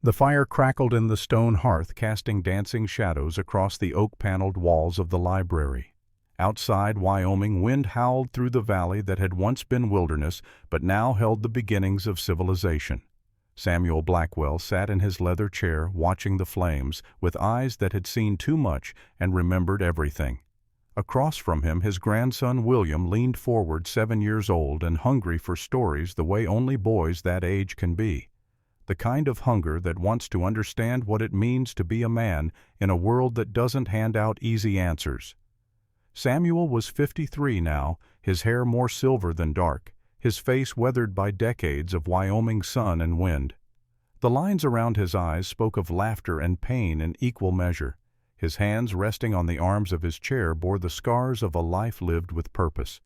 The fire crackled in the stone hearth, casting dancing shadows across the oak-paneled walls of the library. Outside Wyoming, wind howled through the valley that had once been wilderness but now held the beginnings of civilization. Samuel Blackwell sat in his leather chair watching the flames, with eyes that had seen too much and remembered everything. Across from him, his grandson William leaned forward, 7 years old and hungry for stories the way only boys that age can be. The kind of hunger that wants to understand what it means to be a man in a world that doesn't hand out easy answers. Samuel was 53 now, his hair more silver than dark, his face weathered by decades of Wyoming sun and wind. The lines around his eyes spoke of laughter and pain in equal measure. His hands, resting on the arms of his chair, bore the scars of a life lived with purpose.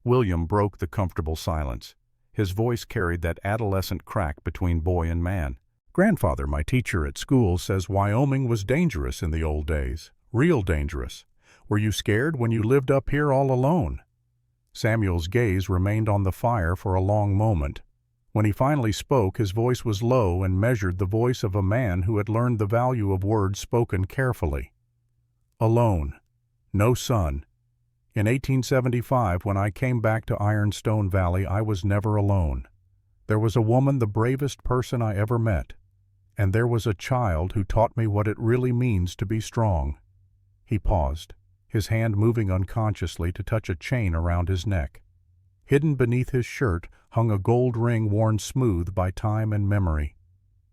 William broke the comfortable silence. His voice carried that adolescent crack between boy and man. "Grandfather, my teacher at school, says Wyoming was dangerous in the old days. Real dangerous. Were you scared when you lived up here all alone?" Samuel's gaze remained on the fire for a long moment. When he finally spoke, his voice was low and measured, the voice of a man who had learned the value of words spoken carefully. "Alone. No son. In 1875, when I came back to Ironstone Valley, I was never alone. There was a woman, the bravest person I ever met. And there was a child who taught me what it really means to be strong." He paused, his hand moving unconsciously to touch a chain around his neck. Hidden beneath his shirt hung a gold ring worn smooth by time and memory.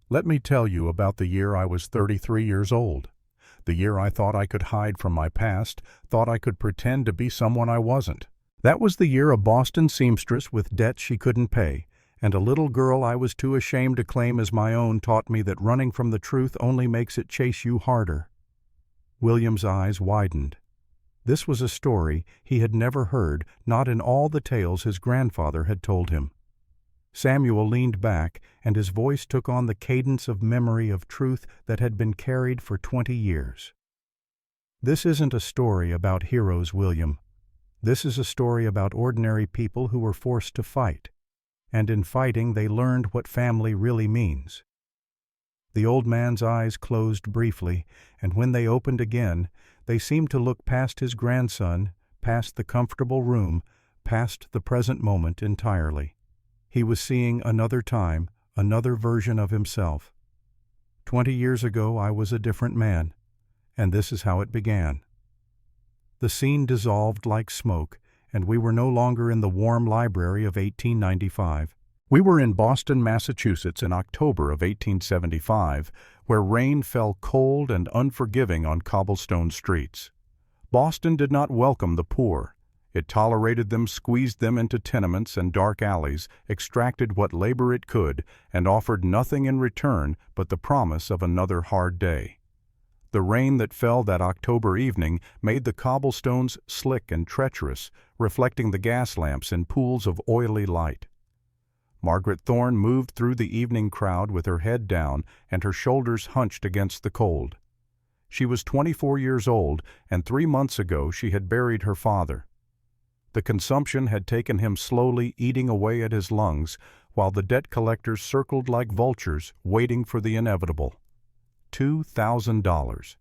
"Let me tell you about the year I was 33 years old. The year I thought I could hide from my past, thought I could pretend to be someone I wasn't. That was the year a Boston seamstress with debts she couldn't pay, and a little girl I was too ashamed to claim as my own taught me that running from the truth only makes it chase you harder." William's eyes widened. This was a story he had never heard, not in all the tales his grandfather had told him. Samuel leaned back, and his voice took on the cadence of memory of truth that had been carried for 20 years. "This isn't a story about heroes, William. This is a story about ordinary people who were forced to fight, and in fighting they learned what family really means." The old man's eyes closed briefly, and when they opened again, they seemed to look past his grandson, past the comfortable room, past the present moment entirely. He was seeing another time, another version of himself. 20 years ago I was a different man, and this is how it began. The scene dissolved like smoke, and we were no longer in the warm library of 1895. We were in Boston, Massachusetts in October of 1875, where rain fell cold and unforgiving on cobblestone streets. Boston did not welcome the poor. It tolerated them, squeezed them into tenements and dark alleys, extracted what labor it could, and offered nothing in return but the promise of another hard day. The rain that fell that October evening made the cobblestones slick and treacherous, reflecting the gas lamps in pools of oily light. Margaret Thorne moved through the evening crowd with her head down and her shoulders hunched against the cold. She was 24 years old, and 3 months ago she had buried her father. The consumption had taken him slowly, eating away at his lungs, while the debt collectors circled like vultures, waiting for the inevitable. $2,000.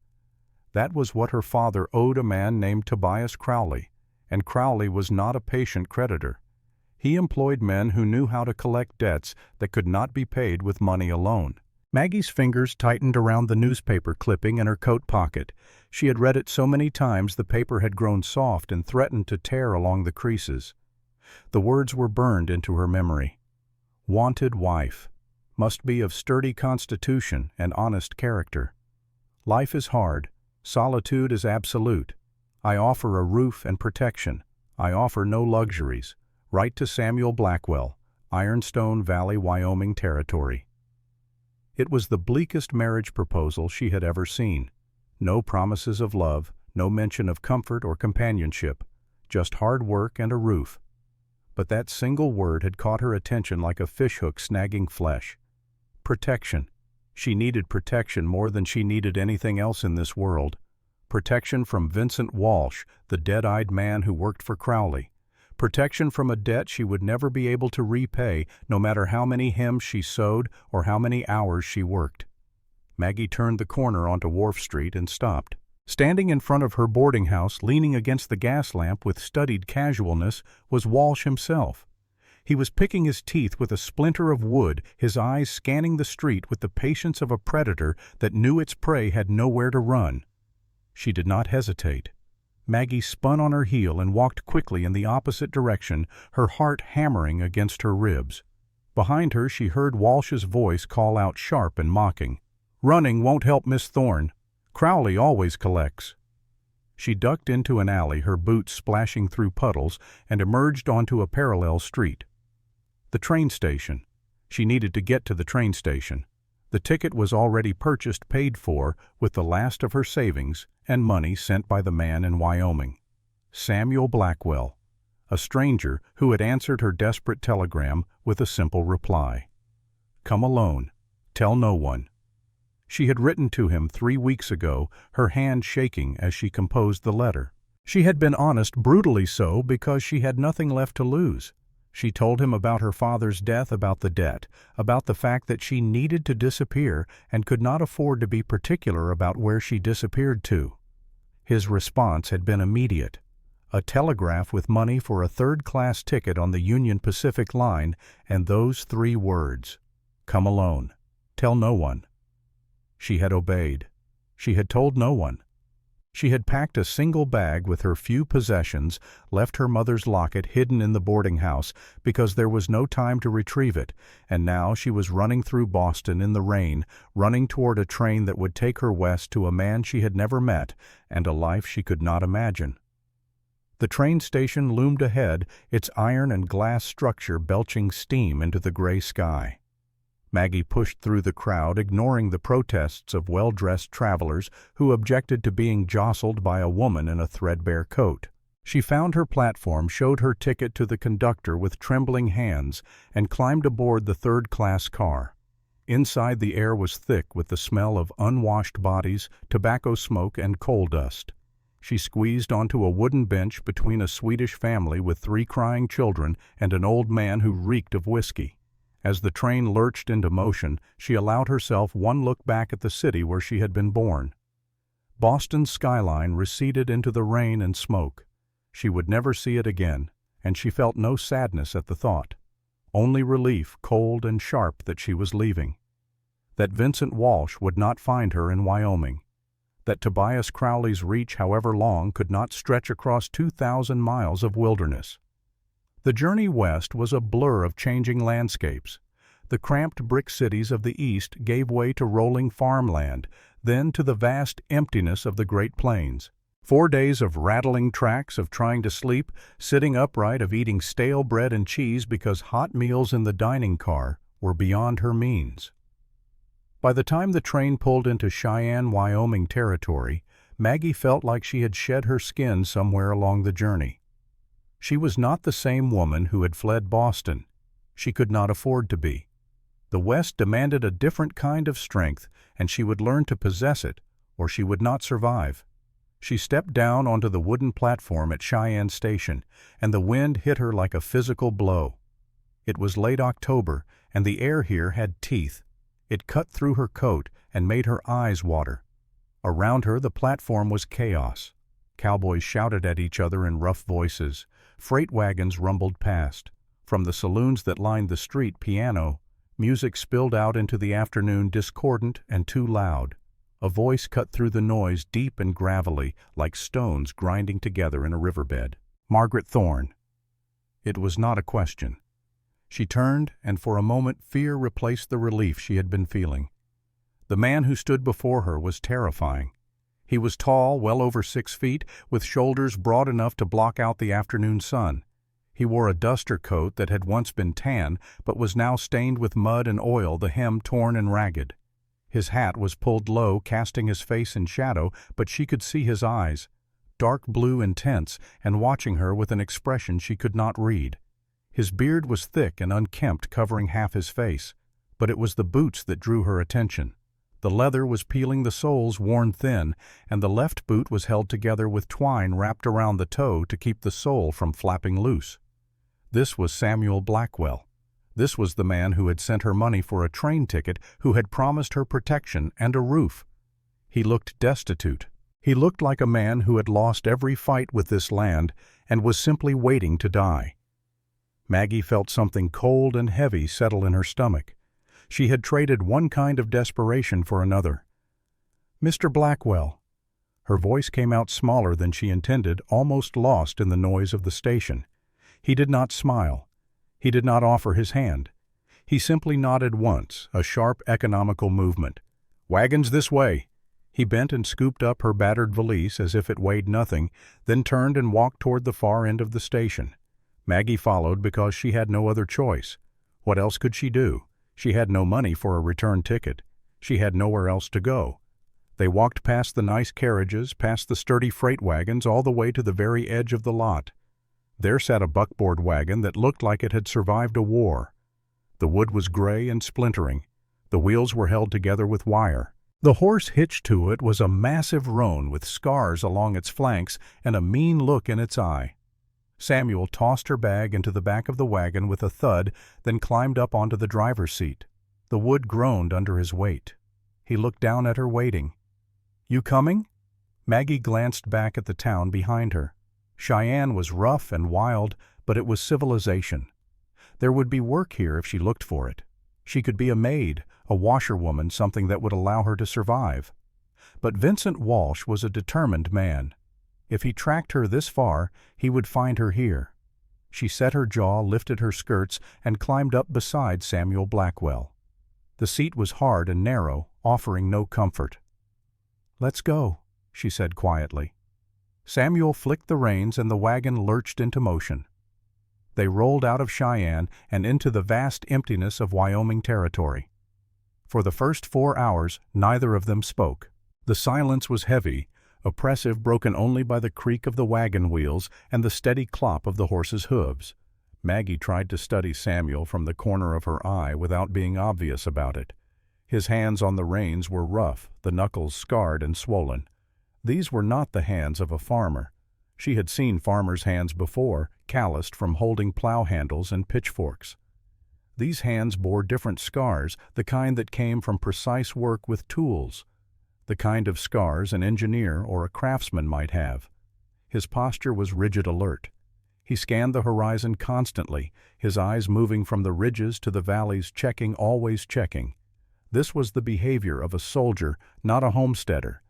That was what her father owed a man named Tobias Crowley, and Crowley was not a patient creditor. He employed men who knew how to collect debts that could not be paid with money alone. Maggie's fingers tightened around the newspaper clipping in her coat pocket. She had read it so many times the paper had grown soft and threatened to tear along the creases. The words were burned into her memory. "Wanted wife. Must be of sturdy constitution and honest character. Life is hard. Solitude is absolute. I offer a roof and protection. I offer no luxuries. Write to Samuel Blackwell, Ironstone Valley, Wyoming Territory." It was the bleakest marriage proposal she had ever seen. No promises of love, no mention of comfort or companionship, just hard work and a roof. But that single word had caught her attention like a fishhook snagging flesh. Protection. She needed protection more than she needed anything else in this world. Protection from Vincent Walsh, the dead-eyed man who worked for Crowley. Protection from a debt she would never be able to repay, no matter how many hymns she sewed or how many hours she worked. Maggie turned the corner onto Wharf Street and stopped. Standing in front of her boarding house, leaning against the gas lamp with studied casualness, was Walsh himself. He was picking his teeth with a splinter of wood, his eyes scanning the street with the patience of a predator that knew its prey had nowhere to run. She did not hesitate. Maggie spun on her heel and walked quickly in the opposite direction, her heart hammering against her ribs. Behind her she heard Walsh's voice call out sharp and mocking, "Running won't help Miss Thorne. Crowley always collects." She ducked into an alley, her boots splashing through puddles, and emerged onto a parallel street. The train station. She needed to get to the train station. The ticket was already purchased, paid for, with the last of her savings and money sent by the man in Wyoming. Samuel Blackwell, a stranger who had answered her desperate telegram with a simple reply. "Come alone. Tell no one." She had written to him 3 weeks ago, her hand shaking as she composed the letter. She had been honest, brutally so, because she had nothing left to lose. She told him about her father's death, about the debt, about the fact that she needed to disappear and could not afford to be particular about where she disappeared to. His response had been immediate. A telegraph with money for a third-class ticket on the Union Pacific line, and those 3 words, "Come alone. Tell no one." She had obeyed. She had told no one. She had packed a single bag with her few possessions, left her mother's locket hidden in the boarding house because there was no time to retrieve it, and now she was running through Boston in the rain, running toward a train that would take her west to a man she had never met and a life she could not imagine. The train station loomed ahead, its iron and glass structure belching steam into the gray sky. Maggie pushed through the crowd, ignoring the protests of well-dressed travelers who objected to being jostled by a woman in a threadbare coat. She found her platform, showed her ticket to the conductor with trembling hands, and climbed aboard the third-class car. Inside, the air was thick with the smell of unwashed bodies, tobacco smoke, and coal dust. She squeezed onto a wooden bench between a Swedish family with 3 crying children and an old man who reeked of whiskey. As the train lurched into motion, she allowed herself one look back at the city where she had been born. Boston's skyline receded into the rain and smoke. She would never see it again, and she felt no sadness at the thought. Only relief, cold and sharp, that she was leaving. That Vincent Walsh would not find her in Wyoming. That Tobias Crowley's reach, however long, could not stretch across 2,000 miles of wilderness. The journey west was a blur of changing landscapes. The cramped brick cities of the east gave way to rolling farmland, then to the vast emptiness of the Great Plains. 4 days of rattling tracks, of trying to sleep, sitting upright, of eating stale bread and cheese because hot meals in the dining car were beyond her means. By the time the train pulled into Cheyenne, Wyoming territory, Maggie felt like she had shed her skin somewhere along the journey. She was not the same woman who had fled Boston. She could not afford to be. The West demanded a different kind of strength, and she would learn to possess it, or she would not survive. She stepped down onto the wooden platform at Cheyenne Station, and the wind hit her like a physical blow. It was late October, and the air here had teeth. It cut through her coat and made her eyes water. Around her the platform was chaos. Cowboys shouted at each other in rough voices. Freight wagons rumbled past. From the saloons that lined the street, music spilled out into the afternoon, discordant and too loud. A voice cut through the noise, deep and gravelly, like stones grinding together in a riverbed. "Margaret Thorne." It was not a question. She turned, and for a moment fear replaced the relief she had been feeling. The man who stood before her was terrifying. He was tall, well over 6 feet, with shoulders broad enough to block out the afternoon sun. He wore a duster coat that had once been tan, but was now stained with mud and oil, the hem torn and ragged. His hat was pulled low, casting his face in shadow, but she could see his eyes, dark blue, intense, and watching her with an expression she could not read. His beard was thick and unkempt, covering half his face, but it was the boots that drew her attention. The leather was peeling, the soles worn thin, and the left boot was held together with twine wrapped around the toe to keep the sole from flapping loose. This was Samuel Blackwell, This was the man who had sent her money for a train ticket, who had promised her protection and a roof. He looked destitute. He looked like a man who had lost every fight with this land and was simply waiting to die. Maggie felt something cold and heavy settle in her stomach. She had traded one kind of desperation for another. "Mr. Blackwell." Her voice came out smaller than she intended, almost lost in the noise of the station. He did not smile. He did not offer his hand. He simply nodded once, a sharp, economical movement. "Wagons this way." He bent and scooped up her battered valise as if it weighed nothing, then turned and walked toward the far end of the station. Maggie followed because she had no other choice. What else could she do? She had no money for a return ticket. She had nowhere else to go. They walked past the nice carriages, past the sturdy freight wagons, all the way to the very edge of the lot. There sat a buckboard wagon that looked like it had survived a war. The wood was gray and splintering. The wheels were held together with wire. The horse hitched to it was a massive roan with scars along its flanks and a mean look in its eye. Samuel tossed her bag into the back of the wagon with a thud, then climbed up onto the driver's seat. The wood groaned under his weight. He looked down at her, waiting. "You coming?" Maggie glanced back at the town behind her. Cheyenne was rough and wild, but it was civilization. There would be work here if she looked for it. She could be a maid, a washerwoman, something that would allow her to survive. But Vincent Walsh was a determined man. If he tracked her this far, he would find her here. She set her jaw, lifted her skirts, and climbed up beside Samuel Blackwell. The seat was hard and narrow, offering no comfort. "Let's go," she said quietly. Samuel flicked the reins and the wagon lurched into motion. They rolled out of Cheyenne and into the vast emptiness of Wyoming territory. For the first 4 hours, neither of them spoke. The silence was heavy, oppressive, broken only by the creak of the wagon wheels and the steady clop of the horse's hooves. Maggie tried to study Samuel from the corner of her eye without being obvious about it. His hands on the reins were rough, the knuckles scarred and swollen. These were not the hands of a farmer. She had seen farmers' hands before, calloused from holding plow handles and pitchforks. These hands bore different scars, the kind that came from precise work with tools, the kind of scars an engineer or a craftsman might have. His posture was rigid alert. He scanned the horizon constantly, his eyes moving from the ridges to the valleys, checking, always checking. This was the behavior of a soldier, not a homesteader.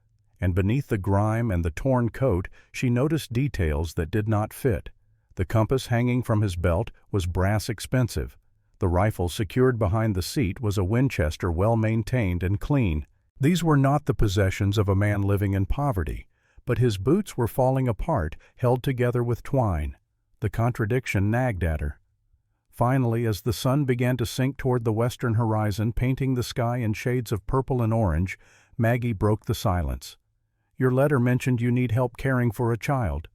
And beneath the grime and the torn coat, she noticed details that did not fit. The compass hanging from his belt was brass expensive. The rifle secured behind the seat was a Winchester well-maintained and clean. These were not the possessions of a man living in poverty, but his boots were falling apart, held together with twine. The contradiction nagged at her. Finally, as the sun began to sink toward the western horizon, painting the sky in shades of purple and orange, Maggie broke the silence. "Your letter mentioned you need help caring for a child."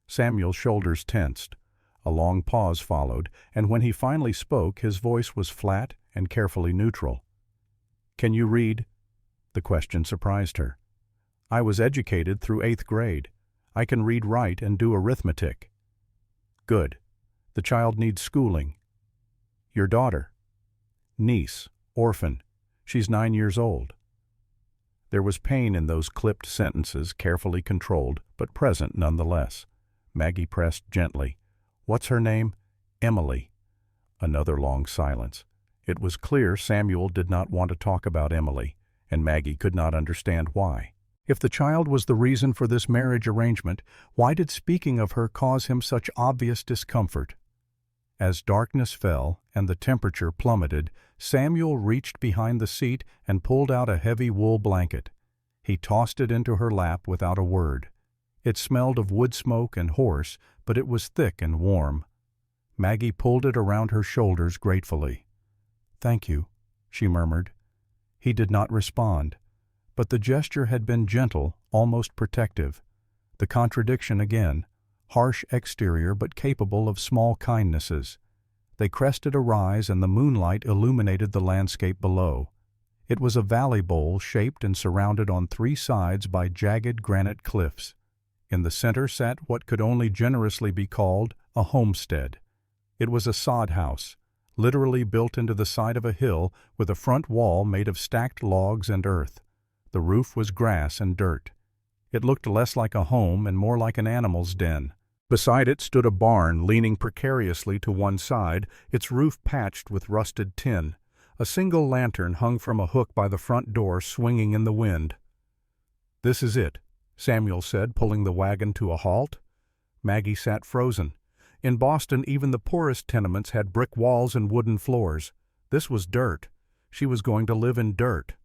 Samuel's shoulders tensed. A long pause followed, and when he finally spoke, his voice was flat and carefully neutral. "Can you read?" The question surprised her. "I was educated through 8th grade. I can read, write, and do arithmetic." "Good. The child needs schooling." "Your daughter?" "Niece, orphan. She's 9 years old." There was pain in those clipped sentences, carefully controlled, but present nonetheless. Maggie pressed gently. "What's her name?" "Emily." Another long silence. It was clear Samuel did not want to talk about Emily, and Maggie could not understand why. If the child was the reason for this marriage arrangement, why did speaking of her cause him such obvious discomfort? As darkness fell and the temperature plummeted, Samuel reached behind the seat and pulled out a heavy wool blanket. He tossed it into her lap without a word. It smelled of wood smoke and horse, but it was thick and warm. Maggie pulled it around her shoulders gratefully. "Thank you," she murmured. He did not respond, but the gesture had been gentle, almost protective. The contradiction again. Harsh exterior but capable of small kindnesses. They crested a rise and the moonlight illuminated the landscape below. It was a valley bowl shaped and surrounded on 3 sides by jagged granite cliffs. In the center sat what could only generously be called a homestead. It was a sod house, literally built into the side of a hill with a front wall made of stacked logs and earth. The roof was grass and dirt. It looked less like a home and more like an animal's den. Beside it stood a barn leaning precariously to one side, its roof patched with rusted tin. A single lantern hung from a hook by the front door, swinging in the wind. "This is it," Samuel said, pulling the wagon to a halt. Maggie sat frozen. In Boston, even the poorest tenements had brick walls and wooden floors. This was dirt. She was going to live in dirt.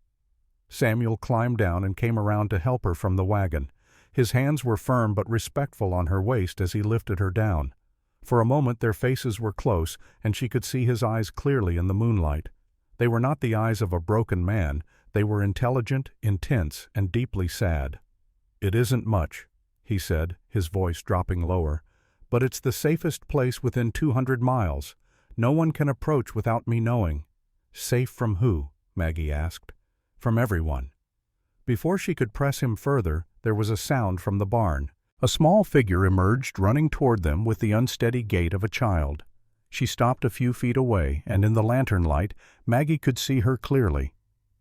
Samuel climbed down and came around to help her from the wagon. His hands were firm but respectful on her waist as he lifted her down. For a moment their faces were close, and she could see his eyes clearly in the moonlight. They were not the eyes of a broken man. They were intelligent, intense, and deeply sad. "It isn't much," he said, his voice dropping lower, "but it's the safest place within 200 miles. No one can approach without me knowing." "Safe from who?" Maggie asked. "From everyone." Before she could press him further, there was a sound from the barn. A small figure emerged, running toward them with the unsteady gait of a child. She stopped a few feet away, and in the lantern light, Maggie could see her clearly.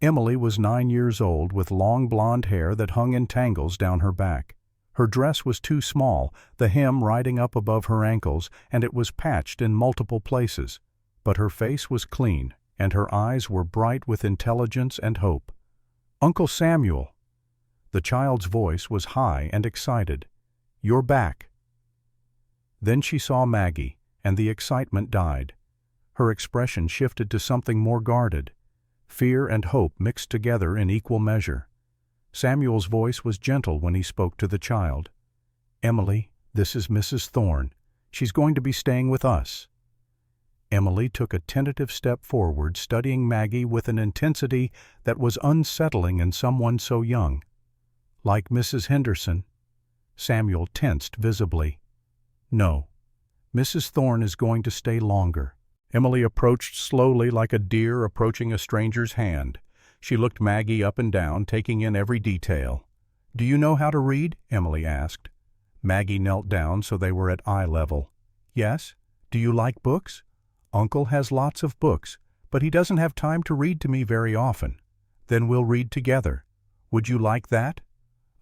Emily was 9 years old, with long blonde hair that hung in tangles down her back. Her dress was too small, the hem riding up above her ankles, and it was patched in multiple places. But her face was clean, and her eyes were bright with intelligence and hope. "Uncle Samuel!" The child's voice was high and excited. "You're back." Then she saw Maggie, and the excitement died. Her expression shifted to something more guarded. Fear and hope mixed together in equal measure. Samuel's voice was gentle when he spoke to the child. "Emily, this is Mrs. Thorne. She's going to be staying with us." Emily took a tentative step forward, studying Maggie with an intensity that was unsettling in someone so young. "Like Mrs. Henderson?" Samuel tensed visibly. "No. Mrs. Thorne is going to stay longer." Emily approached slowly like a deer approaching a stranger's hand. She looked Maggie up and down, taking in every detail. "Do you know how to read?" Emily asked. Maggie knelt down so they were at eye level. "Yes. Do you like books?" "Uncle has lots of books, but he doesn't have time to read to me very often." "Then we'll read together. Would you like that?"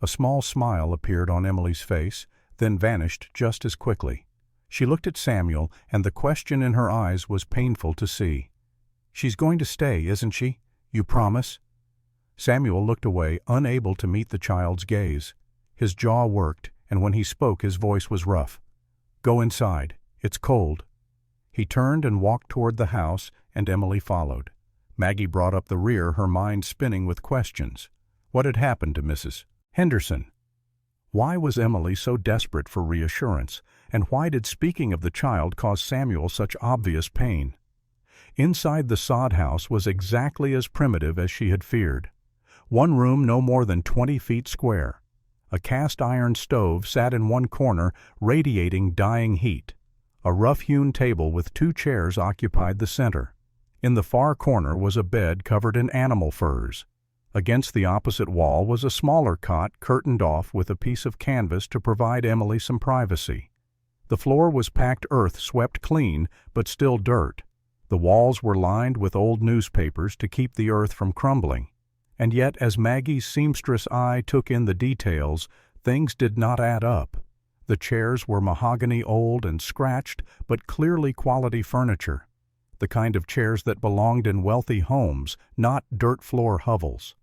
A small smile appeared on Emily's face, then vanished just as quickly. She looked at Samuel, and the question in her eyes was painful to see. "She's going to stay, isn't she? You promise?" Samuel looked away, unable to meet the child's gaze. His jaw worked, and when he spoke his voice was rough. "Go inside. It's cold." He turned and walked toward the house, and Emily followed. Maggie brought up the rear, her mind spinning with questions. What had happened to Mrs. Henderson? Why was Emily so desperate for reassurance, and why did speaking of the child cause Samuel such obvious pain? Inside the sod house was exactly as primitive as she had feared. One room no more than 20 feet square. A cast-iron stove sat in one corner, radiating dying heat. A rough-hewn table with 2 chairs occupied the center. In the far corner was a bed covered in animal furs. Against the opposite wall was a smaller cot curtained off with a piece of canvas to provide Emily some privacy. The floor was packed earth swept clean, but still dirt. The walls were lined with old newspapers to keep the earth from crumbling. And yet, as Maggie's seamstress eye took in the details, things did not add up. The chairs were mahogany old and scratched, but clearly quality furniture. The kind of chairs that belonged in wealthy homes, not dirt floor hovels.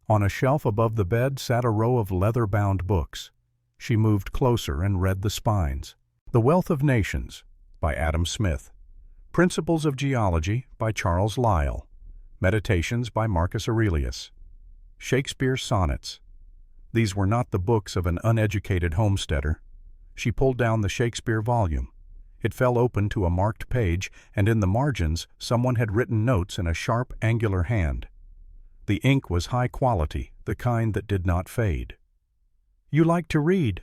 On a shelf above the bed sat a row of leather-bound books. She moved closer and read the spines. The Wealth of Nations, by Adam Smith. Principles of Geology, by Charles Lyell. Meditations, by Marcus Aurelius. Shakespeare's Sonnets. These were not the books of an uneducated homesteader. She pulled down the Shakespeare volume. It fell open to a marked page, and in the margins someone had written notes in a sharp, angular hand. The ink was high quality, the kind that did not fade. "You like to read."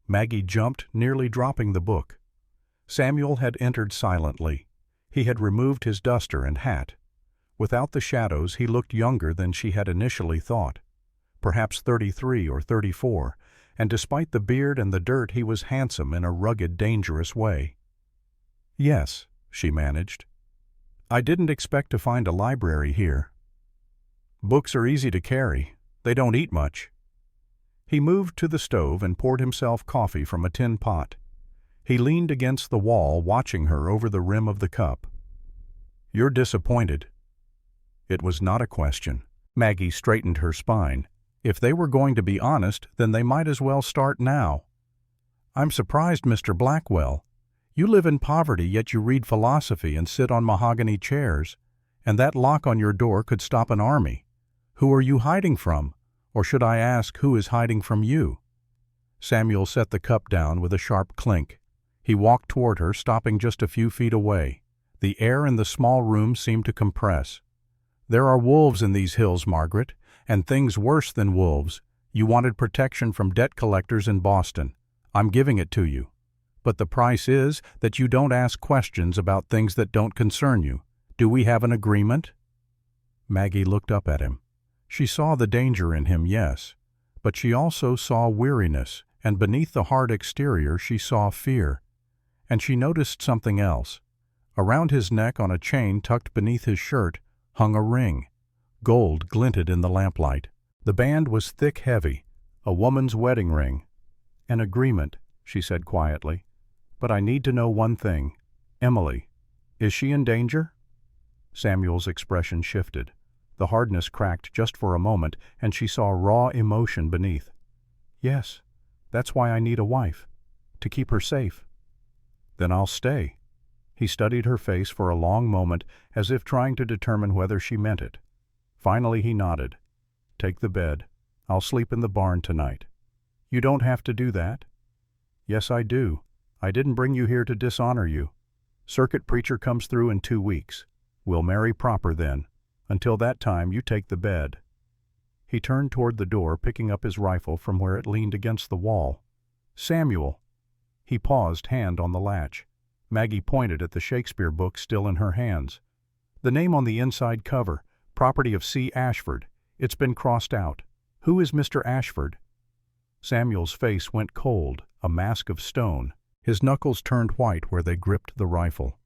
Maggie jumped, nearly dropping the book. Samuel had entered silently. He had removed his duster and hat. Without the shadows, he looked younger than she had initially thought. Perhaps 33 or 34, and despite the beard and the dirt, he was handsome in a rugged, dangerous way. "Yes," she managed. I didn't expect to find a library here. Books are easy to carry. They don't eat much. He moved to the stove and poured himself coffee from a tin pot. He leaned against the wall, watching her over the rim of the cup. You're disappointed. It was not a question. Maggie straightened her spine. If they were going to be honest, then they might as well start now. I'm surprised, Mr. Blackwell. You live in poverty, yet you read philosophy and sit on mahogany chairs, and that lock on your door could stop an army. Who are you hiding from? Or should I ask, who is hiding from you? Samuel set the cup down with a sharp clink. He walked toward her, stopping just a few feet away. The air in the small room seemed to compress. There are wolves in these hills, Margaret, and things worse than wolves. You wanted protection from debt collectors in Boston. I'm giving it to you. But the price is that you don't ask questions about things that don't concern you. Do we have an agreement? Maggie looked up at him. She saw the danger in him, yes, but she also saw weariness, and beneath the hard exterior she saw fear. And she noticed something else. Around his neck, on a chain tucked beneath his shirt, hung a ring. Gold glinted in the lamplight. The band was thick, heavy, a woman's wedding ring. An agreement, she said quietly. But I need to know one thing. Emily, is she in danger? Samuel's expression shifted. The hardness cracked just for a moment, and she saw raw emotion beneath. Yes, that's why I need a wife, to keep her safe. Then I'll stay. He studied her face for a long moment, as if trying to determine whether she meant it. Finally he nodded. Take the bed. I'll sleep in the barn tonight. You don't have to do that. Yes, I do. I didn't bring you here to dishonor you. Circuit preacher comes through in 2 weeks. We'll marry proper then. Until that time, you take the bed. He turned toward the door, picking up his rifle from where it leaned against the wall. Samuel. He paused, hand on the latch. Maggie pointed at the Shakespeare book still in her hands. The name on the inside cover, property of C. Ashford. It's been crossed out. Who is Mr. Ashford? Samuel's face went cold, a mask of stone. His knuckles turned white where they gripped the rifle.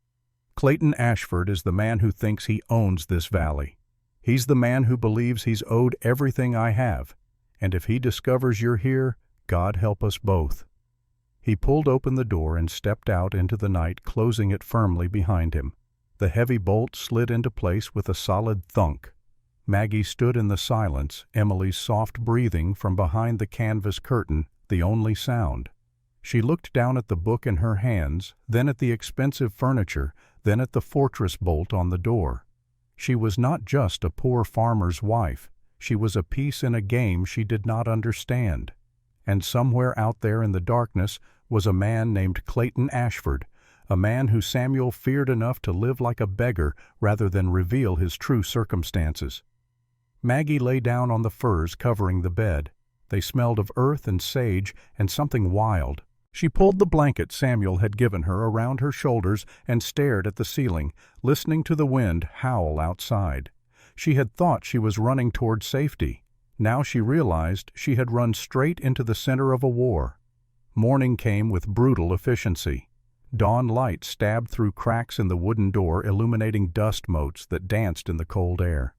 Clayton Ashford is the man who thinks he owns this valley. He's the man who believes he's owed everything I have, and if he discovers you're here, God help us both. He pulled open the door and stepped out into the night, closing it firmly behind him. The heavy bolt slid into place with a solid thunk. Maggie stood in the silence, Emily's soft breathing from behind the canvas curtain, the only sound. She looked down at the book in her hands, then at the expensive furniture, then at the fortress bolt on the door. She was not just a poor farmer's wife. She was a piece in a game she did not understand. And somewhere out there in the darkness was a man named Clayton Ashford, a man who Samuel feared enough to live like a beggar rather than reveal his true circumstances. Maggie lay down on the furs covering the bed. They smelled of earth and sage and something wild. She pulled the blanket Samuel had given her around her shoulders and stared at the ceiling, listening to the wind howl outside. She had thought she was running toward safety. Now she realized she had run straight into the center of a war. Morning came with brutal efficiency. Dawn light stabbed through cracks in the wooden door, illuminating dust motes that danced in the cold air.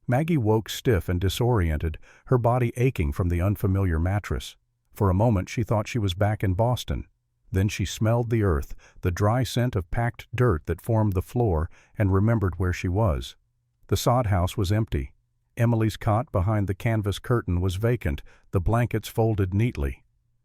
Maggie woke stiff and disoriented, her body aching from the unfamiliar mattress. For a moment she thought she was back in Boston. Then she smelled the earth, the dry scent of packed dirt that formed the floor, and remembered where she was. The sod house was empty. Emily's cot behind the canvas curtain was vacant, the blankets folded neatly.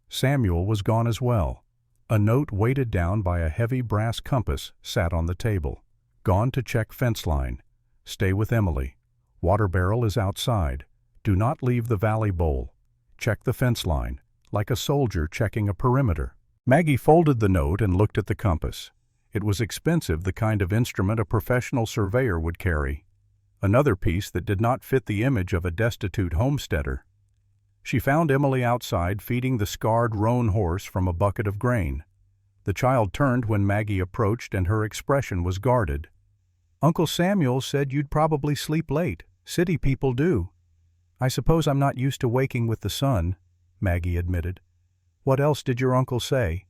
Samuel was gone as well. A note weighted down by a heavy brass compass sat on the table. Gone to check fence line. Stay with Emily. Water barrel is outside. Do not leave the valley bowl. Check the fence line, like a soldier checking a perimeter. Maggie folded the note and looked at the compass. It was expensive, the kind of instrument a professional surveyor would carry. Another piece that did not fit the image of a destitute homesteader. She found Emily outside feeding the scarred roan horse from a bucket of grain. The child turned when Maggie approached, and her expression was guarded. Uncle Samuel said you'd probably sleep late. City people do. I suppose I'm not used to waking with the sun, Maggie admitted. What else did your uncle say?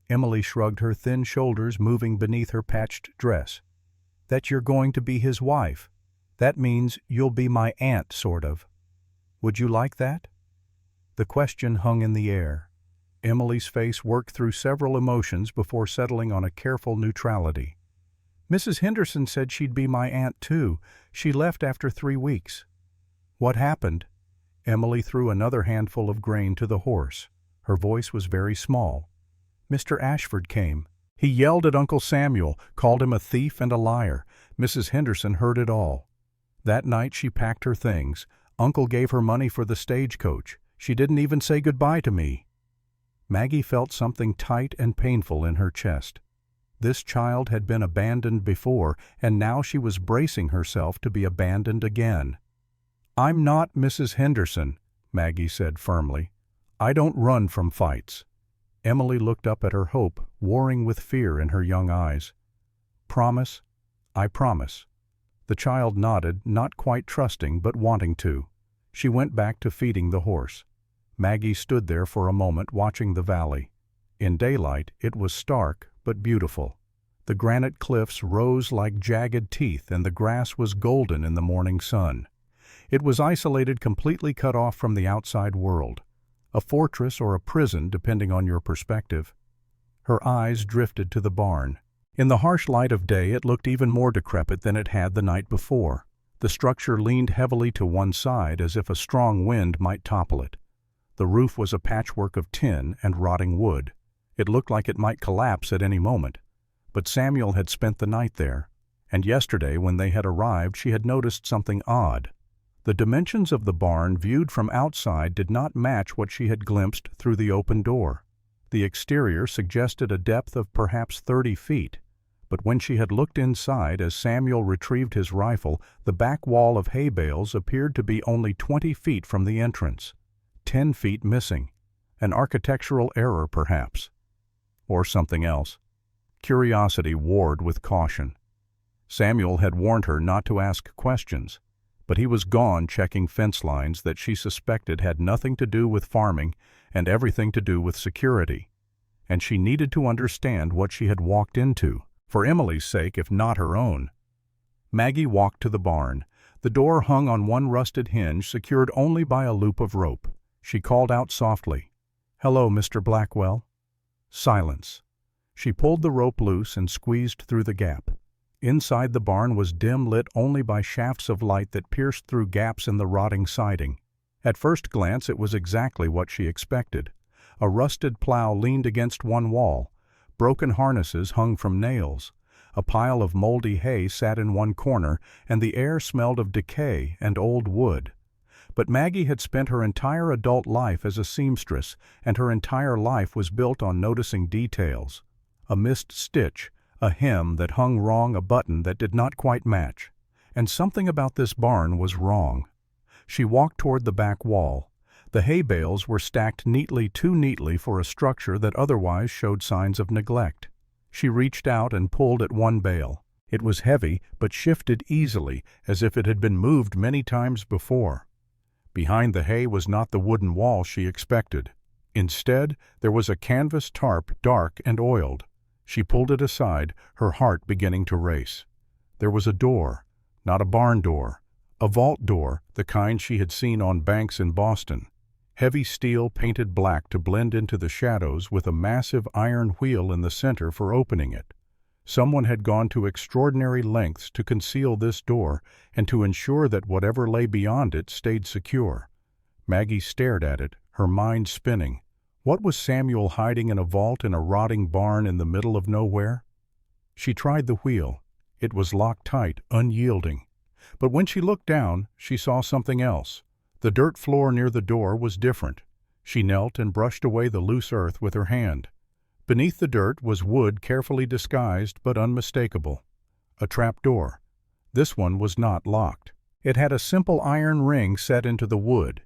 Emily shrugged her thin shoulders, moving beneath her patched dress. That you're going to be his wife. That means you'll be my aunt, sort of. Would you like that?" The question hung in the air. Emily's face worked through several emotions before settling on a careful neutrality. "Mrs. Henderson said she'd be my aunt, too. She left after 3 weeks." "What happened?" Emily threw another handful of grain to the horse. Her voice was very small. "Mr. Ashford came. He yelled at Uncle Samuel, called him a thief and a liar. Mrs. Henderson heard it all. That night she packed her things. Uncle gave her money for the stagecoach. She didn't even say goodbye to me." Maggie felt something tight and painful in her chest. This child had been abandoned before, and now she was bracing herself to be abandoned again. "I'm not Mrs. Henderson," Maggie said firmly. "I don't run from fights." Emily looked up at her hope, warring with fear in her young eyes. "Promise?" "I promise." The child nodded, not quite trusting, but wanting to. She went back to feeding the horse. Maggie stood there for a moment watching the valley. In daylight, it was stark but beautiful. The granite cliffs rose like jagged teeth, and the grass was golden in the morning sun. It was isolated, completely cut off from the outside world. A fortress or a prison, depending on your perspective. Her eyes drifted to the barn. In the harsh light of day, it looked even more decrepit than it had the night before. The structure leaned heavily to one side, as if a strong wind might topple it. The roof was a patchwork of tin and rotting wood. It looked like it might collapse at any moment. But Samuel had spent the night there, and yesterday, when they had arrived, she had noticed something odd. The dimensions of the barn viewed from outside did not match what she had glimpsed through the open door. The exterior suggested a depth of perhaps 30 feet, but when she had looked inside as Samuel retrieved his rifle, the back wall of hay bales appeared to be only 20 feet from the entrance. 10 feet missing. An architectural error, perhaps. Or something else. Curiosity warred with caution. Samuel had warned her not to ask questions, but he was gone checking fence lines that she suspected had nothing to do with farming and everything to do with security. And she needed to understand what she had walked into, for Emily's sake if not her own. Maggie walked to the barn. The door hung on one rusted hinge, secured only by a loop of rope. She called out softly, "Hello, Mr. Blackwell." Silence. She pulled the rope loose and squeezed through the gap. Inside the barn was dim, lit only by shafts of light that pierced through gaps in the rotting siding. At first glance it was exactly what she expected. A rusted plow leaned against one wall. Broken harnesses hung from nails. A pile of moldy hay sat in one corner, and the air smelled of decay and old wood. But Maggie had spent her entire adult life as a seamstress, and her entire life was built on noticing details. A missed stitch, a hem that hung wrong, a button that did not quite match. And something about this barn was wrong. She walked toward the back wall. The hay bales were stacked neatly, too neatly for a structure that otherwise showed signs of neglect. She reached out and pulled at one bale. It was heavy, but shifted easily, as if it had been moved many times before. Behind the hay was not the wooden wall she expected. Instead, there was a canvas tarp, dark and oiled. She pulled it aside, her heart beginning to race. There was a door, not a barn door, a vault door, the kind she had seen on banks in Boston. Heavy steel painted black to blend into the shadows, with a massive iron wheel in the center for opening it. Someone had gone to extraordinary lengths to conceal this door and to ensure that whatever lay beyond it stayed secure. Maggie stared at it, her mind spinning. What was Samuel hiding in a vault in a rotting barn in the middle of nowhere? She tried the wheel. It was locked tight, unyielding. But when she looked down, she saw something else. The dirt floor near the door was different. She knelt and brushed away the loose earth with her hand. Beneath the dirt was wood carefully disguised but unmistakable. A trap door. This one was not locked. It had a simple iron ring set into the wood.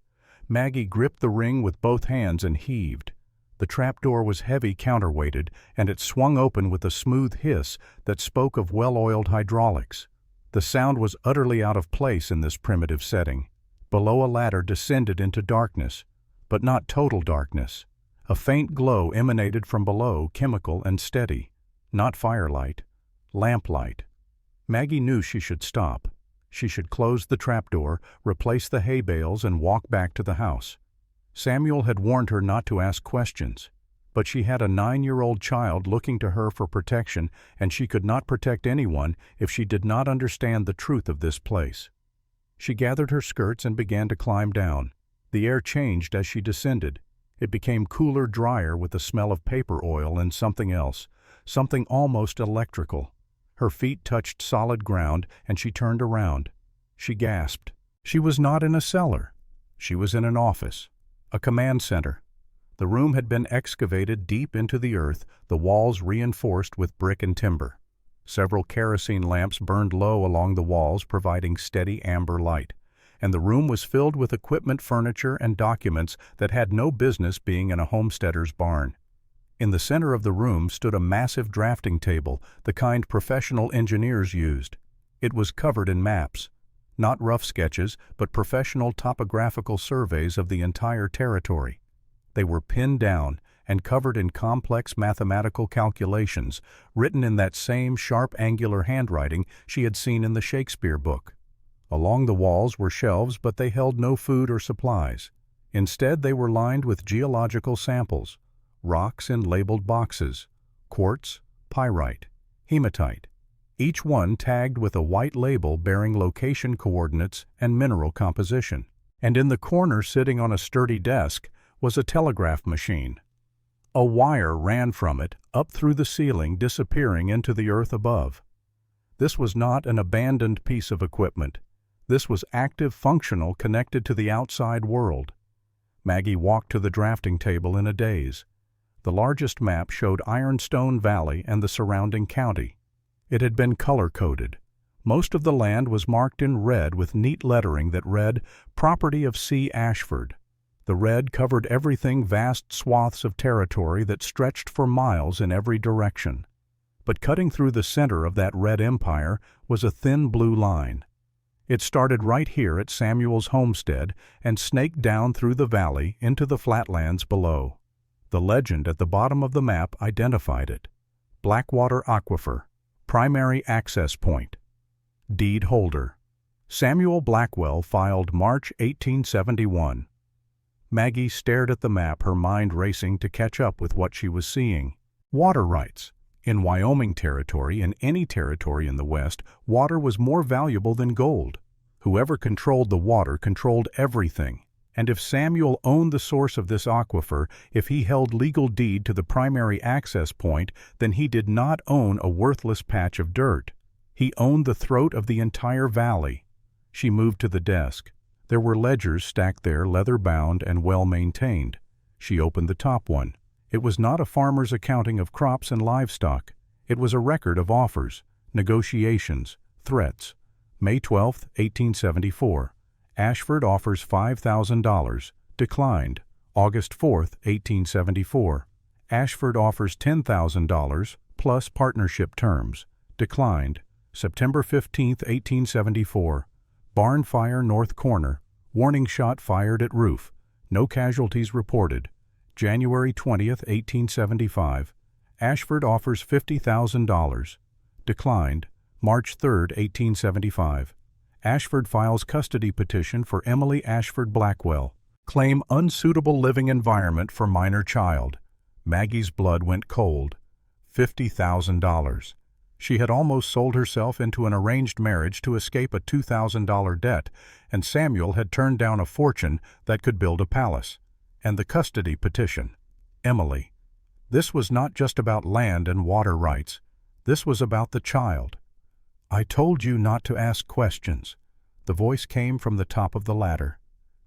Maggie gripped the ring with both hands and heaved. The trapdoor was heavy, counterweighted, and it swung open with a smooth hiss that spoke of well-oiled hydraulics. The sound was utterly out of place in this primitive setting. Below, a ladder descended into darkness, but not total darkness. A faint glow emanated from below, chemical and steady. Not firelight, lamplight. Maggie knew she should stop. She should close the trapdoor, replace the hay bales, and walk back to the house. Samuel had warned her not to ask questions, but she had a 9-year-old child looking to her for protection, and she could not protect anyone if she did not understand the truth of this place. She gathered her skirts and began to climb down. The air changed as she descended. It became cooler, drier, with the smell of paper oil and something else, something almost electrical. Her feet touched solid ground, and she turned around. She gasped. She was not in a cellar. She was in an office, a command center. The room had been excavated deep into the earth, the walls reinforced with brick and timber. Several kerosene lamps burned low along the walls, providing steady amber light, and the room was filled with equipment, furniture, and documents that had no business being in a homesteader's barn. In the center of the room stood a massive drafting table, the kind professional engineers used. It was covered in maps, not rough sketches, but professional topographical surveys of the entire territory. They were pinned down and covered in complex mathematical calculations, written in that same sharp, angular handwriting she had seen in the Shakespeare book. Along the walls were shelves, but they held no food or supplies. Instead, they were lined with geological samples, rocks in labeled boxes, quartz, pyrite, hematite, each one tagged with a white label bearing location coordinates and mineral composition. And in the corner, sitting on a sturdy desk, was a telegraph machine. A wire ran from it up through the ceiling, disappearing into the earth above. This was not an abandoned piece of equipment. This was active, functional, connected to the outside world. Maggie walked to the drafting table in a daze. The largest map showed Ironstone Valley and the surrounding county. It had been color-coded. Most of the land was marked in red with neat lettering that read, "Property of C. Ashford." The red covered everything, vast swaths of territory that stretched for miles in every direction. But cutting through the center of that red empire was a thin blue line. It started right here at Samuel's homestead and snaked down through the valley into the flatlands below. The legend at the bottom of the map identified it. Blackwater Aquifer, primary access point. Deed holder. Samuel Blackwell, filed March 1871. Maggie stared at the map, her mind racing to catch up with what she was seeing. Water rights. In Wyoming Territory, in any territory in the West, water was more valuable than gold. Whoever controlled the water controlled everything. And if Samuel owned the source of this aquifer, if he held legal deed to the primary access point, then he did not own a worthless patch of dirt. He owned the throat of the entire valley. She moved to the desk. There were ledgers stacked there, leather-bound and well-maintained. She opened the top one. It was not a farmer's accounting of crops and livestock. It was a record of offers, negotiations, threats. May 12, 1874. Ashford offers $5,000. Declined. August 4, 1874. Ashford offers $10,000 plus partnership terms. Declined. September 15, 1874. Barn fire north corner. Warning shot fired at roof. No casualties reported. January 20, 1875. Ashford offers $50,000. Declined. March 3, 1875. Ashford files custody petition for Emily Ashford Blackwell. Claim unsuitable living environment for minor child. Maggie's blood went cold. $50,000. She had almost sold herself into an arranged marriage to escape a $2,000 debt, and Samuel had turned down a fortune that could build a palace. And the custody petition. Emily. This was not just about land and water rights. This was about the child. I told you not to ask questions. The voice came from the top of the ladder.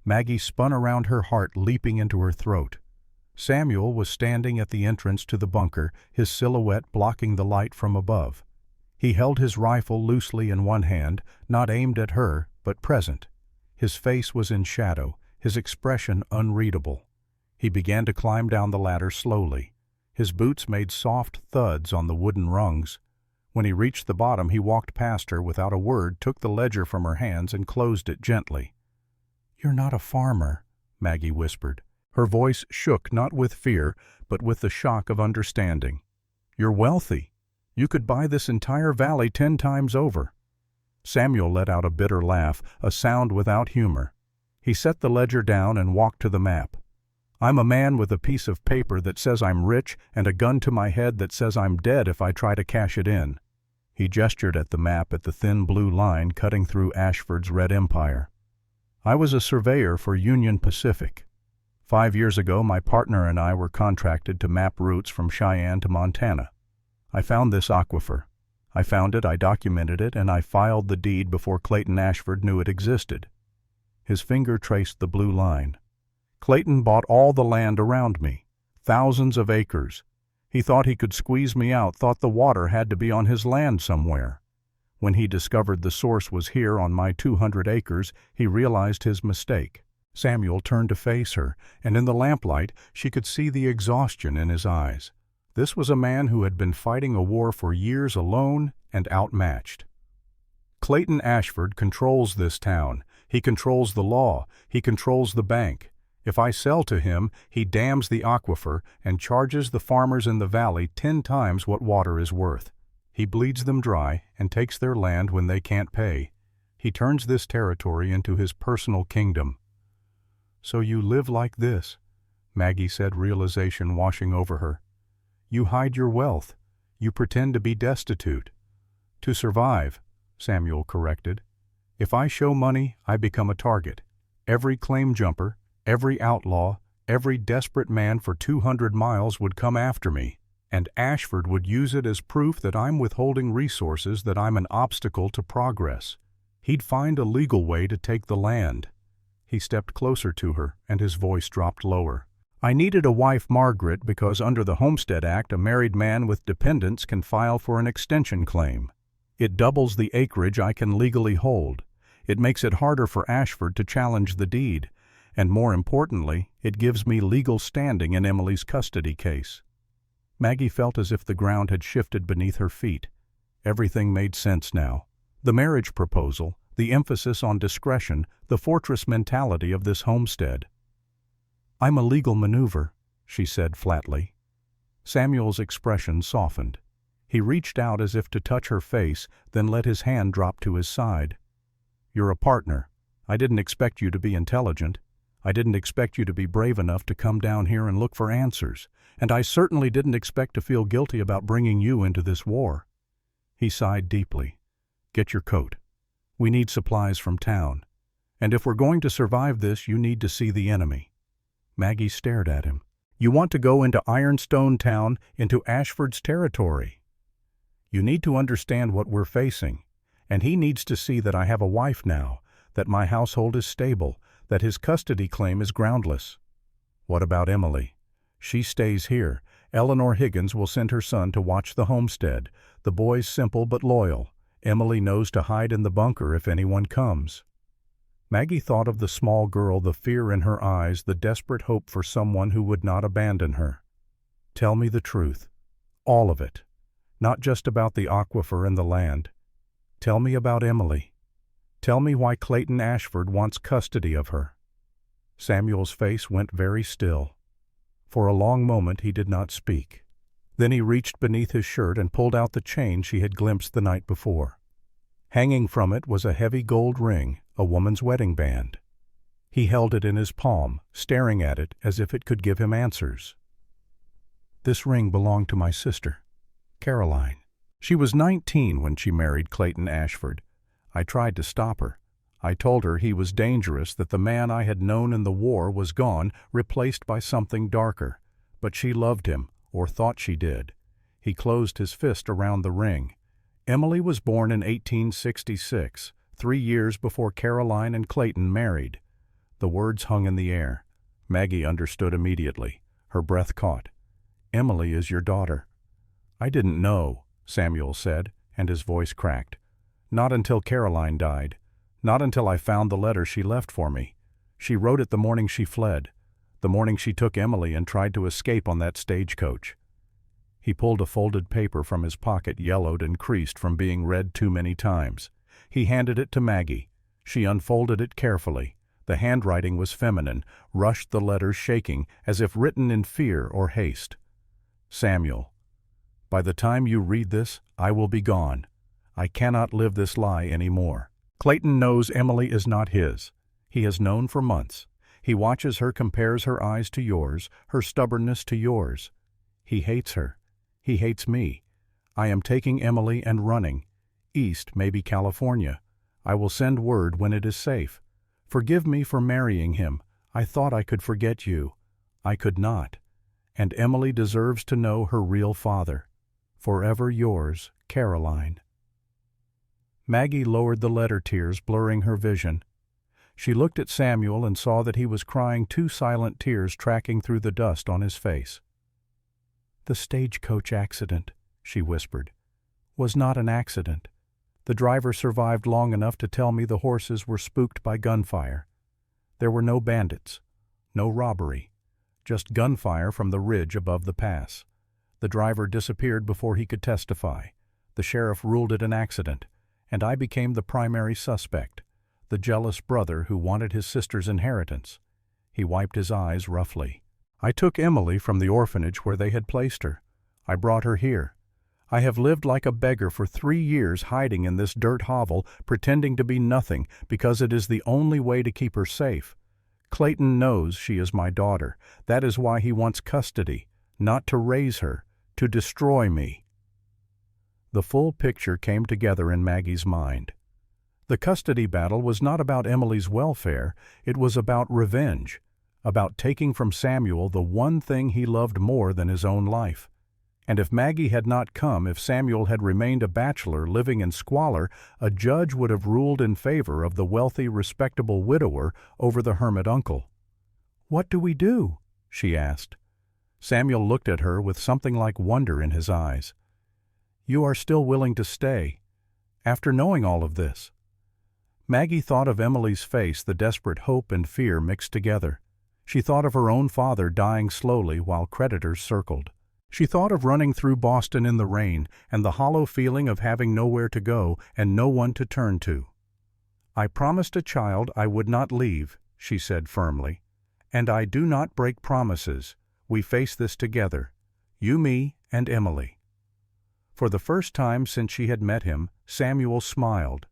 Maggie spun around, her heart leaping into her throat. Samuel was standing at the entrance to the bunker, his silhouette blocking the light from above. He held his rifle loosely in one hand, not aimed at her, but present. His face was in shadow, his expression unreadable. He began to climb down the ladder slowly. His boots made soft thuds on the wooden rungs. When he reached the bottom, he walked past her without a word, took the ledger from her hands and closed it gently. "You're not a farmer," Maggie whispered. Her voice shook not with fear, but with the shock of understanding. "You're wealthy. You could buy this entire valley 10 times over." Samuel let out a bitter laugh, a sound without humor. He set the ledger down and walked to the map. "I'm a man with a piece of paper that says I'm rich and a gun to my head that says I'm dead if I try to cash it in." He gestured at the map at the thin blue line cutting through Ashford's red empire. "I was a surveyor for Union Pacific. 5 years ago, my partner and I were contracted to map routes from Cheyenne to Montana. I found this aquifer. I found it, I documented it, and I filed the deed before Clayton Ashford knew it existed." His finger traced the blue line. "Clayton bought all the land around me, thousands of acres. He thought he could squeeze me out, thought the water had to be on his land somewhere. When he discovered the source was here on my 200 acres, he realized his mistake." Samuel turned to face her, and in the lamplight she could see the exhaustion in his eyes. This was a man who had been fighting a war for years alone and outmatched. "Clayton Ashford controls this town. He controls the law. He controls the bank. If I sell to him, he dams the aquifer and charges the farmers in the valley 10 times what water is worth. He bleeds them dry and takes their land when they can't pay. He turns this territory into his personal kingdom." "So you live like this," Maggie said, realization washing over her. "You hide your wealth. You pretend to be destitute." "To survive," Samuel corrected. "If I show money, I become a target. Every claim jumper, every outlaw, every desperate man for 200 miles would come after me, and Ashford would use it as proof that I'm withholding resources, that I'm an obstacle to progress. He'd find a legal way to take the land." He stepped closer to her, and his voice dropped lower. "I needed a wife, Margaret, because under the Homestead Act, a married man with dependents can file for an extension claim. It doubles the acreage I can legally hold. It makes it harder for Ashford to challenge the deed, and more importantly, it gives me legal standing in Emily's custody case." Maggie felt as if the ground had shifted beneath her feet. Everything made sense now. The marriage proposal, the emphasis on discretion, the fortress mentality of this homestead. "I'm a legal maneuver," she said flatly. Samuel's expression softened. He reached out as if to touch her face, then let his hand drop to his side. "You're a partner. I didn't expect you to be intelligent. I didn't expect you to be brave enough to come down here and look for answers. And I certainly didn't expect to feel guilty about bringing you into this war." He sighed deeply. "Get your coat. We need supplies from town. And if we're going to survive this, you need to see the enemy." Maggie stared at him. "You want to go into Ironstone Town, into Ashford's territory. You need to understand what we're facing. And he needs to see that I have a wife now, that my household is stable, that his custody claim is groundless." "What about Emily?" "She stays here. Eleanor Higgins will send her son to watch the homestead. The boy's simple but loyal. Emily knows to hide in the bunker if anyone comes." Maggie thought of the small girl, the fear in her eyes, the desperate hope for someone who would not abandon her. "Tell me the truth. All of it. Not just about the aquifer and the land. Tell me about Emily. Tell me why Clayton Ashford wants custody of her." Samuel's face went very still. For a long moment he did not speak. Then he reached beneath his shirt and pulled out the chain she had glimpsed the night before. Hanging from it was a heavy gold ring, a woman's wedding band. He held it in his palm, staring at it as if it could give him answers. "This ring belonged to my sister, Caroline. She was 19 when she married Clayton Ashford. I tried to stop her. I told her he was dangerous, that the man I had known in the war was gone, replaced by something darker. But she loved him, or thought she did." He closed his fist around the ring. "Emily was born in 1866, 3 years before Caroline and Clayton married." The words hung in the air. Maggie understood immediately. Her breath caught. "Emily is your daughter." "I didn't know," Samuel said, and his voice cracked. "Not until Caroline died. Not until I found the letter she left for me. She wrote it the morning she fled, the morning she took Emily and tried to escape on that stagecoach." He pulled a folded paper from his pocket, yellowed and creased from being read too many times. He handed it to Maggie. She unfolded it carefully. The handwriting was feminine, rushed the letters shaking, as if written in fear or haste. "Samuel, By the time you read this, I will be gone. I cannot live this lie anymore. Clayton knows Emily is not his. He has known for months. He watches her, compares her eyes to yours, her stubbornness to yours. He hates her. He hates me. I am taking Emily and running. East, maybe California. I will send word when it is safe. Forgive me for marrying him. I thought I could forget you. I could not. And Emily deserves to know her real father. Forever yours, Caroline. Maggie lowered the letter, tears blurring her vision. She looked at Samuel and saw that he was crying, two silent tears tracking through the dust on his face. "The stagecoach accident," she whispered, "was not an accident. The driver survived long enough to tell me the horses were spooked by gunfire. There were no bandits, no robbery, just gunfire from the ridge above the pass. The driver disappeared before he could testify. The sheriff ruled it an accident, and I became the primary suspect, the jealous brother who wanted his sister's inheritance." He wiped his eyes roughly. "I took Emily from the orphanage where they had placed her. I brought her here. I have lived like a beggar for 3 years, hiding in this dirt hovel, pretending to be nothing, because it is the only way to keep her safe. Clayton knows she is my daughter. That is why he wants custody, not to raise her, to destroy me." The full picture came together in Maggie's mind. The custody battle was not about Emily's welfare, it was about revenge, about taking from Samuel the one thing he loved more than his own life. And if Maggie had not come, if Samuel had remained a bachelor living in squalor, a judge would have ruled in favor of the wealthy, respectable widower over the hermit uncle. "What do we do?" she asked. Samuel looked at her with something like wonder in his eyes. "You are still willing to stay, after knowing all of this?" Maggie thought of Emily's face, the desperate hope and fear mixed together. She thought of her own father dying slowly while creditors circled. She thought of running through Boston in the rain and the hollow feeling of having nowhere to go and no one to turn to. "I promised a child I would not leave," she said firmly. "And I do not break promises. We face this together, you, me, and Emily." For the first time since she had met him, Samuel smiled.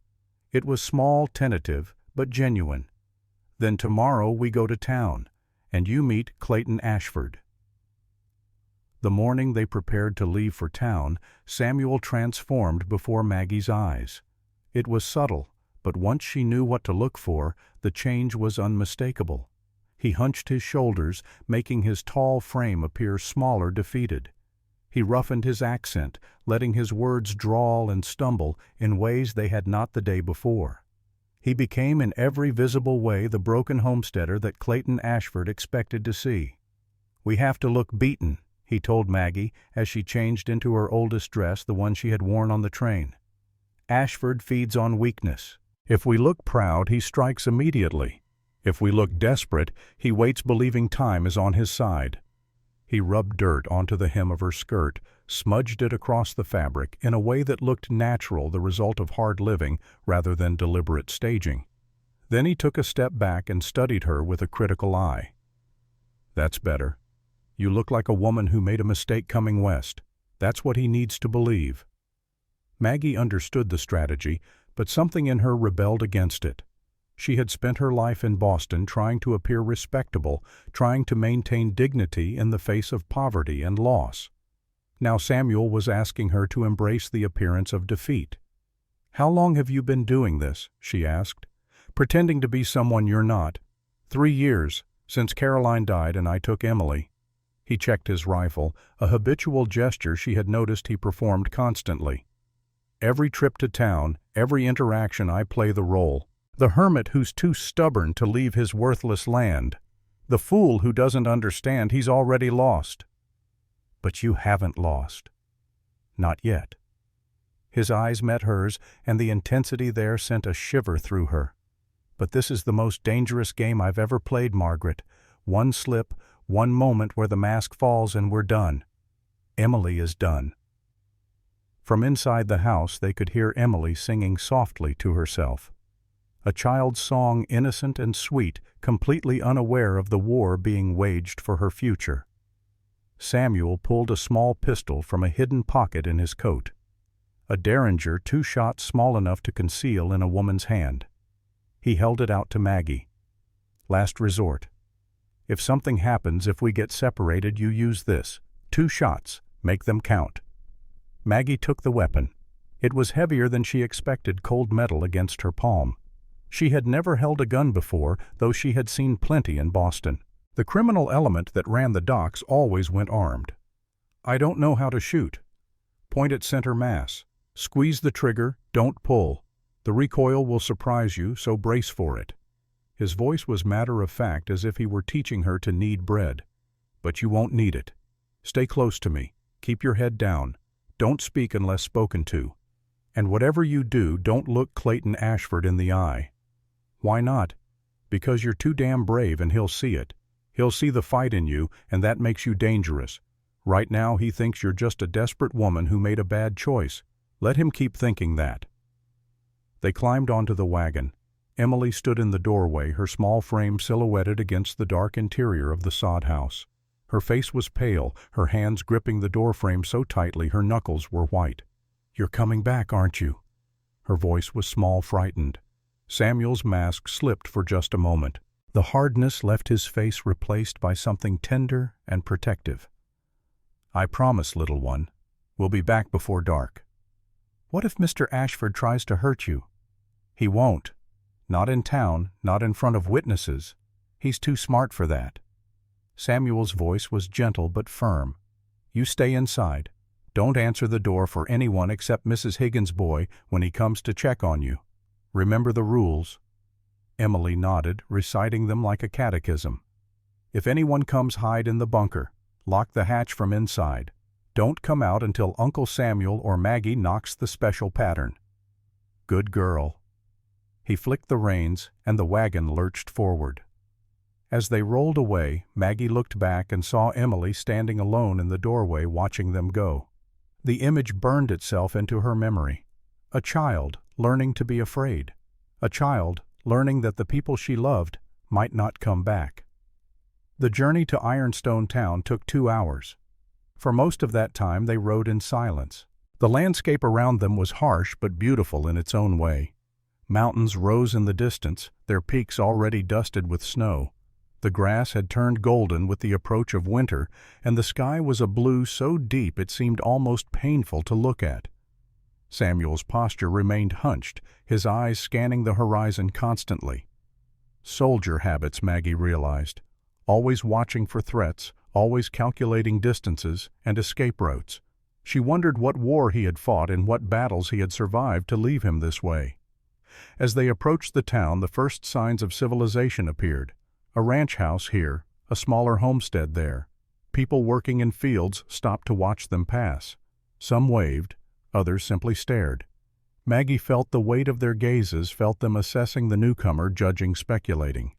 It was small, tentative, but genuine. "Then tomorrow we go to town, and you meet Clayton Ashford." The morning they prepared to leave for town, Samuel transformed before Maggie's eyes. It was subtle, but once she knew what to look for, the change was unmistakable. He hunched his shoulders, making his tall frame appear smaller, defeated. He roughened his accent, letting his words drawl and stumble in ways they had not the day before. He became in every visible way the broken homesteader that Clayton Ashford expected to see. "We have to look beaten," he told Maggie as she changed into her oldest dress, the one she had worn on the train. "Ashford feeds on weakness. If we look proud, he strikes immediately. If we look desperate, he waits, believing time is on his side." He rubbed dirt onto the hem of her skirt, smudged it across the fabric in a way that looked natural, the result of hard living rather than deliberate staging. Then he took a step back and studied her with a critical eye. "That's better. You look like a woman who made a mistake coming west. That's what he needs to believe." Maggie understood the strategy, but something in her rebelled against it. She had spent her life in Boston trying to appear respectable, trying to maintain dignity in the face of poverty and loss. Now Samuel was asking her to embrace the appearance of defeat. "How long have you been doing this?" she asked. "Pretending to be someone you're not." 3 years, since Caroline died and I took Emily." He checked his rifle, a habitual gesture she had noticed he performed constantly. "Every trip to town, every interaction, I play the role. The hermit who's too stubborn to leave his worthless land. The fool who doesn't understand he's already lost." "But you haven't lost." "Not yet." His eyes met hers, and the intensity there sent a shiver through her. "But this is the most dangerous game I've ever played, Margaret. One slip, one moment where the mask falls and we're done. Emily is done." From inside the house they could hear Emily singing softly to herself. A child's song, innocent and sweet, completely unaware of the war being waged for her future. Samuel pulled a small pistol from a hidden pocket in his coat. A Derringer, 2 shots small enough to conceal in a woman's hand. He held it out to Maggie. "Last resort. If something happens, if we get separated, you use this. 2 shots. Make them count." Maggie took the weapon. It was heavier than she expected, cold metal against her palm. She had never held a gun before, though she had seen plenty in Boston. The criminal element that ran the docks always went armed. "I don't know how to shoot." "Point at center mass. Squeeze the trigger, don't pull. The recoil will surprise you, so brace for it." His voice was matter-of-fact, as if he were teaching her to knead bread. "But you won't need it. Stay close to me. Keep your head down. Don't speak unless spoken to. And whatever you do, don't look Clayton Ashford in the eye." "Why not?" "Because you're too damn brave and he'll see it. He'll see the fight in you, and that makes you dangerous. Right now he thinks you're just a desperate woman who made a bad choice. Let him keep thinking that." They climbed onto the wagon. Emily stood in the doorway, her small frame silhouetted against the dark interior of the sod house. Her face was pale, her hands gripping the doorframe so tightly her knuckles were white. "You're coming back, aren't you?" Her voice was small, frightened. Samuel's mask slipped for just a moment. The hardness left his face replaced by something tender and protective. "I promise, little one. We'll be back before dark." "What if Mr. Ashford tries to hurt you?" "He won't. Not in town, not in front of witnesses. He's too smart for that." Samuel's voice was gentle but firm. "You stay inside. Don't answer the door for anyone except Mrs. Higgins' boy when he comes to check on you. Remember the rules." Emily nodded, reciting them like a catechism. "If anyone comes, hide in the bunker. Lock the hatch from inside. Don't come out until Uncle Samuel or Maggie knocks the special pattern." "Good girl." He flicked the reins, and the wagon lurched forward. As they rolled away, Maggie looked back and saw Emily standing alone in the doorway watching them go. The image burned itself into her memory. A child learning to be afraid. A child learning that the people she loved might not come back. The journey to Ironstone Town took 2 hours. For most of that time they rode in silence. The landscape around them was harsh but beautiful in its own way. Mountains rose in the distance, their peaks already dusted with snow. The grass had turned golden with the approach of winter, and the sky was a blue so deep it seemed almost painful to look at. Samuel's posture remained hunched, his eyes scanning the horizon constantly. Soldier habits, Maggie realized. Always watching for threats, always calculating distances and escape routes. She wondered what war he had fought and what battles he had survived to leave him this way. As they approached the town, the first signs of civilization appeared. A ranch house here, a smaller homestead there. People working in fields stopped to watch them pass. Some waved, others simply stared. Maggie felt the weight of their gazes, felt them assessing the newcomer, judging, speculating.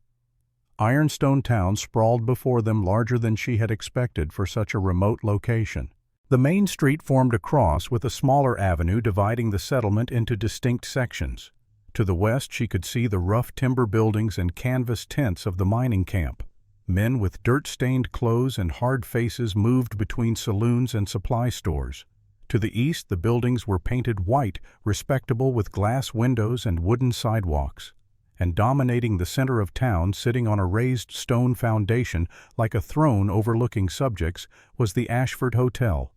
Ironstone Town sprawled before them, larger than she had expected for such a remote location. The main street formed a cross with a smaller avenue dividing the settlement into distinct sections. To the west she could see the rough timber buildings and canvas tents of the mining camp. Men with dirt-stained clothes and hard faces moved between saloons and supply stores. To the east the buildings were painted white, respectable, with glass windows and wooden sidewalks. And dominating the center of town, sitting on a raised stone foundation like a throne overlooking subjects, was the Ashford Hotel.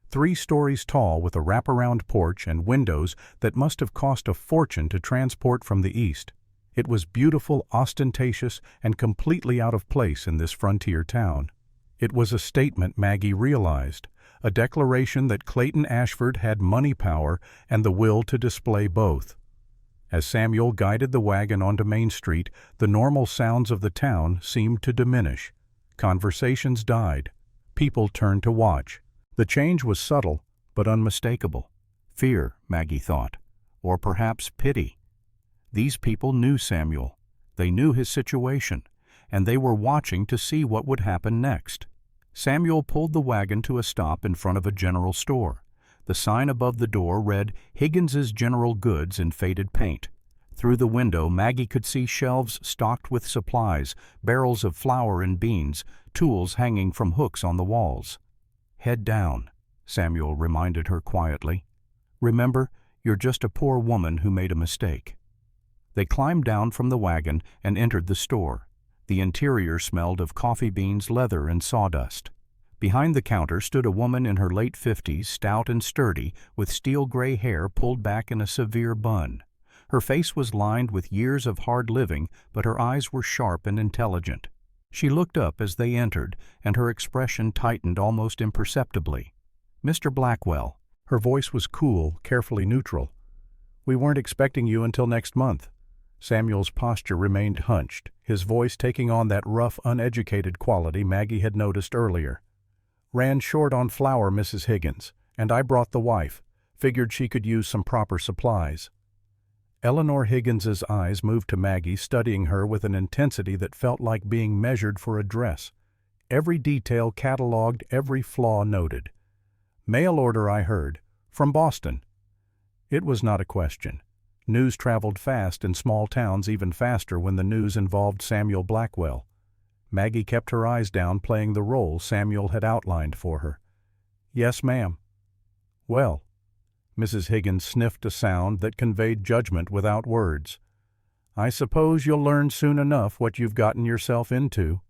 3 stories tall, with a wraparound porch and windows that must have cost a fortune to transport from the east. It was beautiful, ostentatious, and completely out of place in this frontier town. It was a statement, Maggie realized, a declaration that Clayton Ashford had money power and the will to display both. As Samuel guided the wagon onto Main Street, the normal sounds of the town seemed to diminish. Conversations died. People turned to watch. The change was subtle, but unmistakable. Fear, Maggie thought, or perhaps pity. These people knew Samuel. They knew his situation, and they were watching to see what would happen next. Samuel pulled the wagon to a stop in front of a general store. The sign above the door read, "Higgins's General Goods," in faded paint. Through the window, Maggie could see shelves stocked with supplies, barrels of flour and beans, tools hanging from hooks on the walls. "Head down," Samuel reminded her quietly. "Remember, you're just a poor woman who made a mistake." They climbed down from the wagon and entered the store. The interior smelled of coffee beans, leather, and sawdust. Behind the counter stood a woman in her late 50s, stout and sturdy, with steel-gray hair pulled back in a severe bun. Her face was lined with years of hard living, but her eyes were sharp and intelligent. She looked up as they entered, and her expression tightened almost imperceptibly. "Mr. Blackwell." Her voice was cool, carefully neutral. "We weren't expecting you until next month." Samuel's posture remained hunched, his voice taking on that rough, uneducated quality Maggie had noticed earlier. "Ran short on flour, Mrs. Higgins, and I brought the wife. Figured she could use some proper supplies." Eleanor Higgins's eyes moved to Maggie, studying her with an intensity that felt like being measured for a dress. Every detail catalogued, every flaw noted. "Mail order, I heard. From Boston." It was not a question. News traveled fast in small towns, even faster when the news involved Samuel Blackwell. Maggie kept her eyes down, playing the role Samuel had outlined for her. "Yes, ma'am." "Well." Mrs. Higgins sniffed a sound that conveyed judgment without words. "I suppose you'll learn soon enough what you've gotten yourself into."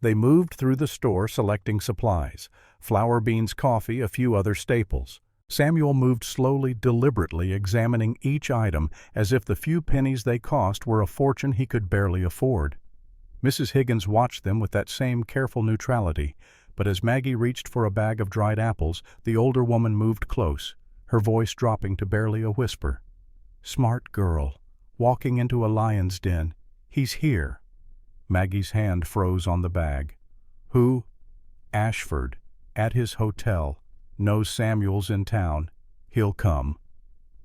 They moved through the store selecting supplies: flour, beans, coffee, a few other staples. Samuel moved slowly, deliberately, examining each item as if the few pennies they cost were a fortune he could barely afford. Mrs. Higgins watched them with that same careful neutrality, but as Maggie reached for a bag of dried apples, the older woman moved close, her voice dropping to barely a whisper. "Smart girl, walking into a lion's den. He's here." Maggie's hand froze on the bag. "Who?" "Ashford, at his hotel. Knows Samuel's in town. He'll come."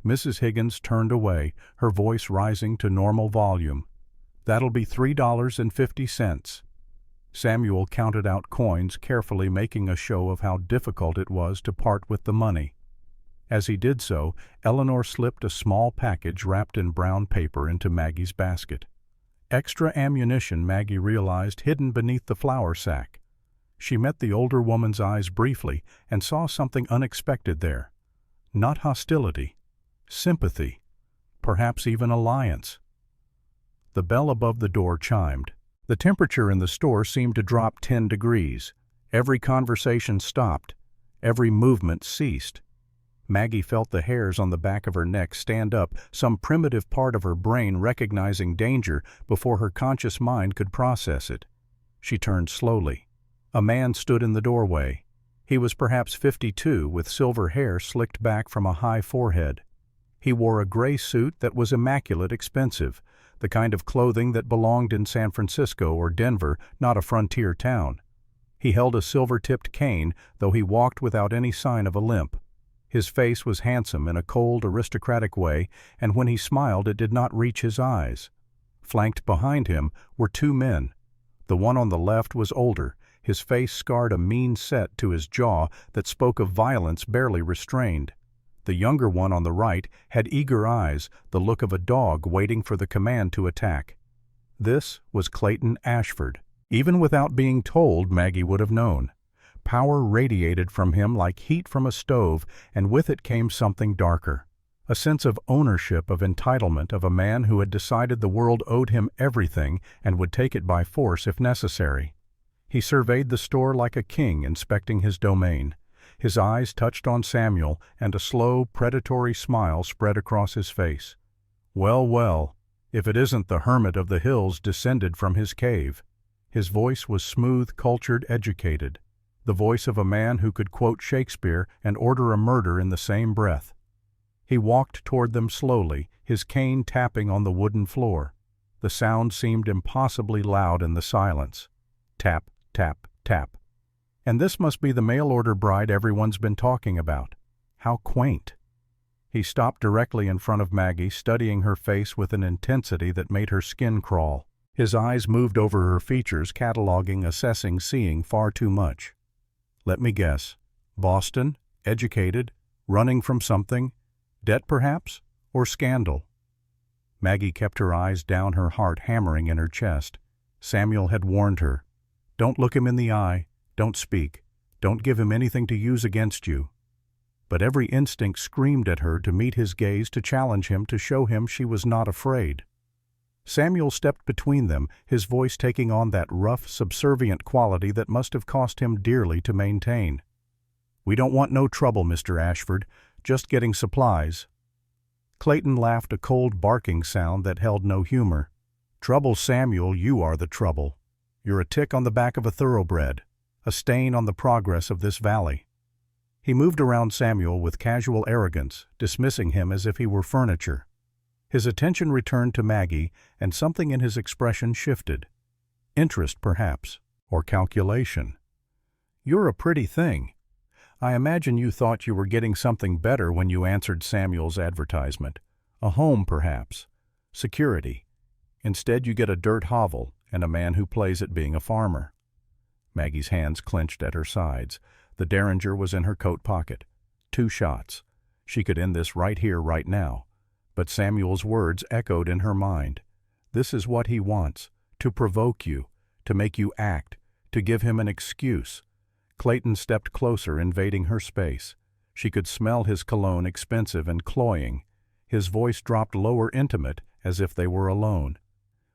Mrs. Higgins turned away, her voice rising to normal volume. "That'll be $3.50. Samuel counted out coins, carefully making a show of how difficult it was to part with the money. As he did so, Eleanor slipped a small package wrapped in brown paper into Maggie's basket. Extra ammunition, Maggie realized, hidden beneath the flour sack. She met the older woman's eyes briefly and saw something unexpected there. Not hostility, sympathy, perhaps even alliance. The bell above the door chimed. The temperature in the store seemed to drop 10 degrees. Every conversation stopped. Every movement ceased. Maggie felt the hairs on the back of her neck stand up, some primitive part of her brain recognizing danger before her conscious mind could process it. She turned slowly. A man stood in the doorway. He was perhaps 52, with silver hair slicked back from a high forehead. He wore a gray suit that was immaculate expensive, the kind of clothing that belonged in San Francisco or Denver, not a frontier town. He held a silver-tipped cane, though he walked without any sign of a limp. His face was handsome in a cold, aristocratic way, and when he smiled it did not reach his eyes. Flanked behind him were two men. The one on the left was older. His face scarred a mean set to his jaw that spoke of violence barely restrained. The younger one on the right had eager eyes, the look of a dog waiting for the command to attack. This was Clayton Ashford. Even without being told, Maggie would have known. Power radiated from him like heat from a stove, and with it came something darker. A sense of ownership, of entitlement, of a man who had decided the world owed him everything and would take it by force if necessary. He surveyed the store like a king inspecting his domain. His eyes touched on Samuel, and a slow, predatory smile spread across his face. "Well, well, if it isn't the hermit of the hills descended from his cave." His voice was smooth, cultured, educated. The voice of a man who could quote Shakespeare and order a murder in the same breath. He walked toward them slowly, his cane tapping on the wooden floor. The sound seemed impossibly loud in the silence. Tap, tap, tap. And this must be the mail-order bride everyone's been talking about. How quaint. He stopped directly in front of Maggie, studying her face with an intensity that made her skin crawl. His eyes moved over her features, cataloging, assessing, seeing far too much. "Let me guess. Boston, educated, running from something, debt perhaps, or scandal?" Maggie kept her eyes down, her heart hammering in her chest. Samuel had warned her. Don't look him in the eye, don't speak, Don't give him anything to use against you." But every instinct screamed at her to meet his gaze, to challenge him, to show him she was not afraid. Samuel stepped between them, his voice taking on that rough, subservient quality that must have cost him dearly to maintain. "We don't want no trouble, Mr. Ashford. Just getting supplies." Clayton laughed, a cold barking sound that held no humor. "Trouble, Samuel, you are the trouble. You're a tick on the back of a thoroughbred, a stain on the progress of this valley." He moved around Samuel with casual arrogance, dismissing him as if he were furniture. His attention returned to Maggie, and something in his expression shifted. Interest, perhaps, or calculation. "You're a pretty thing. I imagine you thought you were getting something better when you answered Samuel's advertisement. A home, perhaps. Security. Instead you get a dirt hovel and a man who plays at being a farmer." Maggie's hands clenched at her sides. The Derringer was in her coat pocket. 2 shots. She could end this right here, right now. But Samuel's words echoed in her mind. This is what he wants, to provoke you, to make you act, to give him an excuse. Clayton stepped closer, invading her space. She could smell his cologne, expensive and cloying. His voice dropped lower, intimate, as if they were alone.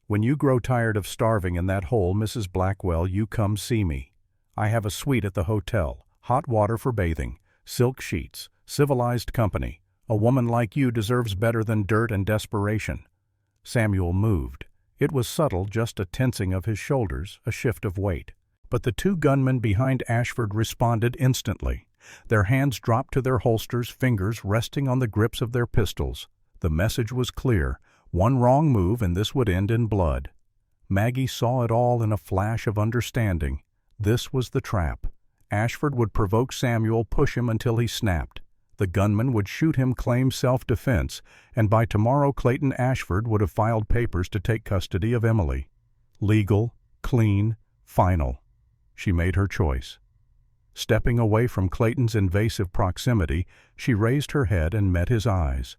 "When you grow tired of starving in that hole, Mrs. Blackwell, you come see me. I have a suite at the hotel, hot water for bathing, silk sheets, civilized company. A woman like you deserves better than dirt and desperation." Samuel moved. It was subtle, just a tensing of his shoulders, a shift of weight. But the 2 gunmen behind Ashford responded instantly. Their hands dropped to their holsters, fingers resting on the grips of their pistols. The message was clear. One wrong move and this would end in blood. Maggie saw it all in a flash of understanding. This was the trap. Ashford would provoke Samuel, push him until he snapped. The gunman would shoot him, claim self-defense, and by tomorrow Clayton Ashford would have filed papers to take custody of Emily. Legal, clean, final. She made her choice. Stepping away from Clayton's invasive proximity, she raised her head and met his eyes.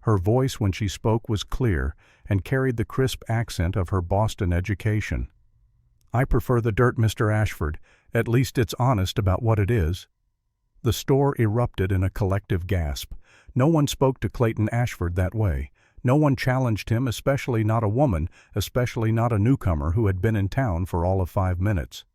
Her voice when she spoke was clear and carried the crisp accent of her Boston education. "I prefer the dirt, Mr. Ashford. At least it's honest about what it is." The store erupted in a collective gasp. No one spoke to Clayton Ashford that way. No one challenged him, especially not a woman, especially not a newcomer who had been in town for all of 5 minutes.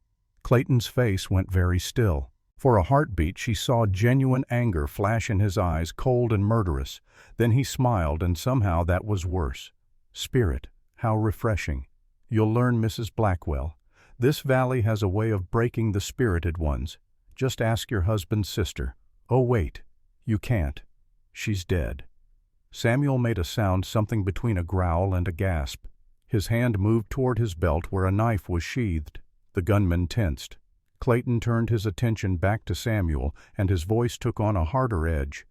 Clayton's face went very still. For a heartbeat she saw genuine anger flash in his eyes, cold and murderous. Then he smiled, and somehow that was worse. Spirit, how refreshing. "You'll learn, Mrs. Blackwell. This valley has a way of breaking the spirited ones. Just ask your husband's sister. Oh, wait. You can't. She's dead." Samuel made a sound something between a growl and a gasp. His hand moved toward his belt where a knife was sheathed. The gunman tensed. Clayton turned his attention back to Samuel, and his voice took on a harder edge.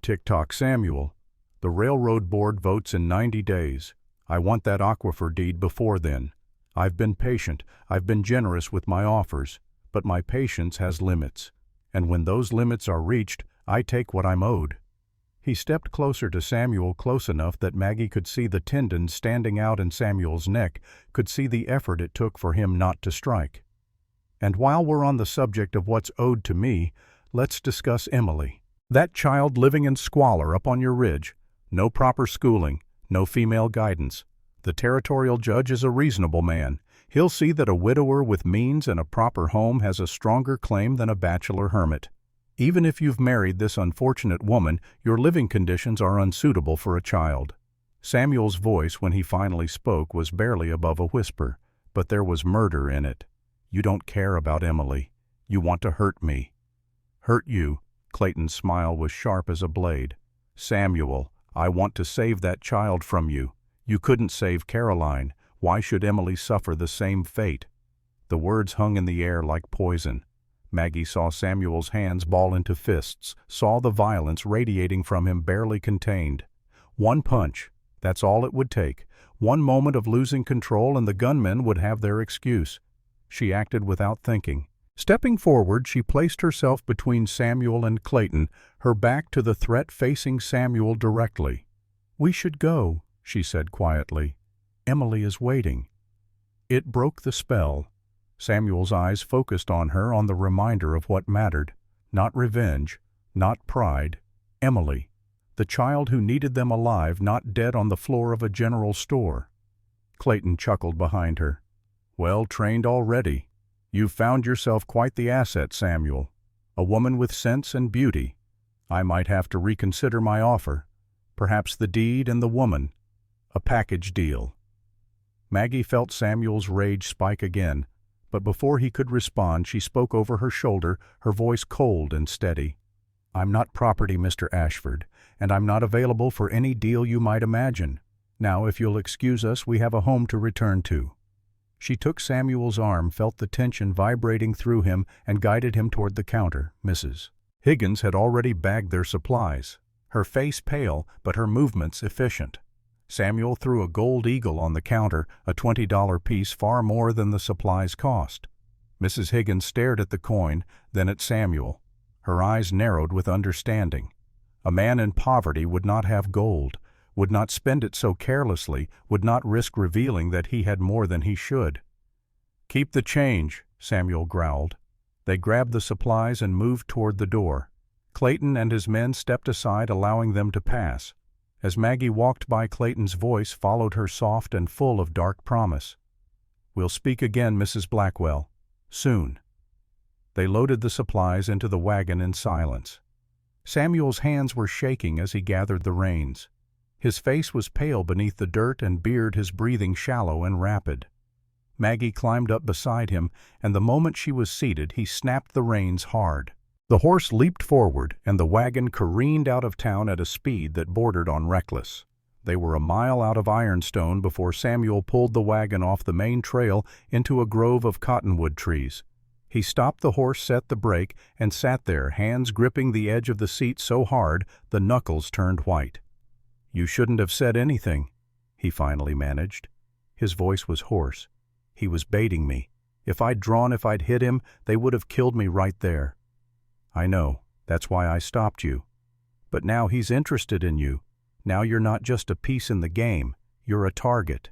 "Tick-tock, Samuel. The railroad board votes in 90 days. I want that aquifer deed before then. I've been patient, I've been generous with my offers, but my patience has limits. And when those limits are reached, I take what I'm owed." He stepped closer to Samuel, close enough that Maggie could see the tendons standing out in Samuel's neck, could see the effort it took for him not to strike. "And while we're on the subject of what's owed to me, let's discuss Emily. That child living in squalor up on your ridge. No proper schooling, no female guidance. The territorial judge is a reasonable man. He'll see that a widower with means and a proper home has a stronger claim than a bachelor hermit. Even if you've married this unfortunate woman, your living conditions are unsuitable for a child." Samuel's voice, when he finally spoke, was barely above a whisper, but there was murder in it. "You don't care about Emily. You want to hurt me." "Hurt you?" Clayton's smile was sharp as a blade. "Samuel, I want to save that child from you. You couldn't save Caroline. Why should Emily suffer the same fate?" The words hung in the air like poison. Maggie saw Samuel's hands ball into fists, saw the violence radiating from him barely contained. One punch, that's all it would take. One moment of losing control and the gunmen would have their excuse. She acted without thinking. Stepping forward, she placed herself between Samuel and Clayton, her back to the threat facing Samuel directly. "We should go," she said quietly. "Emily is waiting." It broke the spell. Samuel's eyes focused on her, on the reminder of what mattered. Not revenge, not pride. Emily, the child who needed them alive, not dead on the floor of a general store. Clayton chuckled behind her. Well trained already. You've found yourself quite the asset, Samuel. A woman with sense and beauty. I might have to reconsider my offer. Perhaps the deed and the woman. A package deal. Maggie felt Samuel's rage spike again, but before he could respond, she spoke over her shoulder, her voice cold and steady. I'm not property, Mr. Ashford, and I'm not available for any deal you might imagine. Now, if you'll excuse us, we have a home to return to. She took Samuel's arm, felt the tension vibrating through him, and guided him toward the counter. Mrs. Higgins had already bagged their supplies, her face pale, but her movements efficient. Samuel threw a gold eagle on the counter, a $20 piece, far more than the supplies cost. Mrs. Higgins stared at the coin, then at Samuel. Her eyes narrowed with understanding. A man in poverty would not have gold, would not spend it so carelessly, would not risk revealing that he had more than he should. Keep the change, Samuel growled. They grabbed the supplies and moved toward the door. Clayton and his men stepped aside, allowing them to pass. As Maggie walked by, Clayton's voice followed her, soft and full of dark promise. We'll speak again, Mrs. Blackwell. Soon. They loaded the supplies into the wagon in silence. Samuel's hands were shaking as he gathered the reins. His face was pale beneath the dirt and beard, his breathing shallow and rapid. Maggie climbed up beside him, and the moment she was seated, he snapped the reins hard. The horse leaped forward, and the wagon careened out of town at a speed that bordered on reckless. They were a mile out of Ironstone before Samuel pulled the wagon off the main trail into a grove of cottonwood trees. He stopped the horse, set the brake, and sat there, hands gripping the edge of the seat so hard the knuckles turned white. You shouldn't have said anything, he finally managed. His voice was hoarse. He was baiting me. If I'd hit him, they would have killed me right there. I know, that's why I stopped you. But now he's interested in you. Now you're not just a piece in the game, you're a target.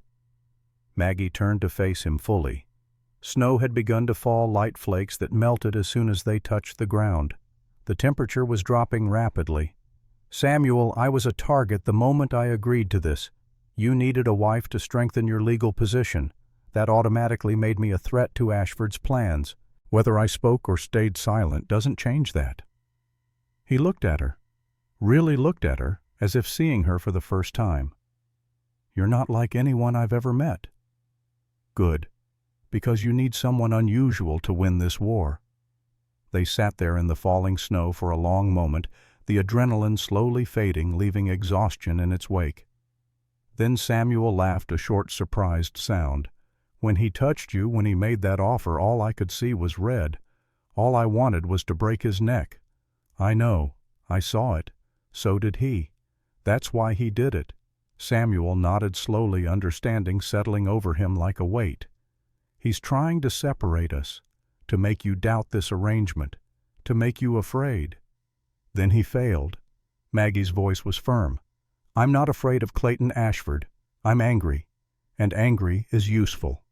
Maggie turned to face him fully. Snow had begun to fall, light flakes that melted as soon as they touched the ground. The temperature was dropping rapidly. Samuel, I was a target the moment I agreed to this. You needed a wife to strengthen your legal position. That automatically made me a threat to Ashford's plans. Whether I spoke or stayed silent doesn't change that. He looked at her, really looked at her, as if seeing her for the first time. You're not like anyone I've ever met. Good, because you need someone unusual to win this war. They sat there in the falling snow for a long moment, the adrenaline slowly fading, leaving exhaustion in its wake. Then Samuel laughed, a short, surprised sound. When he touched you, when he made that offer, all I could see was red. All I wanted was to break his neck. I know. I saw it. So did he. That's why he did it. Samuel nodded slowly, understanding settling over him like a weight. He's trying to separate us, to make you doubt this arrangement, to make you afraid. Then he failed. Maggie's voice was firm. I'm not afraid of Clayton Ashford. I'm angry. And angry is useful.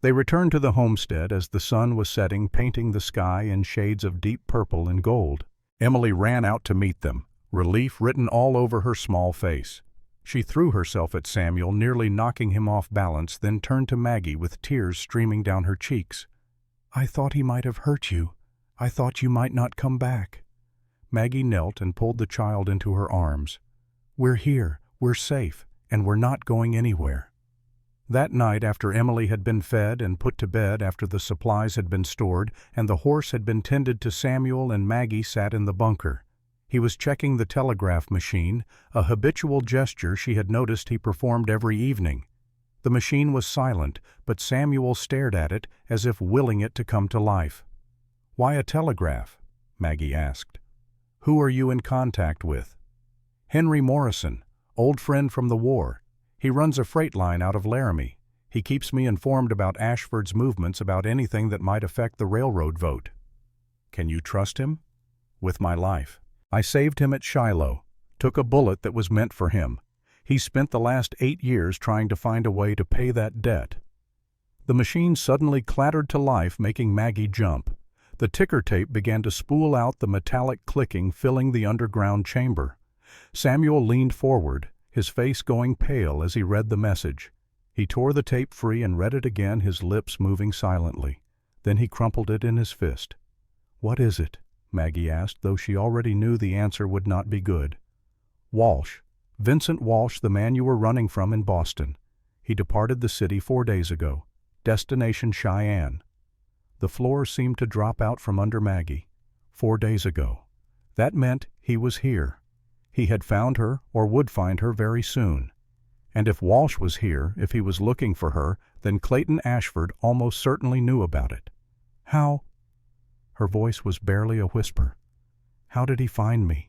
They returned to the homestead as the sun was setting, painting the sky in shades of deep purple and gold. Emily ran out to meet them, relief written all over her small face. She threw herself at Samuel, nearly knocking him off balance, then turned to Maggie with tears streaming down her cheeks. I thought he might have hurt you. I thought you might not come back. Maggie knelt and pulled the child into her arms. We're here, we're safe, and we're not going anywhere. That night, after Emily had been fed and put to bed, after the supplies had been stored and the horse had been tended to, Samuel and Maggie sat in the bunker. He was checking the telegraph machine, a habitual gesture she had noticed he performed every evening. The machine was silent, but Samuel stared at it as if willing it to come to life. Why a telegraph? Maggie asked. Who are you in contact with? Henry Morrison, old friend from the war. He runs a freight line out of Laramie. He keeps me informed about Ashford's movements, about anything that might affect the railroad vote. Can you trust him? With my life. I saved him at Shiloh, took a bullet that was meant for him. He spent the last 8 years trying to find a way to pay that debt. The machine suddenly clattered to life, making Maggie jump. The ticker tape began to spool out, the metallic clicking filling the underground chamber. Samuel leaned forward, his face going pale as he read the message. He tore the tape free and read it again, his lips moving silently. Then he crumpled it in his fist. "What is it?" Maggie asked, though she already knew the answer would not be good. "Walsh. Vincent Walsh, the man you were running from in Boston. He departed the city 4 days ago. Destination Cheyenne." The floor seemed to drop out from under Maggie. 4 days ago. That meant he was here. He had found her, or would find her very soon. And if Walsh was here, if he was looking for her, then Clayton Ashford almost certainly knew about it. "How?" Her voice was barely a whisper. "How did he find me?"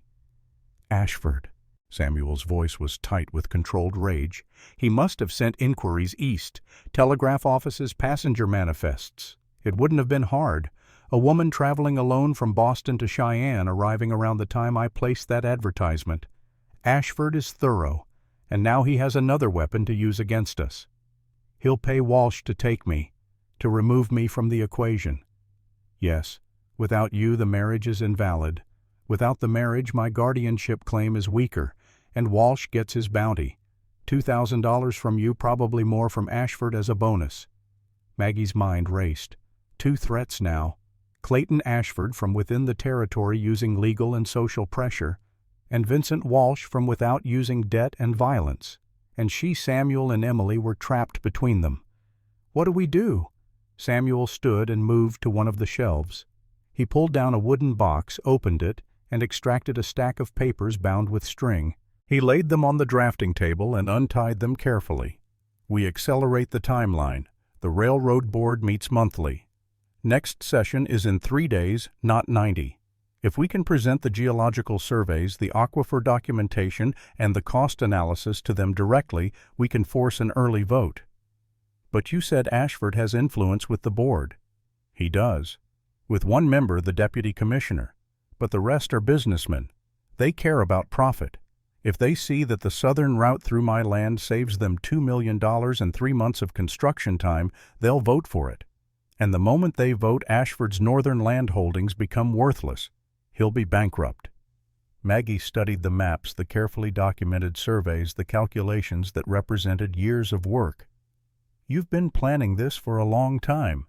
"Ashford." Samuel's voice was tight with controlled rage. "He must have sent inquiries east, telegraph offices, passenger manifests. It wouldn't have been hard. A woman traveling alone from Boston to Cheyenne, arriving around the time I placed that advertisement. Ashford is thorough, and now he has another weapon to use against us. He'll pay Walsh to take me, to remove me from the equation. Yes, without you the marriage is invalid. Without the marriage my guardianship claim is weaker, and Walsh gets his bounty. $2,000 from you, probably more from Ashford as a bonus." Maggie's mind raced. 2 threats now. Clayton Ashford from within the territory using legal and social pressure, and Vincent Walsh from without using debt and violence. And she, Samuel, and Emily were trapped between them. "What do we do?" Samuel stood and moved to one of the shelves. He pulled down a wooden box, opened it, and extracted a stack of papers bound with string. He laid them on the drafting table and untied them carefully. "We accelerate the timeline. The railroad board meets monthly. Next session is in 3 days, not 90. If we can present the geological surveys, the aquifer documentation, and the cost analysis to them directly, we can force an early vote." "But you said Ashford has influence with the board." "He does. With one member, the deputy commissioner. But the rest are businessmen. They care about profit. If they see that the southern route through my land saves them $2 million and 3 months of construction time, they'll vote for it. And the moment they vote, Ashford's northern land holdings become worthless. He'll be bankrupt." Maggie studied the maps, the carefully documented surveys, the calculations that represented years of work. "You've been planning this for a long time."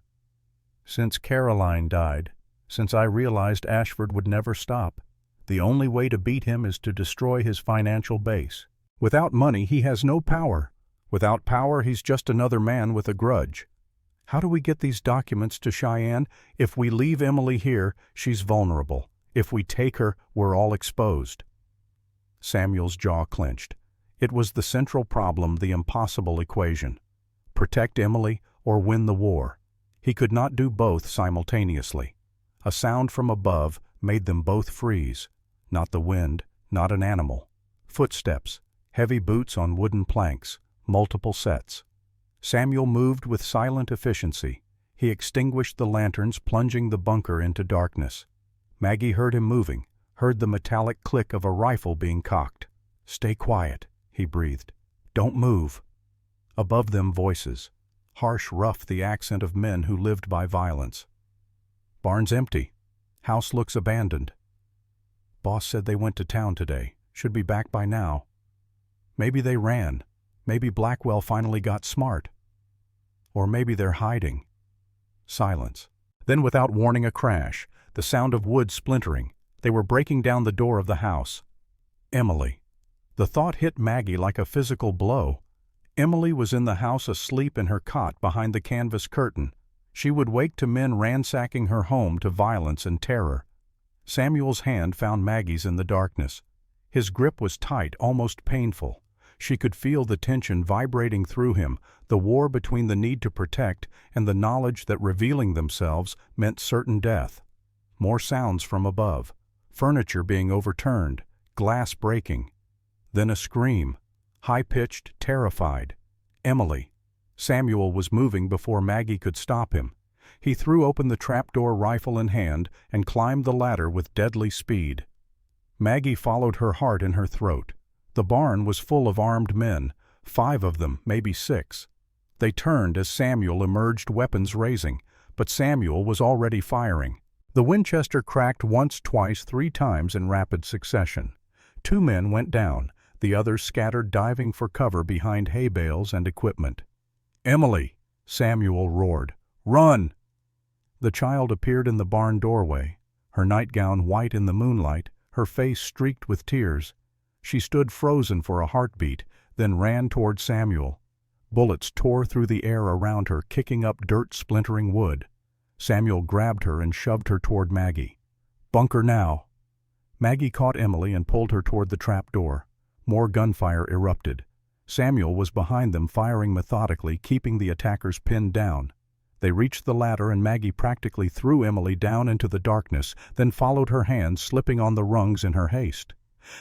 "Since Caroline died. Since I realized Ashford would never stop. The only way to beat him is to destroy his financial base. Without money, he has no power. Without power, he's just another man with a grudge. How do we get these documents to Cheyenne? If we leave Emily here, she's vulnerable. If we take her, we're all exposed." Samuel's jaw clenched. It was the central problem, the impossible equation. Protect Emily or win the war. He could not do both simultaneously. A sound from above made them both freeze. Not the wind, not an animal. Footsteps, heavy boots on wooden planks, multiple sets. Samuel moved with silent efficiency. He extinguished the lanterns, plunging the bunker into darkness. Maggie heard him moving, heard the metallic click of a rifle being cocked. "Stay quiet," he breathed. "Don't move." Above them, voices. Harsh, rough, the accent of men who lived by violence. "Barn's empty. House looks abandoned. Boss said they went to town today. Should be back by now. Maybe they ran. Maybe Blackwell finally got smart. Or maybe they're hiding." Silence. Then, without warning, a crash, the sound of wood splintering. They were breaking down the door of the house. Emily. The thought hit Maggie like a physical blow. Emily was in the house, asleep in her cot behind the canvas curtain. She would wake to men ransacking her home, to violence and terror. Samuel's hand found Maggie's in the darkness. His grip was tight, almost painful. She could feel the tension vibrating through him, the war between the need to protect and the knowledge that revealing themselves meant certain death. More sounds from above. Furniture being overturned, glass breaking. Then a scream, high-pitched, terrified. Emily. Samuel was moving before Maggie could stop him. He threw open the trapdoor, rifle in hand, and climbed the ladder with deadly speed. Maggie followed, her heart in her throat. The barn was full of armed men, 5 of them, maybe 6. They turned as Samuel emerged, weapons raising, but Samuel was already firing. The Winchester cracked once, twice, 3 times in rapid succession. 2 men went down, the others scattered, diving for cover behind hay bales and equipment. "Emily!" Samuel roared. "Run!" The child appeared in the barn doorway, her nightgown white in the moonlight, her face streaked with tears. She stood frozen for a heartbeat, then ran toward Samuel. Bullets tore through the air around her, kicking up dirt, splintering wood. Samuel grabbed her and shoved her toward Maggie. "Bunker now!" Maggie caught Emily and pulled her toward the trap door. More gunfire erupted. Samuel was behind them, firing methodically, keeping the attackers pinned down. They reached the ladder and Maggie practically threw Emily down into the darkness, then followed her hand, slipping on the rungs in her haste.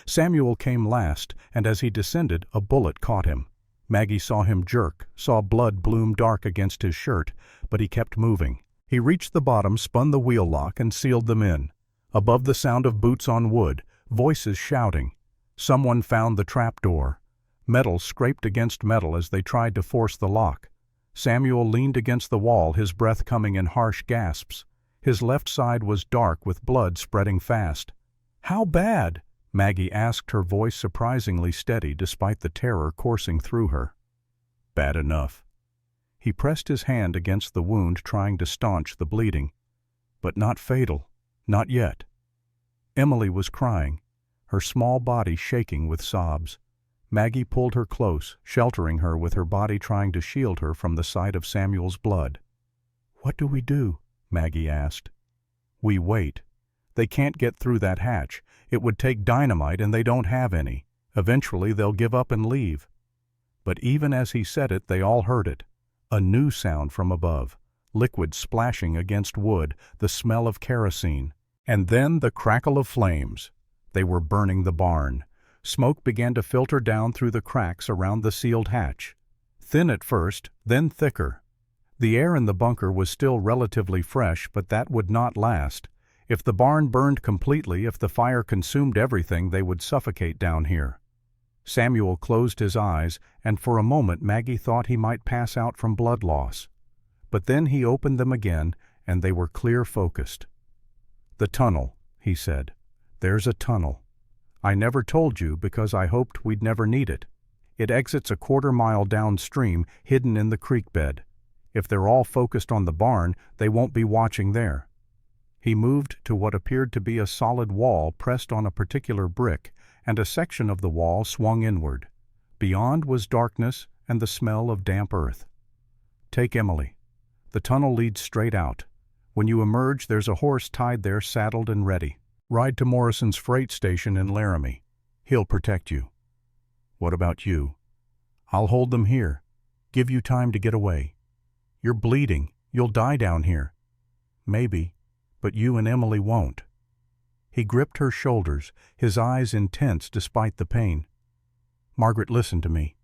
Samuel came last, and as he descended, a bullet caught him. Maggie saw him jerk, saw blood bloom dark against his shirt, but he kept moving. He reached the bottom, spun the wheel lock, and sealed them in. Above the sound of boots on wood, voices shouting. Someone found the trap door. Metal scraped against metal as they tried to force the lock. Samuel leaned against the wall, his breath coming in harsh gasps. His left side was dark with blood spreading fast. "How bad?" Maggie asked, her voice surprisingly steady despite the terror coursing through her. "Bad enough." He pressed his hand against the wound, trying to staunch the bleeding. "But not fatal. Not yet." Emily was crying, her small body shaking with sobs. Maggie pulled her close, sheltering her with her body, trying to shield her from the sight of Samuel's blood. "What do we do?" Maggie asked. "We wait. They can't get through that hatch. It would take dynamite and they don't have any. Eventually they'll give up and leave." But even as he said it, they all heard it. A new sound from above, liquid splashing against wood, the smell of kerosene. And then the crackle of flames. They were burning the barn. Smoke began to filter down through the cracks around the sealed hatch. Thin at first, then thicker. The air in the bunker was still relatively fresh, but that would not last. If the barn burned completely, if the fire consumed everything, they would suffocate down here. Samuel closed his eyes, and for a moment Maggie thought he might pass out from blood loss. But then he opened them again, and they were clear-focused. "The tunnel," he said. "There's a tunnel. I never told you because I hoped we'd never need it. It exits a 1/4 mile downstream, hidden in the creek bed. If they're all focused on the barn, they won't be watching there." He moved to what appeared to be a solid wall pressed on a particular brick, and a section of the wall swung inward. Beyond was darkness and the smell of damp earth. "Take Emily. The tunnel leads straight out. When you emerge, there's a horse tied there, saddled and ready. Ride to Morrison's freight station in Laramie. He'll protect you." "What about you?" "I'll hold them here. Give you time to get away. You're bleeding. You'll die down here." "Maybe, but you and Emily won't." He gripped her shoulders, his eyes intense despite the pain. "Margaret, listen to me.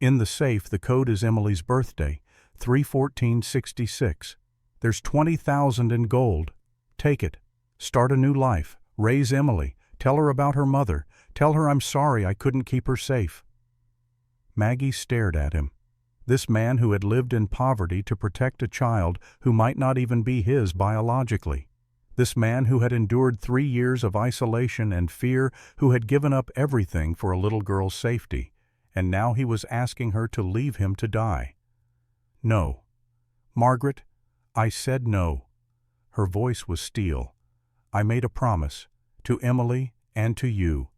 In the safe, the code is Emily's birthday, 3/14/66. There's 20,000 in gold. Take it. Start a new life. Raise Emily. Tell her about her mother. Tell her I'm sorry I couldn't keep her safe." Maggie stared at him. This man who had lived in poverty to protect a child who might not even be his biologically. This man who had endured 3 years of isolation and fear, who had given up everything for a little girl's safety, and now he was asking her to leave him to die. "No. Margaret, I said no." Her voice was steel. "I made a promise, to Emily and to you.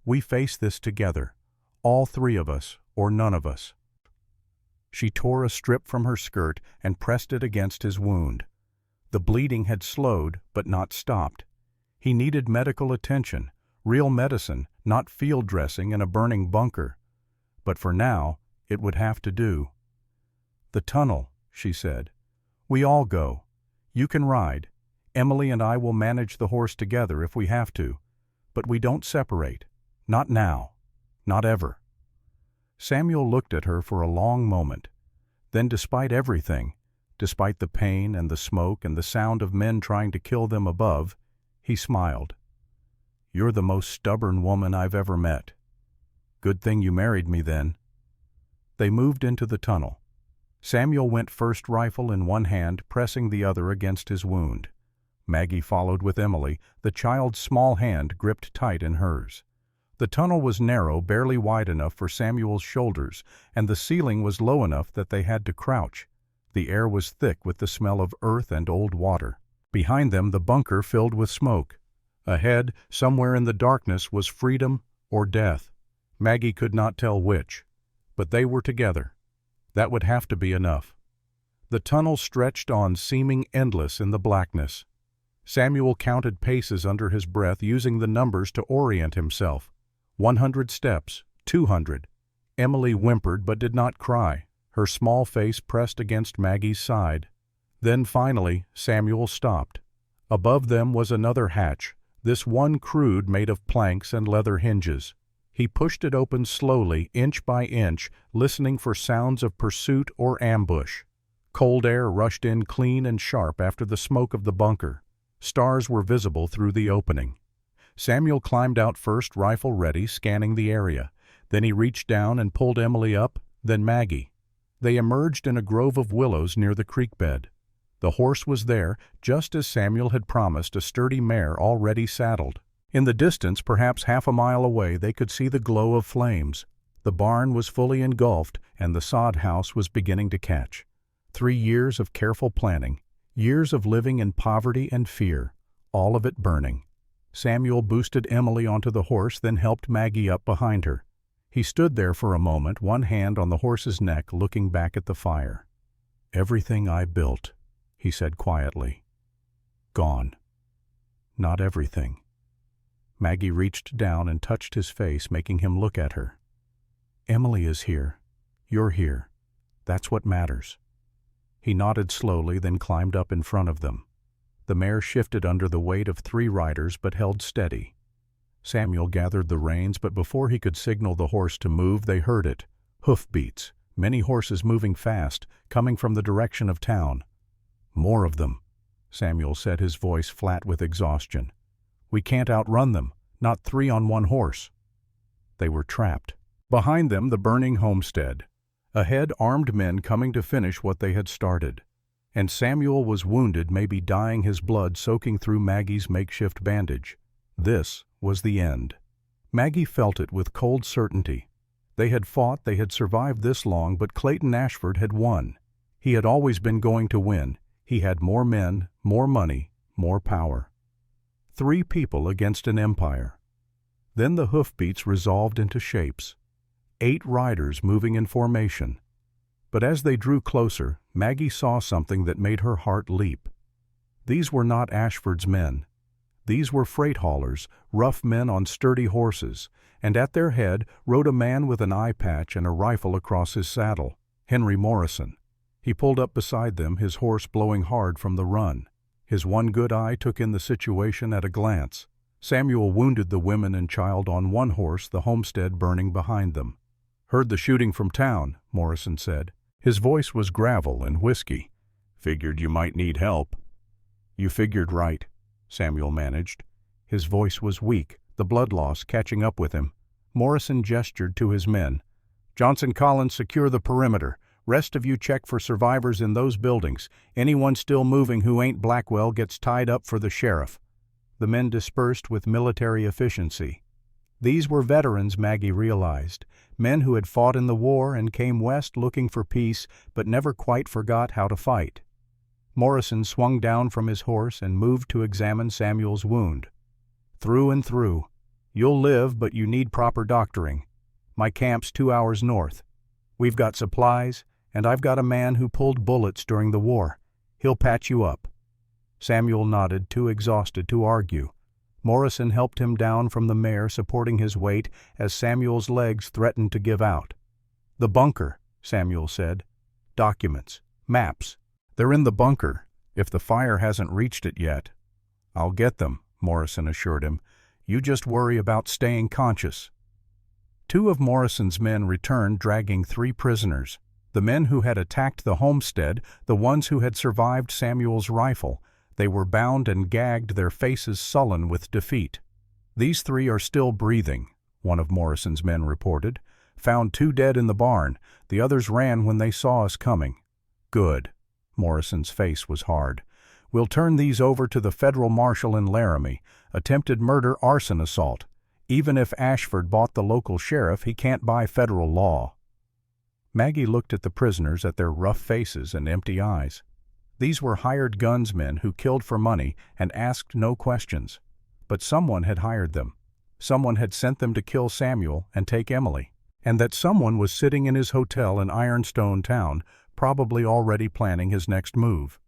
We face this together, all 3 of us, or none of us." She tore a strip from her skirt and pressed it against his wound. The bleeding had slowed, but not stopped. He needed medical attention, real medicine, not field dressing in a burning bunker. But for now, it would have to do. "The tunnel," she said. "We all go. You can ride. Emily and I will manage the horse together if we have to. But we don't separate. Not now. Not ever." Samuel looked at her for a long moment. Then, despite everything, despite the pain and the smoke and the sound of men trying to kill them above, he smiled. "You're the most stubborn woman I've ever met. Good thing you married me then." They moved into the tunnel. Samuel went first, rifle in one hand, pressing the other against his wound. Maggie followed with Emily, the child's small hand gripped tight in hers. The tunnel was narrow, barely wide enough for Samuel's shoulders, and the ceiling was low enough that they had to crouch. The air was thick with the smell of earth and old water. Behind them, the bunker filled with smoke. Ahead, somewhere in the darkness, was freedom or death. Maggie could not tell which, but they were together. That would have to be enough. The tunnel stretched on, seeming endless in the blackness. Samuel counted paces under his breath, using the numbers to orient himself. 100 steps, 200. Emily whimpered but did not cry, her small face pressed against Maggie's side. Then finally, Samuel stopped. Above them was another hatch, this one crude, made of planks and leather hinges. He pushed it open slowly, inch by inch, listening for sounds of pursuit or ambush. Cold air rushed in clean and sharp after the smoke of the bunker. Stars were visible through the opening. Samuel climbed out first, rifle ready, scanning the area. Then he reached down and pulled Emily up, then Maggie. They emerged in a grove of willows near the creek bed. The horse was there, just as Samuel had promised, a sturdy mare already saddled. In the distance, perhaps half a mile away, they could see the glow of flames. The barn was fully engulfed, and the sod house was beginning to catch. 3 years of careful planning, years of living in poverty and fear, all of it burning. Samuel boosted Emily onto the horse, then helped Maggie up behind her. He stood there for a moment, one hand on the horse's neck, looking back at the fire. "Everything I built," he said quietly. "Gone. Not everything." Maggie reached down and touched his face, making him look at her. "Emily is here. You're here. That's what matters." He nodded slowly, then climbed up in front of them. The mare shifted under the weight of 3 riders, but held steady. Samuel gathered the reins, but before he could signal the horse to move, they heard it. Hoofbeats, many horses moving fast, coming from the direction of town. "More of them," Samuel said, his voice flat with exhaustion. "We can't outrun them, not 3 on 1 horse." They were trapped. Behind them, the burning homestead. Ahead, armed men coming to finish what they had started. And Samuel was wounded, maybe dying, his blood soaking through Maggie's makeshift bandage. This was the end. Maggie felt it with cold certainty. They had fought, they had survived this long, but Clayton Ashford had won. He had always been going to win. He had more men, more money, more power. 3 people against an empire. Then the hoofbeats resolved into shapes. 8 riders moving in formation. But as they drew closer, Maggie saw something that made her heart leap. These were not Ashford's men. These were freight haulers, rough men on sturdy horses, and at their head rode a man with an eye patch and a rifle across his saddle, Henry Morrison. He pulled up beside them, his horse blowing hard from the run. His one good eye took in the situation at a glance. Samuel wounded the women and child on one horse, the homestead burning behind them. "Heard the shooting from town," Morrison said. His voice was gravel and whiskey. "Figured you might need help." "You figured right," Samuel managed. His voice was weak, the blood loss catching up with him. Morrison gestured to his men. "Johnson, Collins, secure the perimeter. Rest of you check for survivors in those buildings. Anyone still moving who ain't Blackwell gets tied up for the sheriff." The men dispersed with military efficiency. These were veterans, Maggie realized, men who had fought in the war and came west looking for peace, but never quite forgot how to fight. Morrison swung down from his horse and moved to examine Samuel's wound. "Through and through. You'll live, but you need proper doctoring. My camp's 2 hours north. We've got supplies, and I've got a man who pulled bullets during the war. He'll patch you up." Samuel nodded, too exhausted to argue. Morrison helped him down from the mare, supporting his weight as Samuel's legs threatened to give out. "The bunker," Samuel said. "Documents. Maps. They're in the bunker, if the fire hasn't reached it yet." "I'll get them," Morrison assured him. "You just worry about staying conscious." 2 of Morrison's men returned, dragging 3 prisoners. The men who had attacked the homestead, the ones who had survived Samuel's rifle. They were bound and gagged, their faces sullen with defeat. "These 3 are still breathing," one of Morrison's men reported. "Found 2 dead in the barn. The others ran when they saw us coming. Good. Morrison's face was hard. We'll turn these over to the federal marshal in Laramie. Attempted murder, arson, assault. Even if Ashford bought the local sheriff, he can't buy federal law. Maggie looked at the prisoners, at their rough faces and empty eyes. These were hired gunsmen who killed for money and asked no questions. But someone had hired them. Someone had sent them to kill Samuel and take Emily. And that someone was sitting in his hotel in Ironstone Town, probably already planning his next move.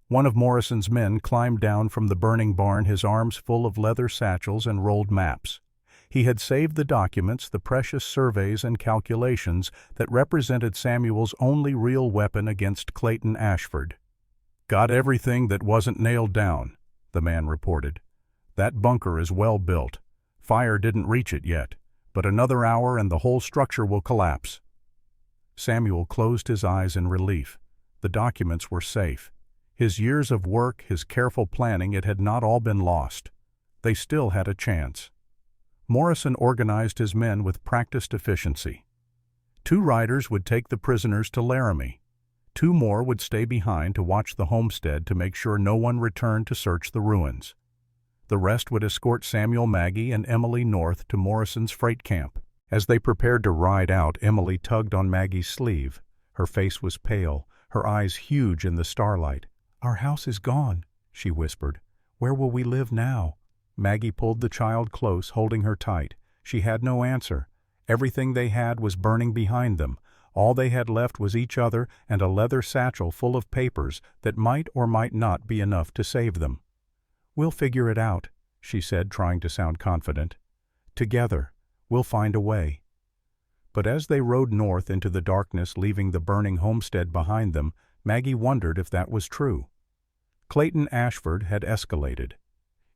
One of Morrison's men climbed down from the burning barn, his arms full of leather satchels and rolled maps. He had saved the documents, the precious surveys and calculations that represented Samuel's only real weapon against Clayton Ashford. "Got everything that wasn't nailed down," the man reported. "That bunker is well built. Fire didn't reach it yet, but another hour and the whole structure will collapse." Samuel closed his eyes in relief. The documents were safe. His years of work, his careful planning, it had not all been lost. They still had a chance. Morrison organized his men with practiced efficiency. 2 riders would take the prisoners to Laramie. 2 more would stay behind to watch the homestead to make sure no one returned to search the ruins. The rest would escort Samuel, Maggie, and Emily north to Morrison's freight camp. As they prepared to ride out, Emily tugged on Maggie's sleeve. Her face was pale, her eyes huge in the starlight. "Our house is gone," she whispered. "Where will we live now?" Maggie pulled the child close, holding her tight. She had no answer. Everything they had was burning behind them. All they had left was each other and a leather satchel full of papers that might or might not be enough to save them. "We'll figure it out," she said, trying to sound confident. "Together, we'll find a way." But as they rode north into the darkness, leaving the burning homestead behind them, Maggie wondered if that was true. Clayton Ashford had escalated.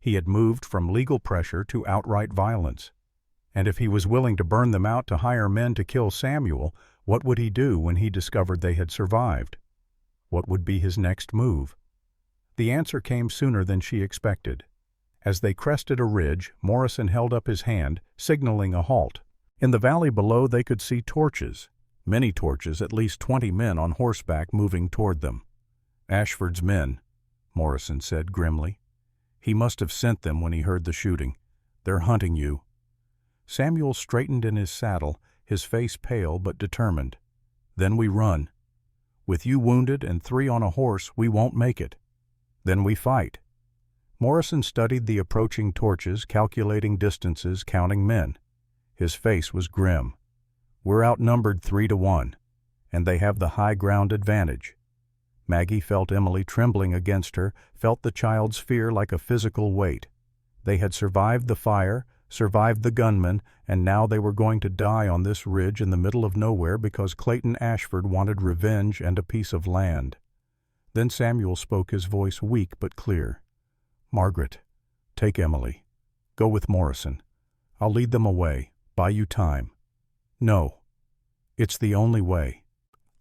He had moved from legal pressure to outright violence. And if he was willing to burn them out to hire men to kill Samuel, what would he do when he discovered they had survived? What would be his next move? The answer came sooner than she expected. As they crested a ridge, Morrison held up his hand, signaling a halt. In the valley below they could see torches. Many torches, at least 20 men on horseback moving toward them. "Ashford's men," Morrison said grimly. "He must have sent them when he heard the shooting. They're hunting you." Samuel straightened in his saddle, his face pale but determined. "Then we run. With you wounded and 3 on a horse, we won't make it. Then we fight." Morrison studied the approaching torches, calculating distances, counting men. His face was grim. "We're outnumbered 3-1, and they have the high ground advantage." Maggie felt Emily trembling against her, felt the child's fear like a physical weight. They had survived the fire, survived the gunmen, and now they were going to die on this ridge in the middle of nowhere because Clayton Ashford wanted revenge and a piece of land. Then Samuel spoke, his voice weak but clear. "Margaret, take Emily. Go with Morrison. I'll lead them away, buy you time." "No. It's the only way."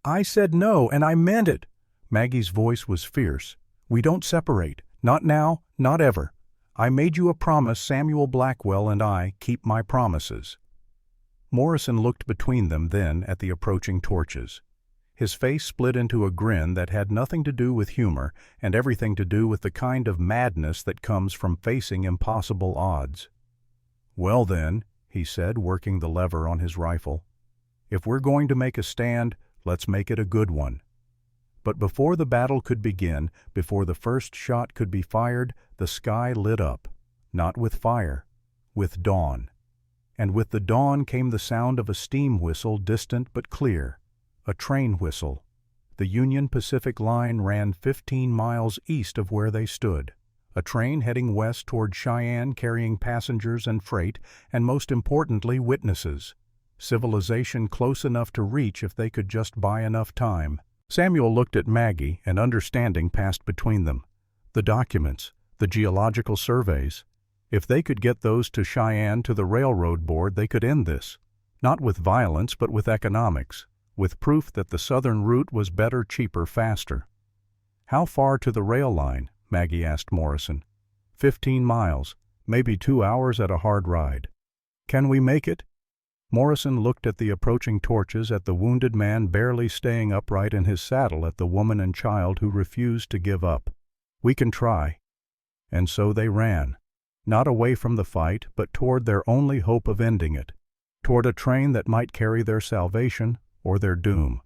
"I said no, and I meant it." Maggie's voice was fierce. "We don't separate. Not now, not ever. I made you a promise. Samuel Blackwell and I keep my promises." Morrison looked between them then at the approaching torches. His face split into a grin that had nothing to do with humor and everything to do with the kind of madness that comes from facing impossible odds. "Well then," he said, working the lever on his rifle, "if we're going to make a stand, let's make it a good one." But before the battle could begin, before the first shot could be fired, the sky lit up, not with fire, with dawn. And with the dawn came the sound of a steam whistle, distant but clear, a train whistle. The Union Pacific Line ran 15 miles east of where they stood. A train heading west toward Cheyenne, carrying passengers and freight, and most importantly, witnesses. Civilization close enough to reach if they could just buy enough time. Samuel looked at Maggie, and understanding passed between them. The documents, the geological surveys. If they could get those to Cheyenne, to the railroad board, they could end this. Not with violence, but with economics, with proof that the southern route was better, cheaper, faster. "How far to the rail line?" Maggie asked Morrison. 15 miles, maybe 2 hours at a hard ride." "Can we make it?" Morrison looked at the approaching torches, at the wounded man barely staying upright in his saddle, at the woman and child who refused to give up. "We can try." And so they ran, not away from the fight, but toward their only hope of ending it, toward a train that might carry their salvation or their doom.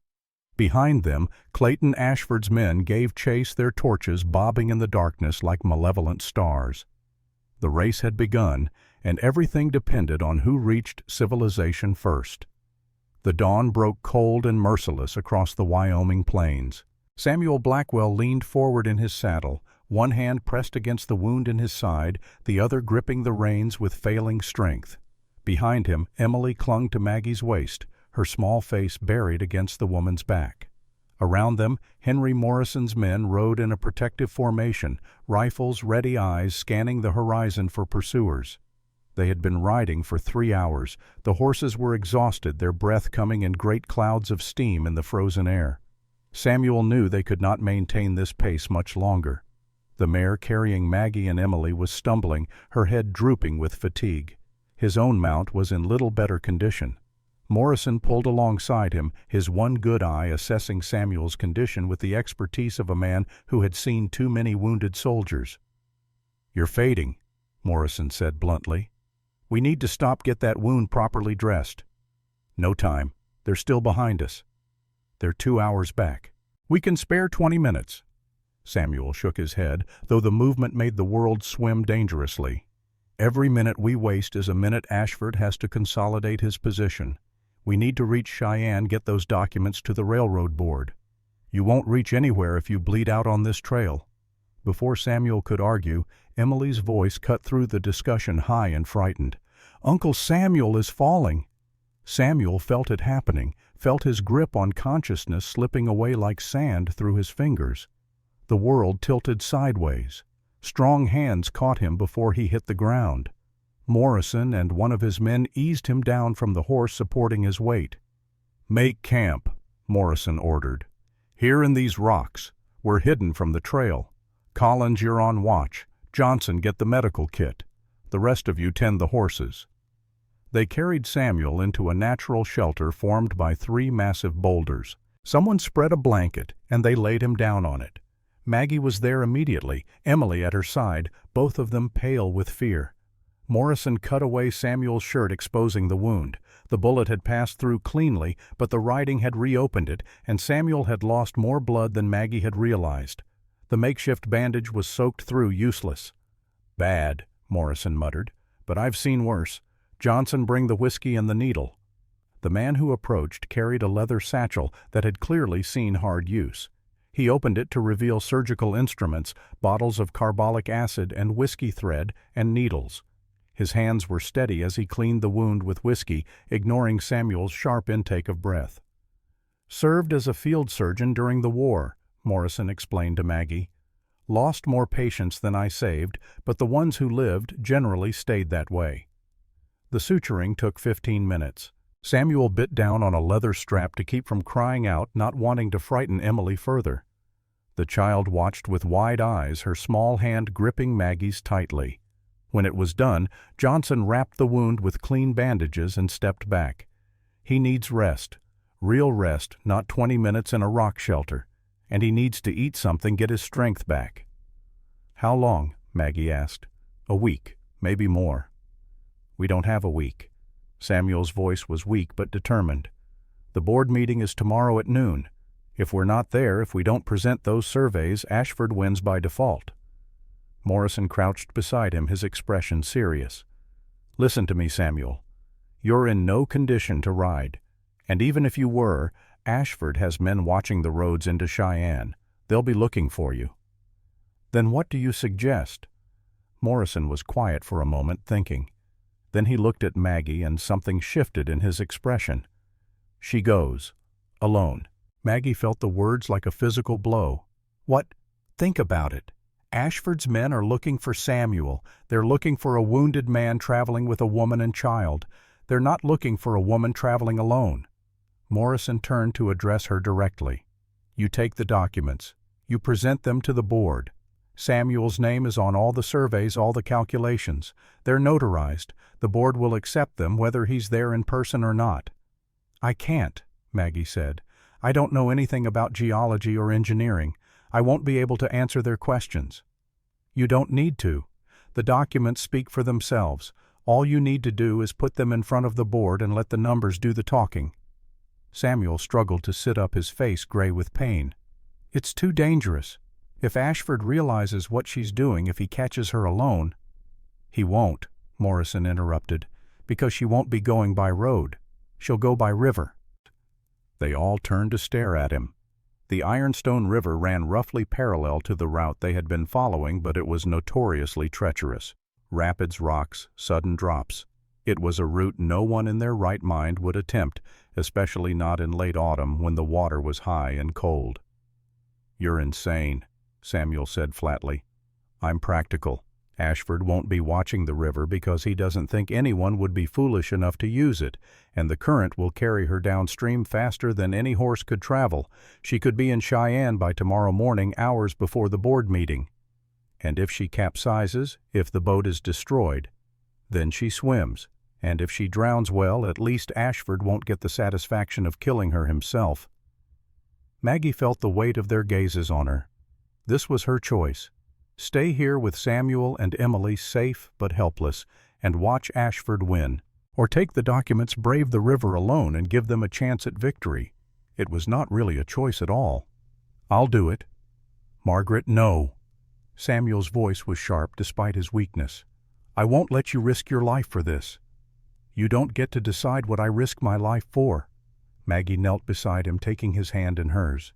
Behind them, Clayton Ashford's men gave chase, their torches bobbing in the darkness like malevolent stars. The race had begun, and everything depended on who reached civilization first. The dawn broke cold and merciless across the Wyoming plains. Samuel Blackwell leaned forward in his saddle, one hand pressed against the wound in his side, the other gripping the reins with failing strength. Behind him, Emily clung to Maggie's waist, her small face buried against the woman's back. Around them, Henry Morrison's men rode in a protective formation, rifles, ready eyes scanning the horizon for pursuers. They had been riding for 3 hours. The horses were exhausted, their breath coming in great clouds of steam in the frozen air. Samuel knew they could not maintain this pace much longer. The mare carrying Maggie and Emily was stumbling, her head drooping with fatigue. His own mount was in little better condition. Morrison pulled alongside him, his one good eye assessing Samuel's condition with the expertise of a man who had seen too many wounded soldiers. "You're fading," Morrison said bluntly. "We need to stop, get that wound properly dressed." "No time. They're still behind us." "They're 2 hours back." "We can spare 20 minutes." Samuel shook his head, though the movement made the world swim dangerously. "Every minute we waste is a minute Ashford has to consolidate his position. We need to reach Cheyenne, get those documents to the railroad board. You won't reach anywhere if you bleed out on this trail." Before Samuel could argue, Emily's voice cut through the discussion, high and frightened. "Uncle Samuel is falling." Samuel felt it happening, felt his grip on consciousness slipping away like sand through his fingers. The world tilted sideways. Strong hands caught him before he hit the ground. Morrison and one of his men eased him down from the horse, supporting his weight. "Make camp," Morrison ordered. "Here in these rocks. We're hidden from the trail. Collins, you're on watch. Johnson, get the medical kit. The rest of you tend the horses." They carried Samuel into a natural shelter formed by 3 massive boulders. Someone spread a blanket, and they laid him down on it. Maggie was there immediately, Emily at her side, both of them pale with fear. Morrison cut away Samuel's shirt, exposing the wound. The bullet had passed through cleanly, but the riding had reopened it, and Samuel had lost more blood than Maggie had realized. The makeshift bandage was soaked through, useless. "Bad," Morrison muttered, "but I've seen worse. Johnson, bring the whiskey and the needle." The man who approached carried a leather satchel that had clearly seen hard use. He opened it to reveal surgical instruments, bottles of carbolic acid and whiskey thread, and needles. His hands were steady as he cleaned the wound with whiskey, ignoring Samuel's sharp intake of breath. "Served as a field surgeon during the war," Morrison explained to Maggie. "Lost more patients than I saved, but the ones who lived generally stayed that way." The suturing took 15 minutes. Samuel bit down on a leather strap to keep from crying out, not wanting to frighten Emily further. The child watched with wide eyes, her small hand gripping Maggie's tightly. When it was done, Johnson wrapped the wound with clean bandages and stepped back. "He needs rest. Real rest, not 20 minutes in a rock shelter. And he needs to eat something, get his strength back." "How long?" Maggie asked. "A week, maybe more." "We don't have a week." Samuel's voice was weak but determined. "The board meeting is tomorrow at noon. If we're not there, if we don't present those surveys, Ashford wins by default." Morrison crouched beside him, his expression serious. "Listen to me, Samuel. You're in no condition to ride. And even if you were, Ashford has men watching the roads into Cheyenne. They'll be looking for you." "Then what do you suggest?" Morrison was quiet for a moment, thinking. Then he looked at Maggie, and something shifted in his expression. "She goes. Alone." Maggie felt the words like a physical blow. "What? Think about it. Ashford's men are looking for Samuel. They're looking for a wounded man traveling with a woman and child. They're not looking for a woman traveling alone." Morrison turned to address her directly. "You take the documents. You present them to the board. Samuel's name is on all the surveys, all the calculations. They're notarized. The board will accept them whether he's there in person or not." "I can't," Maggie said. "I don't know anything about geology or engineering. I won't be able to answer their questions." "You don't need to. The documents speak for themselves. All you need to do is put them in front of the board and let the numbers do the talking." Samuel struggled to sit up, his face gray with pain. "It's too dangerous. If Ashford realizes what she's doing, if he catches her alone—" "He won't," Morrison interrupted, "because she won't be going by road. She'll go by river." They all turned to stare at him. The Ironstone River ran roughly parallel to the route they had been following, but it was notoriously treacherous. Rapids, rocks, sudden drops. It was a route no one in their right mind would attempt, especially not in late autumn when the water was high and cold. "You're insane," Samuel said flatly. "I'm practical. Ashford won't be watching the river because he doesn't think anyone would be foolish enough to use it, and the current will carry her downstream faster than any horse could travel. She could be in Cheyenne by tomorrow morning, hours before the board meeting. And if she capsizes, if the boat is destroyed, then she swims, and if she drowns, well, at least Ashford won't get the satisfaction of killing her himself." Maggie felt the weight of their gazes on her. This was her choice. Stay here with Samuel and Emily, safe but helpless, and watch Ashford win, or take the documents, brave the river alone, and give them a chance at victory. It was not really a choice at all. "I'll do it." "Margaret, no." Samuel's voice was sharp despite his weakness. "I won't let you risk your life for this." "You don't get to decide what I risk my life for." Maggie knelt beside him, taking his hand in hers.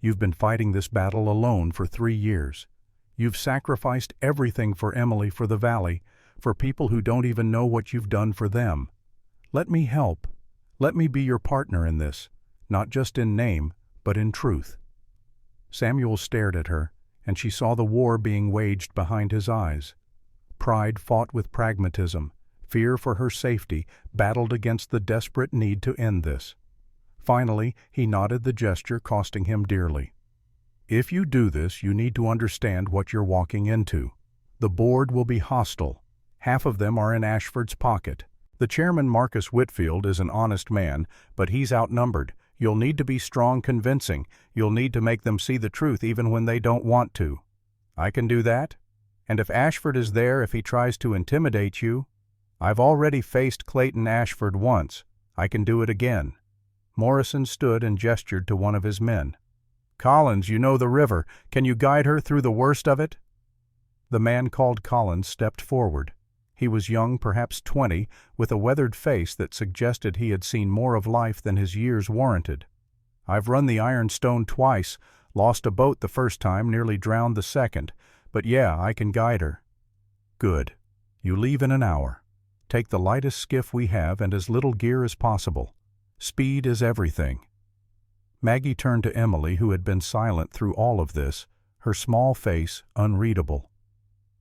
"You've been fighting this battle alone for 3 years. You've sacrificed everything for Emily, for the valley, for people who don't even know what you've done for them. Let me help. Let me be your partner in this, not just in name, but in truth." Samuel stared at her, and she saw the war being waged behind his eyes. Pride fought with pragmatism. Fear for her safety battled against the desperate need to end this. Finally, he nodded, the gesture costing him dearly. "If you do this, you need to understand what you're walking into. The board will be hostile. Half of them are in Ashford's pocket. The chairman, Marcus Whitfield, is an honest man, but he's outnumbered. You'll need to be strong, convincing. You'll need to make them see the truth even when they don't want to." "I can do that. And if Ashford is there, if he tries to intimidate you—" "I've already faced Clayton Ashford once. I can do it again." Morrison stood and gestured to one of his men. "Collins, you know the river. Can you guide her through the worst of it?" The man called Collins stepped forward. He was young, perhaps 20, with a weathered face that suggested he had seen more of life than his years warranted. "I've run the Ironstone twice, lost a boat the first time, nearly drowned the second, but yeah, I can guide her." "Good. You leave in an hour. Take the lightest skiff we have and as little gear as possible. Speed is everything." Maggie turned to Emily, who had been silent through all of this, her small face unreadable.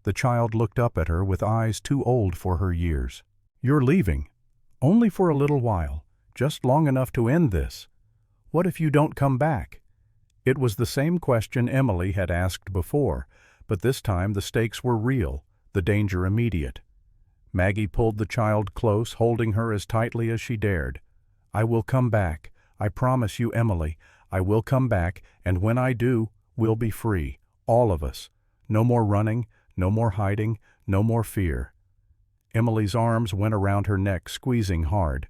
The child looked up at her with eyes too old for her years. "You're leaving? Only for a little while, just long enough to end this. What if you don't come back?" It was the same question Emily had asked before, but this time the stakes were real, the danger immediate. Maggie pulled the child close, holding her as tightly as she dared. "I will come back. I promise you, Emily, I will come back, and when I do, we'll be free, all of us. No more running, no more hiding, no more fear." Emily's arms went around her neck, squeezing hard.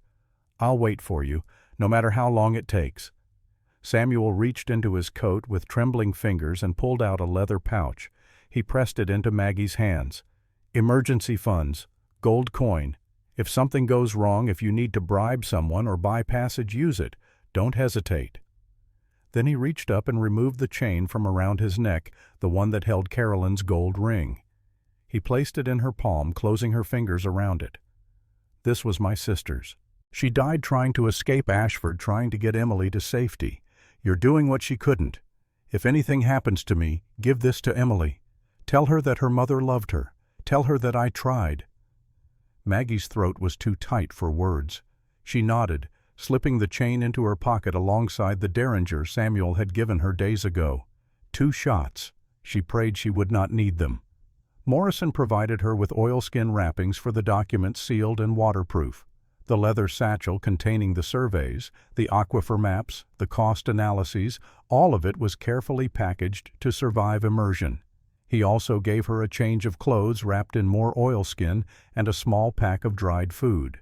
"I'll wait for you, no matter how long it takes." Samuel reached into his coat with trembling fingers and pulled out a leather pouch. He pressed it into Maggie's hands. "Emergency funds, gold coin. If something goes wrong, if you need to bribe someone or buy passage, use it. Don't hesitate." Then he reached up and removed the chain from around his neck, the one that held Carolyn's gold ring. He placed it in her palm, closing her fingers around it. "This was my sister's. She died trying to escape Ashford, trying to get Emily to safety. You're doing what she couldn't. If anything happens to me, give this to Emily. Tell her that her mother loved her. Tell her that I tried." Maggie's throat was too tight for words. She nodded, slipping the chain into her pocket alongside the derringer Samuel had given her days ago. 2 shots. She prayed she would not need them. Morrison provided her with oilskin wrappings for the documents sealed and waterproof. The leather satchel containing the surveys, the aquifer maps, the cost analyses, all of it was carefully packaged to survive immersion. He also gave her a change of clothes wrapped in more oilskin and a small pack of dried food.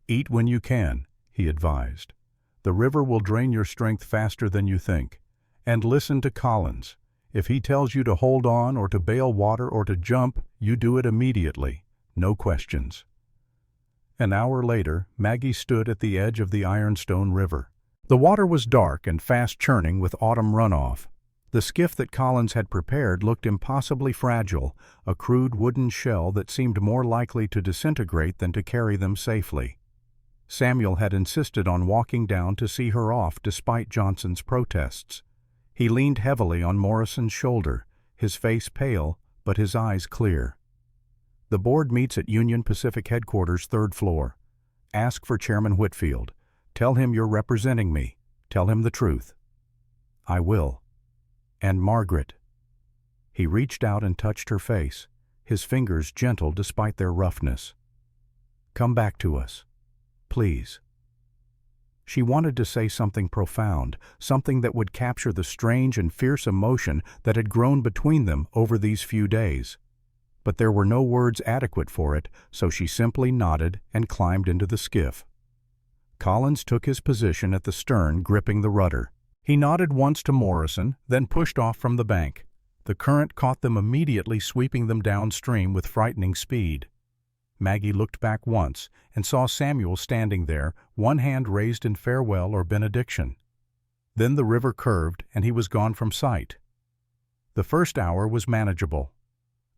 "Eat when you can," he advised. "The river will drain your strength faster than you think. And listen to Collins. If he tells you to hold on or to bail water or to jump, you do it immediately. No questions." An hour later, Maggie stood at the edge of the Ironstone River. The water was dark and fast churning with autumn runoff. The skiff that Collins had prepared looked impossibly fragile, a crude wooden shell that seemed more likely to disintegrate than to carry them safely. Samuel had insisted on walking down to see her off despite Johnson's protests. He leaned heavily on Morrison's shoulder, his face pale, but his eyes clear. "The board meets at Union Pacific Headquarters, 3rd floor. Ask for Chairman Whitfield. Tell him you're representing me. Tell him the truth." "I will." "And Margaret." He reached out and touched her face, his fingers gentle despite their roughness. "Come back to us. Please." She wanted to say something profound, something that would capture the strange and fierce emotion that had grown between them over these few days. But there were no words adequate for it, so she simply nodded and climbed into the skiff. Collins took his position at the stern, gripping the rudder. He nodded once to Morrison, then pushed off from the bank. The current caught them immediately, sweeping them downstream with frightening speed. Maggie looked back once and saw Samuel standing there, one hand raised in farewell or benediction. Then the river curved and he was gone from sight. The first hour was manageable.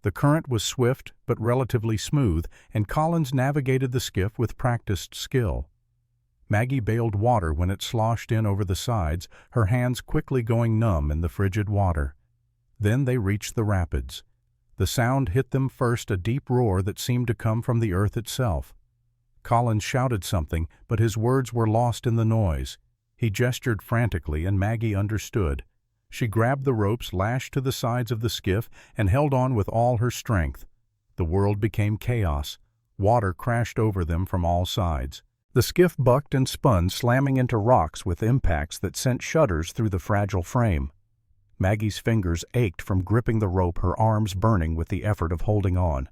The current was swift but relatively smooth, and Collins navigated the skiff with practiced skill. Maggie bailed water when it sloshed in over the sides, her hands quickly going numb in the frigid water. Then they reached the rapids. The sound hit them first, a deep roar that seemed to come from the earth itself. Collins shouted something, but his words were lost in the noise. He gestured frantically, and Maggie understood. She grabbed the ropes lashed to the sides of the skiff and held on with all her strength. The world became chaos. Water crashed over them from all sides. The skiff bucked and spun, slamming into rocks with impacts that sent shudders through the fragile frame. Maggie's fingers ached from gripping the rope, her arms burning with the effort of holding on.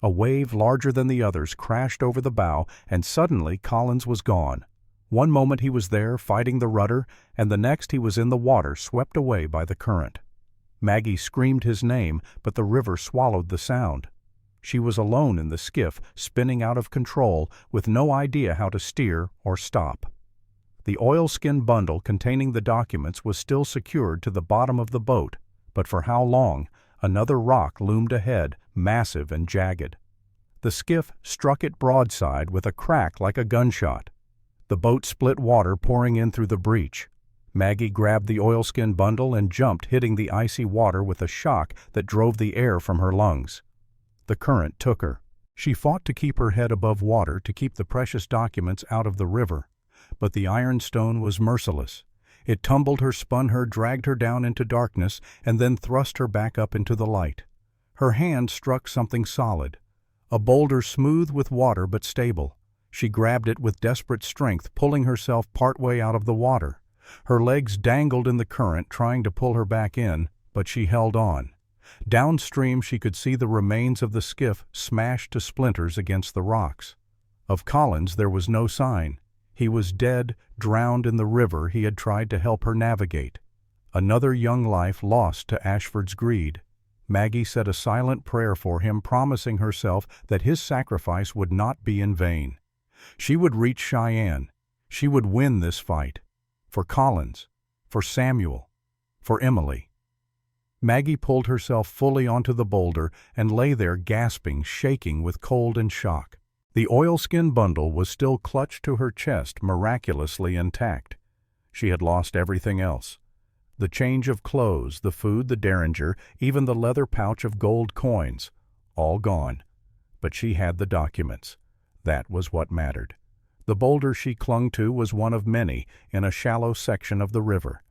A wave larger than the others crashed over the bow, and suddenly Collins was gone. One moment he was there, fighting the rudder, and the next he was in the water, swept away by the current. Maggie screamed his name, but the river swallowed the sound. She was alone in the skiff, spinning out of control, with no idea how to steer or stop. The oilskin bundle containing the documents was still secured to the bottom of the boat, but for how long? Another rock loomed ahead, massive and jagged. The skiff struck it broadside with a crack like a gunshot. The boat split, water pouring in through the breach. Maggie grabbed the oilskin bundle and jumped, hitting the icy water with a shock that drove the air from her lungs. The current took her. She fought to keep her head above water, to keep the precious documents out of the river. But the Ironstone was merciless. It tumbled her, spun her, dragged her down into darkness, and then thrust her back up into the light. Her hand struck something solid. A boulder smooth with water but stable. She grabbed it with desperate strength, pulling herself partway out of the water. Her legs dangled in the current, trying to pull her back in, but she held on. Downstream she could see the remains of the skiff smashed to splinters against the rocks. Of Collins there was no sign. He was dead, drowned in the river he had tried to help her navigate. Another young life lost to Ashford's greed. Maggie said a silent prayer for him, promising herself that his sacrifice would not be in vain. She would reach Cheyenne. She would win this fight. For Collins. For Samuel. For Emily. Maggie pulled herself fully onto the boulder and lay there gasping, shaking with cold and shock. The oilskin bundle was still clutched to her chest, miraculously intact. She had lost everything else. The change of clothes, the food, the derringer, even the leather pouch of gold coins. All gone. But she had the documents. That was what mattered. The boulder she clung to was one of many in a shallow section of the river.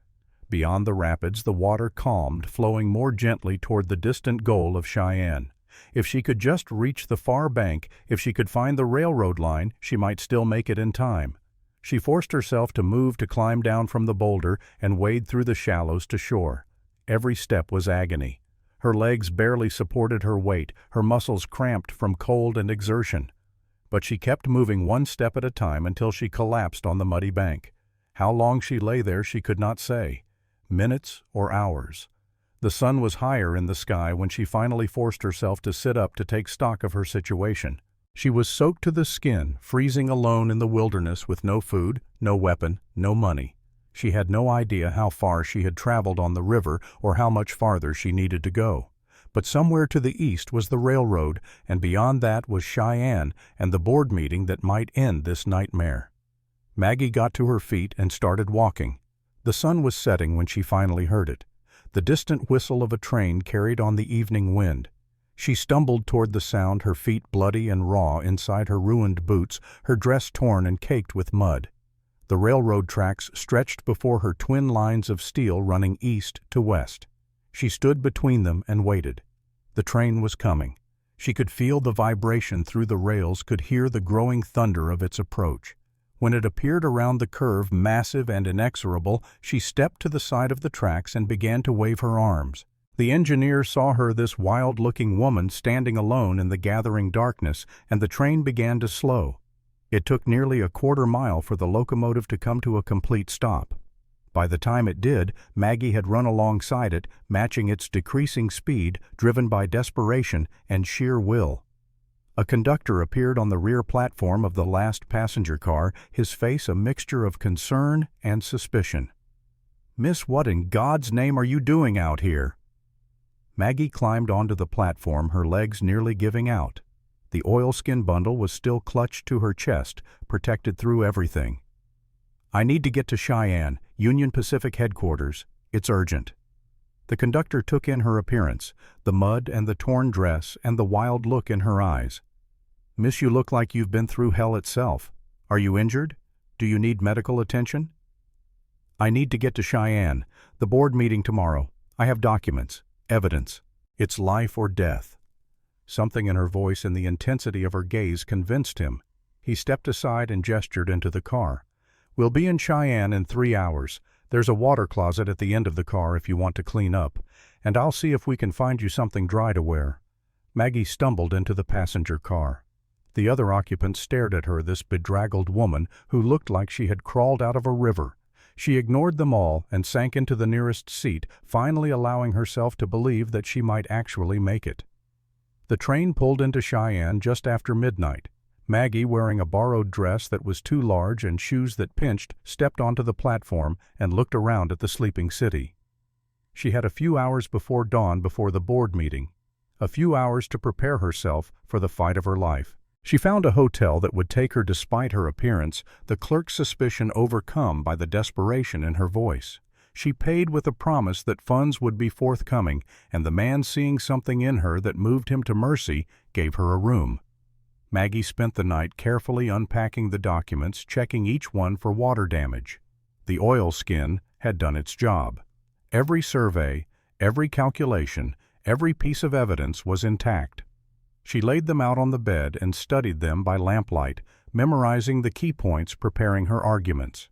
Beyond the rapids, the water calmed, flowing more gently toward the distant goal of Cheyenne. If she could just reach the far bank, if she could find the railroad line, she might still make it in time. She forced herself to move, to climb down from the boulder and wade through the shallows to shore. Every step was agony. Her legs barely supported her weight, her muscles cramped from cold and exertion. But she kept moving one step at a time until she collapsed on the muddy bank. How long she lay there she could not say. Minutes or hours. The sun was higher in the sky when she finally forced herself to sit up to take stock of her situation. She was soaked to the skin, freezing alone in the wilderness with no food, no weapon, no money. She had no idea how far she had traveled on the river or how much farther she needed to go. But somewhere to the east was the railroad, and beyond that was Cheyenne and the board meeting that might end this nightmare. Maggie got to her feet and started walking. The sun was setting when she finally heard it. The distant whistle of a train carried on the evening wind. She stumbled toward the sound, her feet bloody and raw inside her ruined boots, her dress torn and caked with mud. The railroad tracks stretched before her, twin lines of steel running east to west. She stood between them and waited. The train was coming. She could feel the vibration through the rails, could hear the growing thunder of its approach. When it appeared around the curve, massive and inexorable, she stepped to the side of the tracks and began to wave her arms. The engineer saw her, this wild-looking woman, standing alone in the gathering darkness, and the train began to slow. It took nearly a quarter mile for the locomotive to come to a complete stop. By the time it did, Maggie had run alongside it, matching its decreasing speed, driven by desperation and sheer will. A conductor appeared on the rear platform of the last passenger car, his face a mixture of concern and suspicion. "Miss, what in God's name are you doing out here?" Maggie climbed onto the platform, her legs nearly giving out. The oilskin bundle was still clutched to her chest, protected through everything. "I need to get to Cheyenne, Union Pacific headquarters. It's urgent." The conductor took in her appearance, the mud and the torn dress and the wild look in her eyes. "Miss, you look like you've been through hell itself. Are you injured? Do you need medical attention?" "I need to get to Cheyenne. The board meeting tomorrow. I have documents, evidence. It's life or death." Something in her voice and the intensity of her gaze convinced him. He stepped aside and gestured into the car. "We'll be in Cheyenne in 3 hours. There's a water closet at the end of the car if you want to clean up, and I'll see if we can find you something dry to wear." Maggie stumbled into the passenger car. The other occupants stared at her, this bedraggled woman who looked like she had crawled out of a river. She ignored them all and sank into the nearest seat, finally allowing herself to believe that she might actually make it. The train pulled into Cheyenne just after midnight. Maggie, wearing a borrowed dress that was too large and shoes that pinched, stepped onto the platform and looked around at the sleeping city. She had a few hours before dawn before the board meeting, a few hours to prepare herself for the fight of her life. She found a hotel that would take her despite her appearance, the clerk's suspicion overcome by the desperation in her voice. She paid with a promise that funds would be forthcoming, and the man, seeing something in her that moved him to mercy, gave her a room. Maggie spent the night carefully unpacking the documents, checking each one for water damage. The oilskin had done its job. Every survey, every calculation, every piece of evidence was intact. She laid them out on the bed and studied them by lamplight, memorizing the key points, preparing her arguments.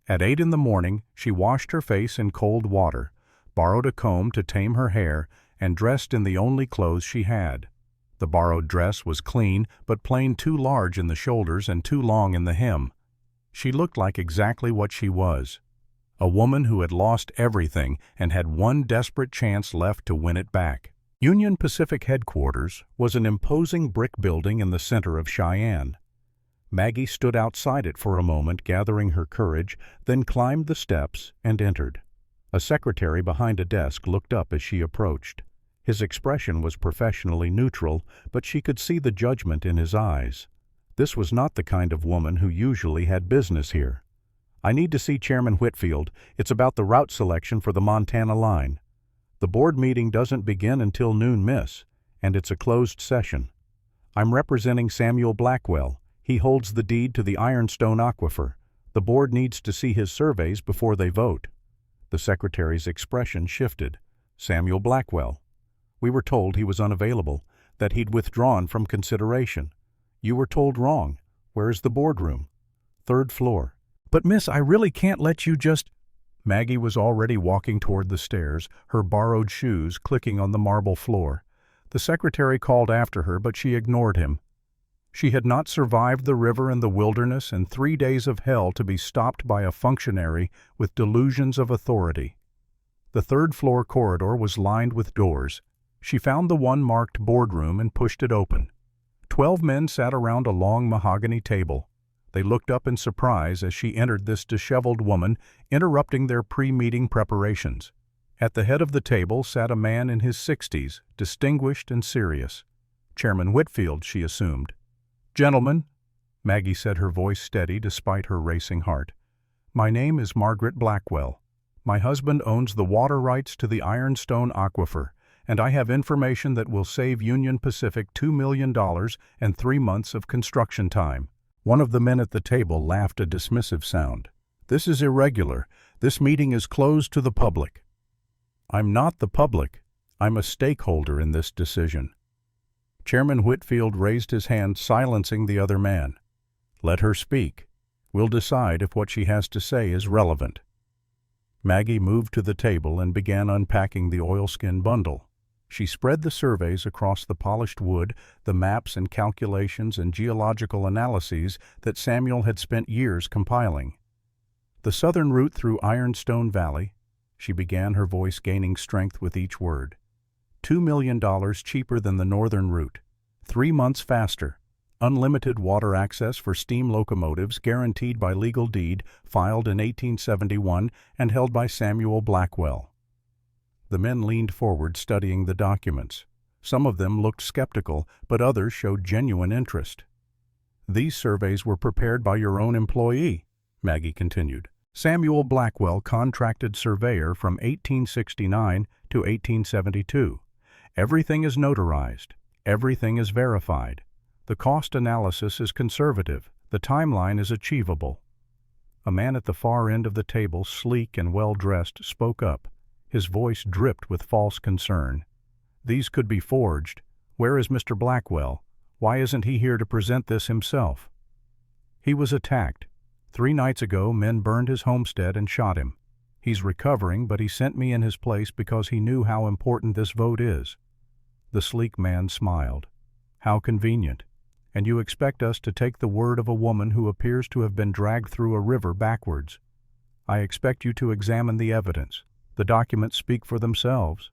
At 8 in the morning, she washed her face in cold water, borrowed a comb to tame her hair, and dressed in the only clothes she had. The borrowed dress was clean, but plain, too large in the shoulders and too long in the hem. She looked like exactly what she was, a woman who had lost everything and had one desperate chance left to win it back. Union Pacific headquarters was an imposing brick building in the center of Cheyenne. Maggie stood outside it for a moment, gathering her courage, then climbed the steps and entered. A secretary behind a desk looked up as she approached. His expression was professionally neutral, but she could see the judgment in his eyes. This was not the kind of woman who usually had business here. "I need to see Chairman Whitfield. It's about the route selection for the Montana line. The board meeting doesn't begin until noon, miss, and it's a closed session. I'm representing Samuel Blackwell. He holds the deed to the Ironstone Aquifer. The board needs to see his surveys before they vote." The secretary's expression shifted. Samuel Blackwell. We were told he was unavailable, that he'd withdrawn from consideration. You were told wrong. Where's the boardroom? Third floor. But miss, I really can't let you just… Maggie was already walking toward the stairs, her borrowed shoes clicking on the marble floor. The secretary called after her, but she ignored him. She had not survived the river and the wilderness and 3 days of hell to be stopped by a functionary with delusions of authority. The third-floor corridor was lined with doors. She found the one marked boardroom and pushed it open. 12 men sat around a long mahogany table. They looked up in surprise as she entered this disheveled woman, interrupting their pre-meeting preparations. At the head of the table sat a man in his 60s, distinguished and serious. Chairman Whitfield, she assumed. "Gentlemen," Maggie said, her voice steady despite her racing heart, "my name is Margaret Blackwell. My husband owns the water rights to the Ironstone Aquifer, and I have information that will save Union Pacific $2 million and 3 months of construction time." One of the men at the table laughed a dismissive sound. "This is irregular. This meeting is closed to the public." "I'm not the public. I'm a stakeholder in this decision." Chairman Whitfield raised his hand, silencing the other man. "Let her speak. We'll decide if what she has to say is relevant." Maggie moved to the table and began unpacking the oilskin bundle. She spread the surveys across the polished wood, the maps and calculations and geological analyses that Samuel had spent years compiling. "The southern route through Ironstone Valley," she began, her voice gaining strength with each word. $2 million cheaper than the northern route. 3 months faster. Unlimited water access for steam locomotives guaranteed by legal deed filed in 1871 and held by Samuel Blackwell. The men leaned forward, studying the documents. Some of them looked skeptical, but others showed genuine interest. "These surveys were prepared by your own employee," Maggie continued. "Samuel Blackwell, contracted surveyor from 1869 to 1872. Everything is notarized. Everything is verified. The cost analysis is conservative. The timeline is achievable." A man at the far end of the table, sleek and well-dressed, spoke up. His voice dripped with false concern. "These could be forged. Where is Mr. Blackwell? Why isn't he here to present this himself?" "He was attacked. 3 nights ago, men burned his homestead and shot him. He's recovering, but he sent me in his place because he knew how important this vote is." The sleek man smiled. "How convenient. And you expect us to take the word of a woman who appears to have been dragged through a river backwards. I expect you to examine the evidence. The documents speak for themselves."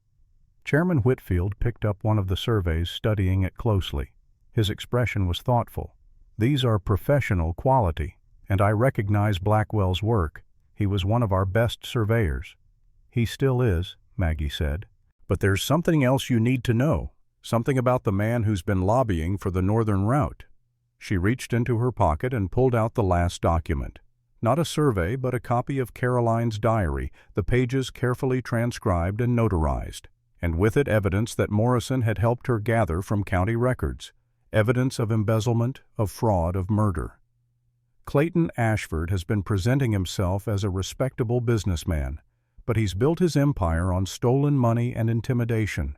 Chairman Whitfield picked up one of the surveys, studying it closely. His expression was thoughtful. "These are professional quality, and I recognize Blackwell's work. He was one of our best surveyors." "He still is," Maggie said. "But there's something else you need to know. Something about the man who's been lobbying for the northern route." She reached into her pocket and pulled out the last document. Not a survey, but a copy of Caroline's diary, the pages carefully transcribed and notarized, and with it evidence that Morrison had helped her gather from county records, evidence of embezzlement, of fraud, of murder. "Clayton Ashford has been presenting himself as a respectable businessman, but he's built his empire on stolen money and intimidation.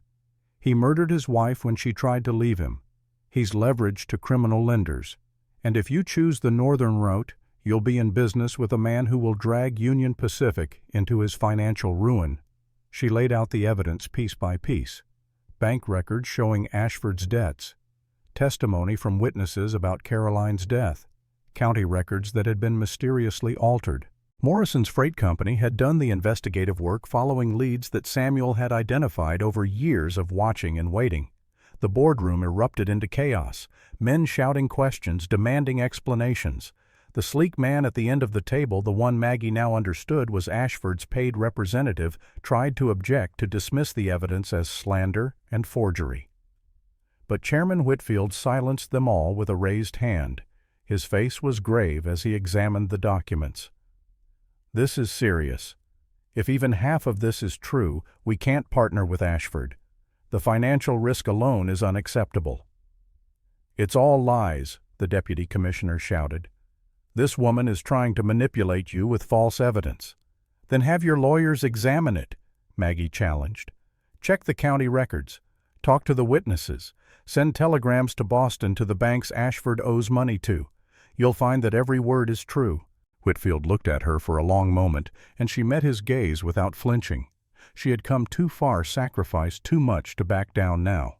He murdered his wife when she tried to leave him. He's leveraged to criminal lenders. And if you choose the northern route, you'll be in business with a man who will drag Union Pacific into his financial ruin." She laid out the evidence piece by piece. Bank records showing Ashford's debts, testimony from witnesses about Caroline's death, county records that had been mysteriously altered. Morrison's freight company had done the investigative work following leads that Samuel had identified over years of watching and waiting. The boardroom erupted into chaos, men shouting questions, demanding explanations. The sleek man at the end of the table, the one Maggie now understood was Ashford's paid representative, tried to object, to dismiss the evidence as slander and forgery. But Chairman Whitfield silenced them all with a raised hand. His face was grave as he examined the documents. "This is serious. If even half of this is true, we can't partner with Ashford. The financial risk alone is unacceptable." "It's all lies," the deputy commissioner shouted. "This woman is trying to manipulate you with false evidence. Then have your lawyers examine it, Maggie challenged. Check the county records. Talk to the witnesses. Send telegrams to Boston to the banks Ashford owes money to. You'll find that every word is true. Whitfield looked at her for a long moment, and she met his gaze without flinching. She had come too far, sacrificed too much to back down now.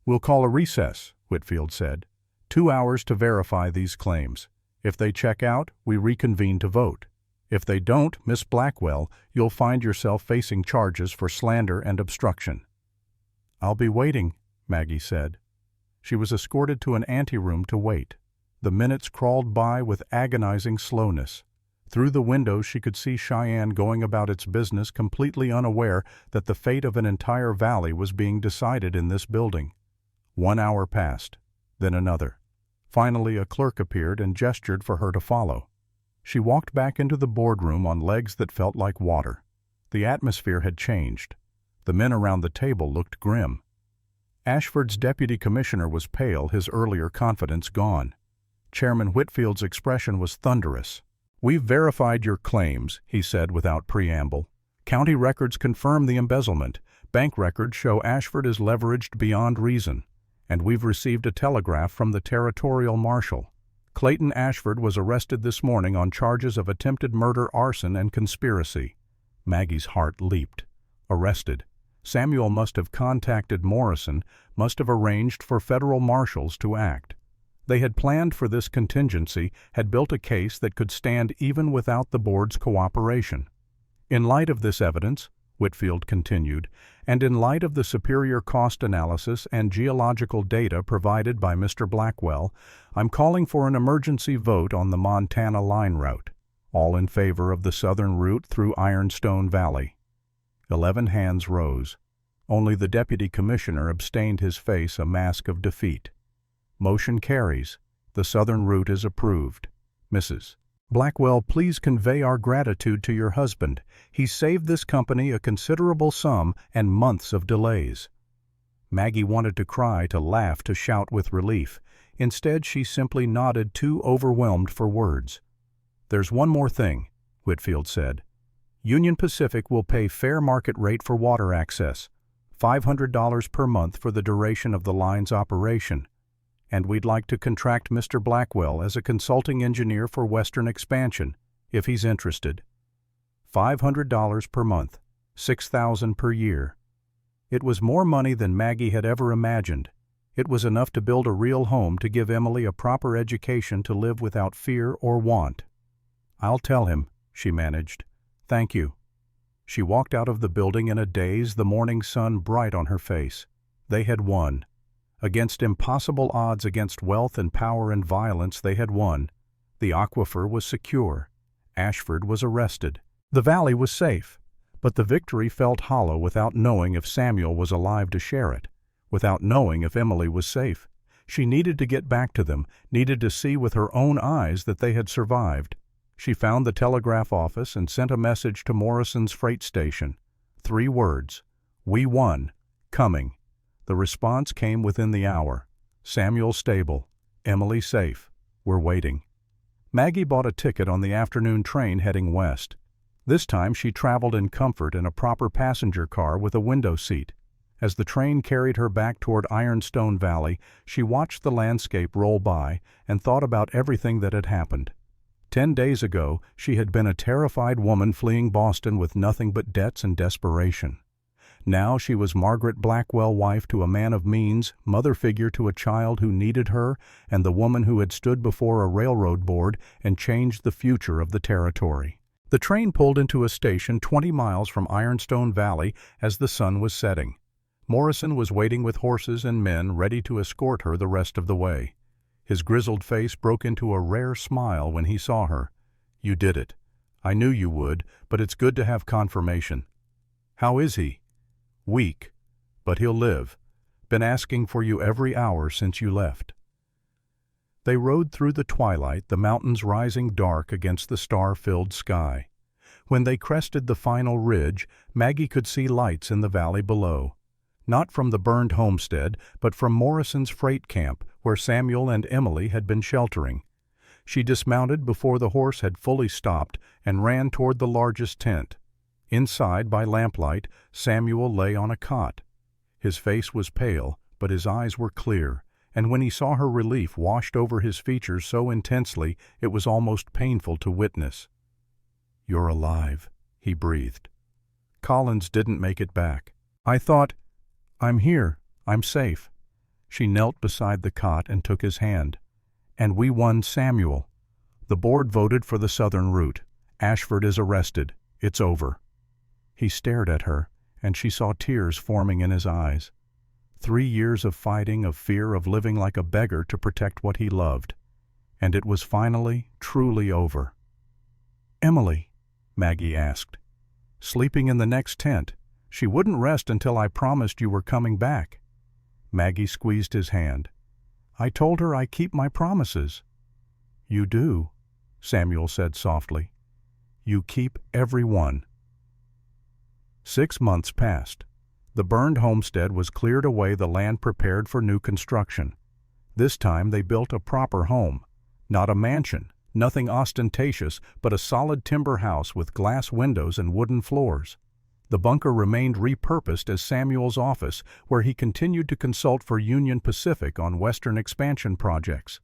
We'll call a recess, Whitfield said. 2 hours to verify these claims. If they check out, we reconvene to vote. If they don't, Miss Blackwell, you'll find yourself facing charges for slander and obstruction. I'll be waiting, Maggie said. She was escorted to an anteroom to wait. The minutes crawled by with agonizing slowness. Through the window she could see Cheyenne going about its business completely unaware that the fate of an entire valley was being decided in this building. 1 hour passed, then another. Finally a clerk appeared and gestured for her to follow. She walked back into the boardroom on legs that felt like water. The atmosphere had changed. The men around the table looked grim. Ashford's deputy commissioner was pale, his earlier confidence gone. Chairman Whitfield's expression was thunderous. We've verified your claims, he said without preamble. County records confirm the embezzlement. Bank records show Ashford is leveraged beyond reason. And we've received a telegraph from the territorial marshal. Clayton Ashford was arrested this morning on charges of attempted murder, arson, and conspiracy. Maggie's heart leaped. Arrested. Samuel must have contacted Morrison, must have arranged for federal marshals to act. They had planned for this contingency, had built a case that could stand even without the board's cooperation. In light of this evidence, Whitfield continued, and in light of the superior cost analysis and geological data provided by Mr. Blackwell, I'm calling for an emergency vote on the Montana line route. All in favor of the southern route through Ironstone Valley. 11 hands rose. Only the deputy commissioner abstained, his face a mask of defeat. Motion carries. The southern route is approved. Mrs. Blackwell, please convey our gratitude to your husband. He saved this company a considerable sum and months of delays. Maggie wanted to cry, to laugh, to shout with relief. Instead, she simply nodded, too overwhelmed for words. There's one more thing, Whitfield said. Union Pacific will pay fair market rate for water access, $500 per month for the duration of the line's operation. And we'd like to contract Mr. Blackwell as a consulting engineer for Western expansion, if he's interested. $500 per month, $6,000 per year. It was more money than Maggie had ever imagined. It was enough to build a real home, to give Emily a proper education, to live without fear or want. I'll tell him, she managed. Thank you. She walked out of the building in a daze, the morning sun bright on her face. They had won. Against impossible odds, against wealth and power and violence, they had won. The aquifer was secure. Ashford was arrested. The valley was safe. But the victory felt hollow without knowing if Samuel was alive to share it, without knowing if Emily was safe. She needed to get back to them, needed to see with her own eyes that they had survived. She found the telegraph office and sent a message to Morrison's freight station. 3 words. We won. Coming. The response came within the hour. Samuel stable. Emily safe. We're waiting. Maggie bought a ticket on the afternoon train heading west. This time she traveled in comfort in a proper passenger car with a window seat. As the train carried her back toward Ironstone Valley, she watched the landscape roll by and thought about everything that had happened. 10 days ago, she had been a terrified woman fleeing Boston with nothing but debts and desperation. Now she was Margaret Blackwell, wife to a man of means, mother figure to a child who needed her, and the woman who had stood before a railroad board and changed the future of the territory. The train pulled into a station 20 miles from Ironstone Valley as the sun was setting. Morrison was waiting with horses and men ready to escort her the rest of the way. His grizzled face broke into a rare smile when he saw her. You did it. I knew you would, but it's good to have confirmation. How is he? Weak, but he'll live. Been asking for you every hour since you left. They rode through the twilight, the mountains rising dark against the star-filled sky. When they crested the final ridge, Maggie could see lights in the valley below. Not from the burned homestead, but from Morrison's freight camp, where Samuel and Emily had been sheltering. She dismounted before the horse had fully stopped and ran toward the largest tent. Inside, by lamplight, Samuel lay on a cot. His face was pale, but his eyes were clear, and when he saw her relief washed over his features so intensely it was almost painful to witness. "You're alive," he breathed. "Collins didn't make it back. I thought, I'm here, I'm safe." She knelt beside the cot and took his hand. "And we won Samuel. The board voted for the southern route. Ashford is arrested. It's over." He stared at her, and she saw tears forming in his eyes. 3 years of fighting, of fear, of living like a beggar to protect what he loved. And it was finally, truly over. "Emily?" Maggie asked. "Sleeping in the next tent. She wouldn't rest until I promised you were coming back." Maggie squeezed his hand. "I told her I keep my promises." "You do," Samuel said softly. "You keep every one." 6 months passed. The burned homestead was cleared away, the land prepared for new construction. This time they built a proper home. Not a mansion, nothing ostentatious, but a solid timber house with glass windows and wooden floors. The bunker remained repurposed as Samuel's office, where he continued to consult for Union Pacific on Western expansion projects.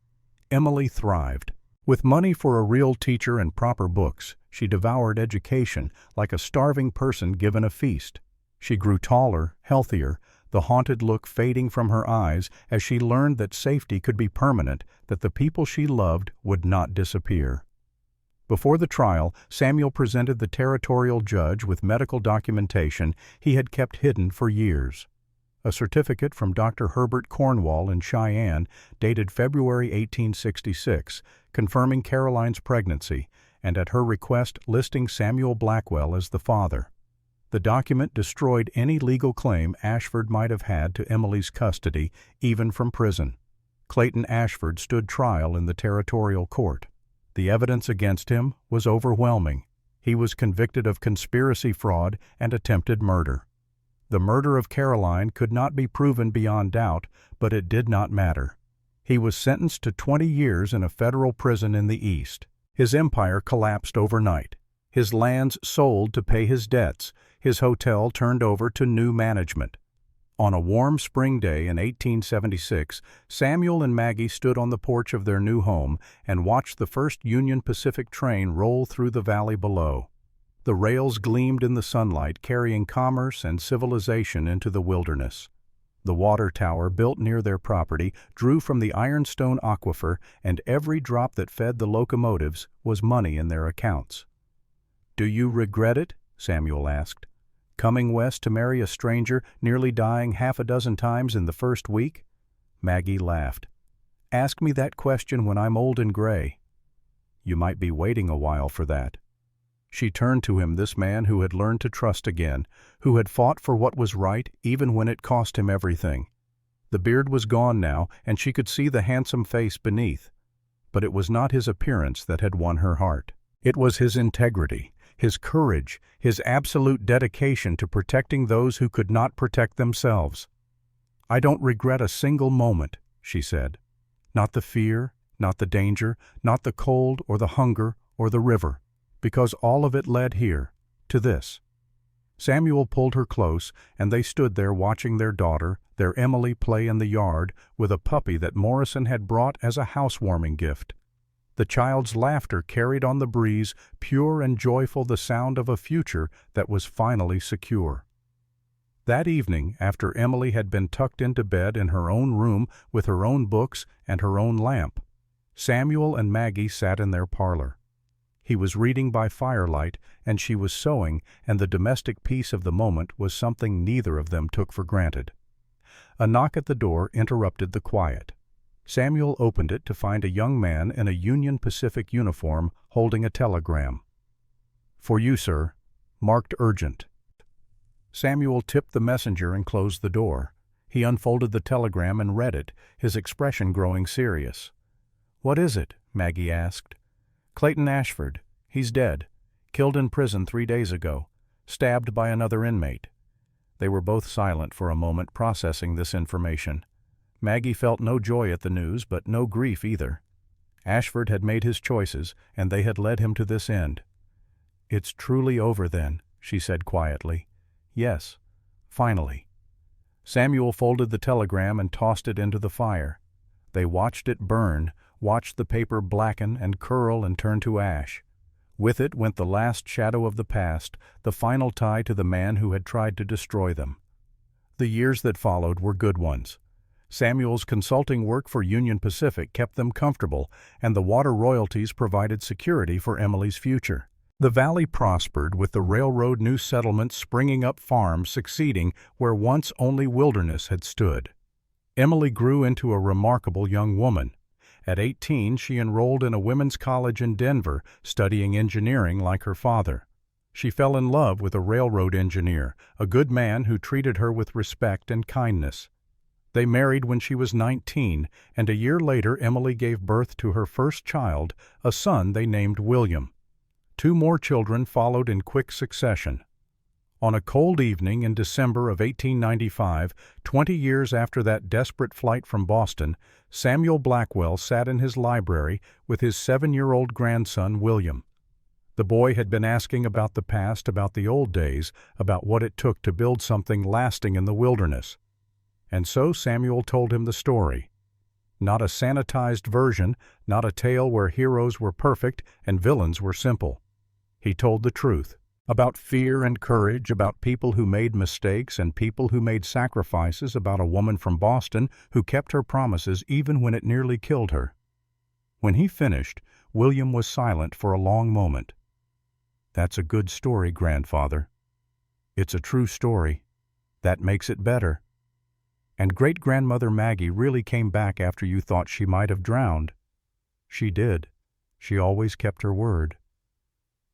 Emily thrived. With money for a real teacher and proper books, she devoured education like a starving person given a feast. She grew taller, healthier, the haunted look fading from her eyes as she learned that safety could be permanent, that the people she loved would not disappear. Before the trial, Samuel presented the territorial judge with medical documentation he had kept hidden for years. A certificate from Dr. Herbert Cornwall in Cheyenne, dated February 1866, confirming Caroline's pregnancy, and at her request listing Samuel Blackwell as the father. The document destroyed any legal claim Ashford might have had to Emily's custody, even from prison. Clayton Ashford stood trial in the territorial court. The evidence against him was overwhelming. He was convicted of conspiracy, fraud, and attempted murder. The murder of Caroline could not be proven beyond doubt, but it did not matter. He was sentenced to 20 years in a federal prison in the East. His empire collapsed overnight. His lands sold to pay his debts. His hotel turned over to new management. On a warm spring day in 1876, Samuel and Maggie stood on the porch of their new home and watched the first Union Pacific train roll through the valley below. The rails gleamed in the sunlight, carrying commerce and civilization into the wilderness. The water tower built near their property drew from the ironstone aquifer, and every drop that fed the locomotives was money in their accounts. "Do you regret it?" Samuel asked. "Coming west to marry a stranger, nearly dying half a dozen times in the first week?" Maggie laughed. "Ask me that question when I'm old and gray." "You might be waiting a while for that." She turned to him, this man who had learned to trust again, who had fought for what was right even when it cost him everything. The beard was gone now, and she could see the handsome face beneath. But it was not his appearance that had won her heart. It was his integrity, his courage, his absolute dedication to protecting those who could not protect themselves. "I don't regret a single moment," she said. "Not the fear, not the danger, not the cold or the hunger or the river, because all of it led here, to this." Samuel pulled her close, and they stood there watching their daughter, their Emily, play in the yard with a puppy that Morrison had brought as a housewarming gift. The child's laughter carried on the breeze, pure and joyful, the sound of a future that was finally secure. That evening, after Emily had been tucked into bed in her own room with her own books and her own lamp, Samuel and Maggie sat in their parlor. He was reading by firelight, and she was sewing, and the domestic peace of the moment was something neither of them took for granted. A knock at the door interrupted the quiet. Samuel opened it to find a young man in a Union Pacific uniform holding a telegram. "For you, sir. Marked urgent." Samuel tipped the messenger and closed the door. He unfolded the telegram and read it, his expression growing serious. "What is it?" Maggie asked. "Clayton Ashford. He's dead. Killed in prison 3 days ago. Stabbed by another inmate." They were both silent for a moment, processing this information. Maggie felt no joy at the news, but no grief either. Ashford had made his choices, and they had led him to this end. "It's truly over then," she said quietly. Yes, finally. Samuel folded the telegram and tossed it into the fire. They watched it burn, watched the paper blacken and curl and turn to ash. With it went the last shadow of the past, the final tie to the man who had tried to destroy them. The years that followed were good ones. Samuel's consulting work for Union Pacific kept them comfortable, and the water royalties provided security for Emily's future. The valley prospered, with the railroad new settlements springing up, farms succeeding where once only wilderness had stood. Emily grew into a remarkable young woman. At 18, she enrolled in a women's college in Denver, studying engineering like her father. She fell in love with a railroad engineer, a good man who treated her with respect and kindness. They married when she was 19, and a year later Emily gave birth to her first child, a son they named William. 2 more children followed in quick succession. On a cold evening in December of 1895, 20 years after that desperate flight from Boston, Samuel Blackwell sat in his library with his 7-year-old grandson, William. The boy had been asking about the past, about the old days, about what it took to build something lasting in the wilderness. And so Samuel told him the story. Not a sanitized version, not a tale where heroes were perfect and villains were simple. He told the truth. About fear and courage, about people who made mistakes and people who made sacrifices, about a woman from Boston who kept her promises even when it nearly killed her. When he finished, William was silent for a long moment. "That's a good story, grandfather. It's a true story. That makes it better. And great-grandmother Maggie really came back after you thought she might have drowned." "She did. She always kept her word."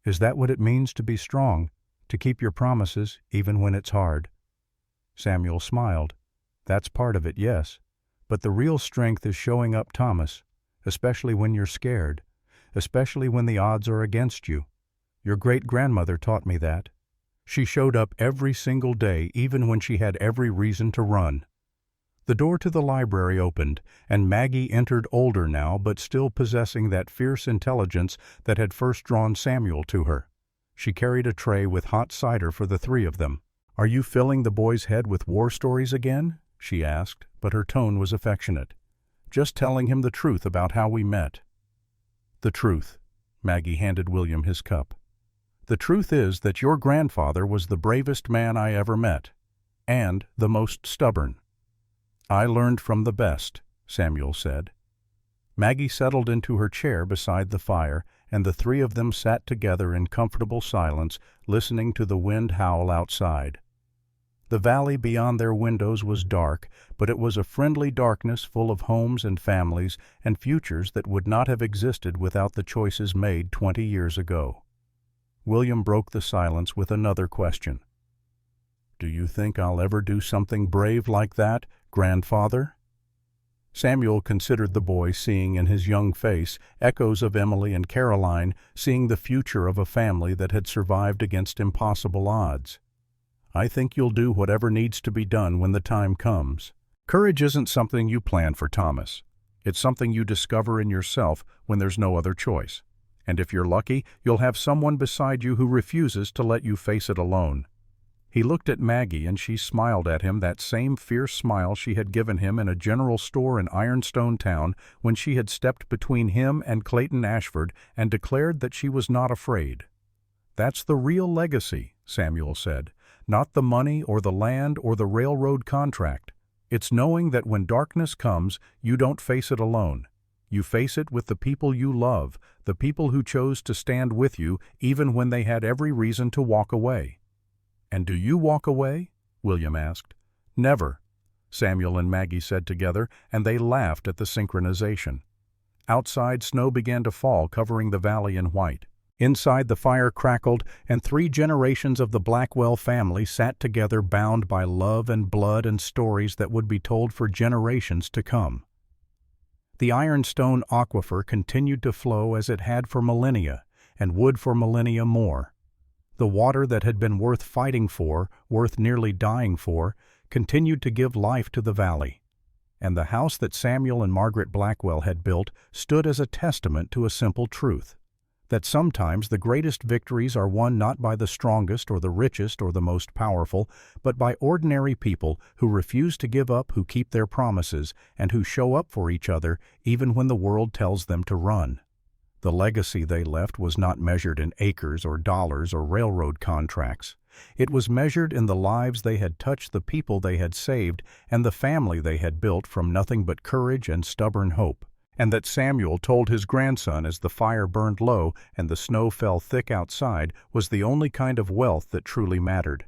"Is that what it means to be strong, to keep your promises even when it's hard?" Samuel smiled. "That's part of it, yes. But the real strength is showing up, Thomas, especially when you're scared, especially when the odds are against you. Your great-grandmother taught me that. She showed up every single day, even when she had every reason to run." The door to the library opened, and Maggie entered, older now, but still possessing that fierce intelligence that had first drawn Samuel to her. She carried a tray with hot cider for the 3 of them. "Are you filling the boy's head with war stories again?" she asked, but her tone was affectionate. "Just telling him the truth about how we met." "The truth." Maggie handed William his cup. "The truth is that your grandfather was the bravest man I ever met, and the most stubborn." "I learned from the best," Samuel said. Maggie settled into her chair beside the fire, and the 3 of them sat together in comfortable silence, listening to the wind howl outside. The valley beyond their windows was dark, but it was a friendly darkness full of homes and families and futures that would not have existed without the choices made 20 years ago. William broke the silence with another question. "Do you think I'll ever do something brave like that, grandfather?" Samuel considered the boy, seeing in his young face echoes of Emily and Caroline, seeing the future of a family that had survived against impossible odds. "I think you'll do whatever needs to be done when the time comes. Courage isn't something you plan for, Thomas. It's something you discover in yourself when there's no other choice. And if you're lucky, you'll have someone beside you who refuses to let you face it alone." He looked at Maggie, and she smiled at him, that same fierce smile she had given him in a general store in Ironstone Town when she had stepped between him and Clayton Ashford and declared that she was not afraid. "That's the real legacy," Samuel said, "not the money or the land or the railroad contract. It's knowing that when darkness comes, you don't face it alone. You face it with the people you love, the people who chose to stand with you even when they had every reason to walk away." "And do you walk away?" William asked. "Never," Samuel and Maggie said together, and they laughed at the synchronization. Outside, snow began to fall, covering the valley in white. Inside, the fire crackled, and 3 generations of the Blackwell family sat together, bound by love and blood and stories that would be told for generations to come. The Ironstone Aquifer continued to flow as it had for millennia, and would for millennia more. The water that had been worth fighting for, worth nearly dying for, continued to give life to the valley. And the house that Samuel and Margaret Blackwell had built stood as a testament to a simple truth. that sometimes the greatest victories are won not by the strongest or the richest or the most powerful, but by ordinary people who refuse to give up, who keep their promises, and who show up for each other even when the world tells them to run. The legacy they left was not measured in acres or dollars or railroad contracts. It was measured in the lives they had touched, the people they had saved, and the family they had built from nothing but courage and stubborn hope. And that Samuel told his grandson as the fire burned low and the snow fell thick outside was the only kind of wealth that truly mattered.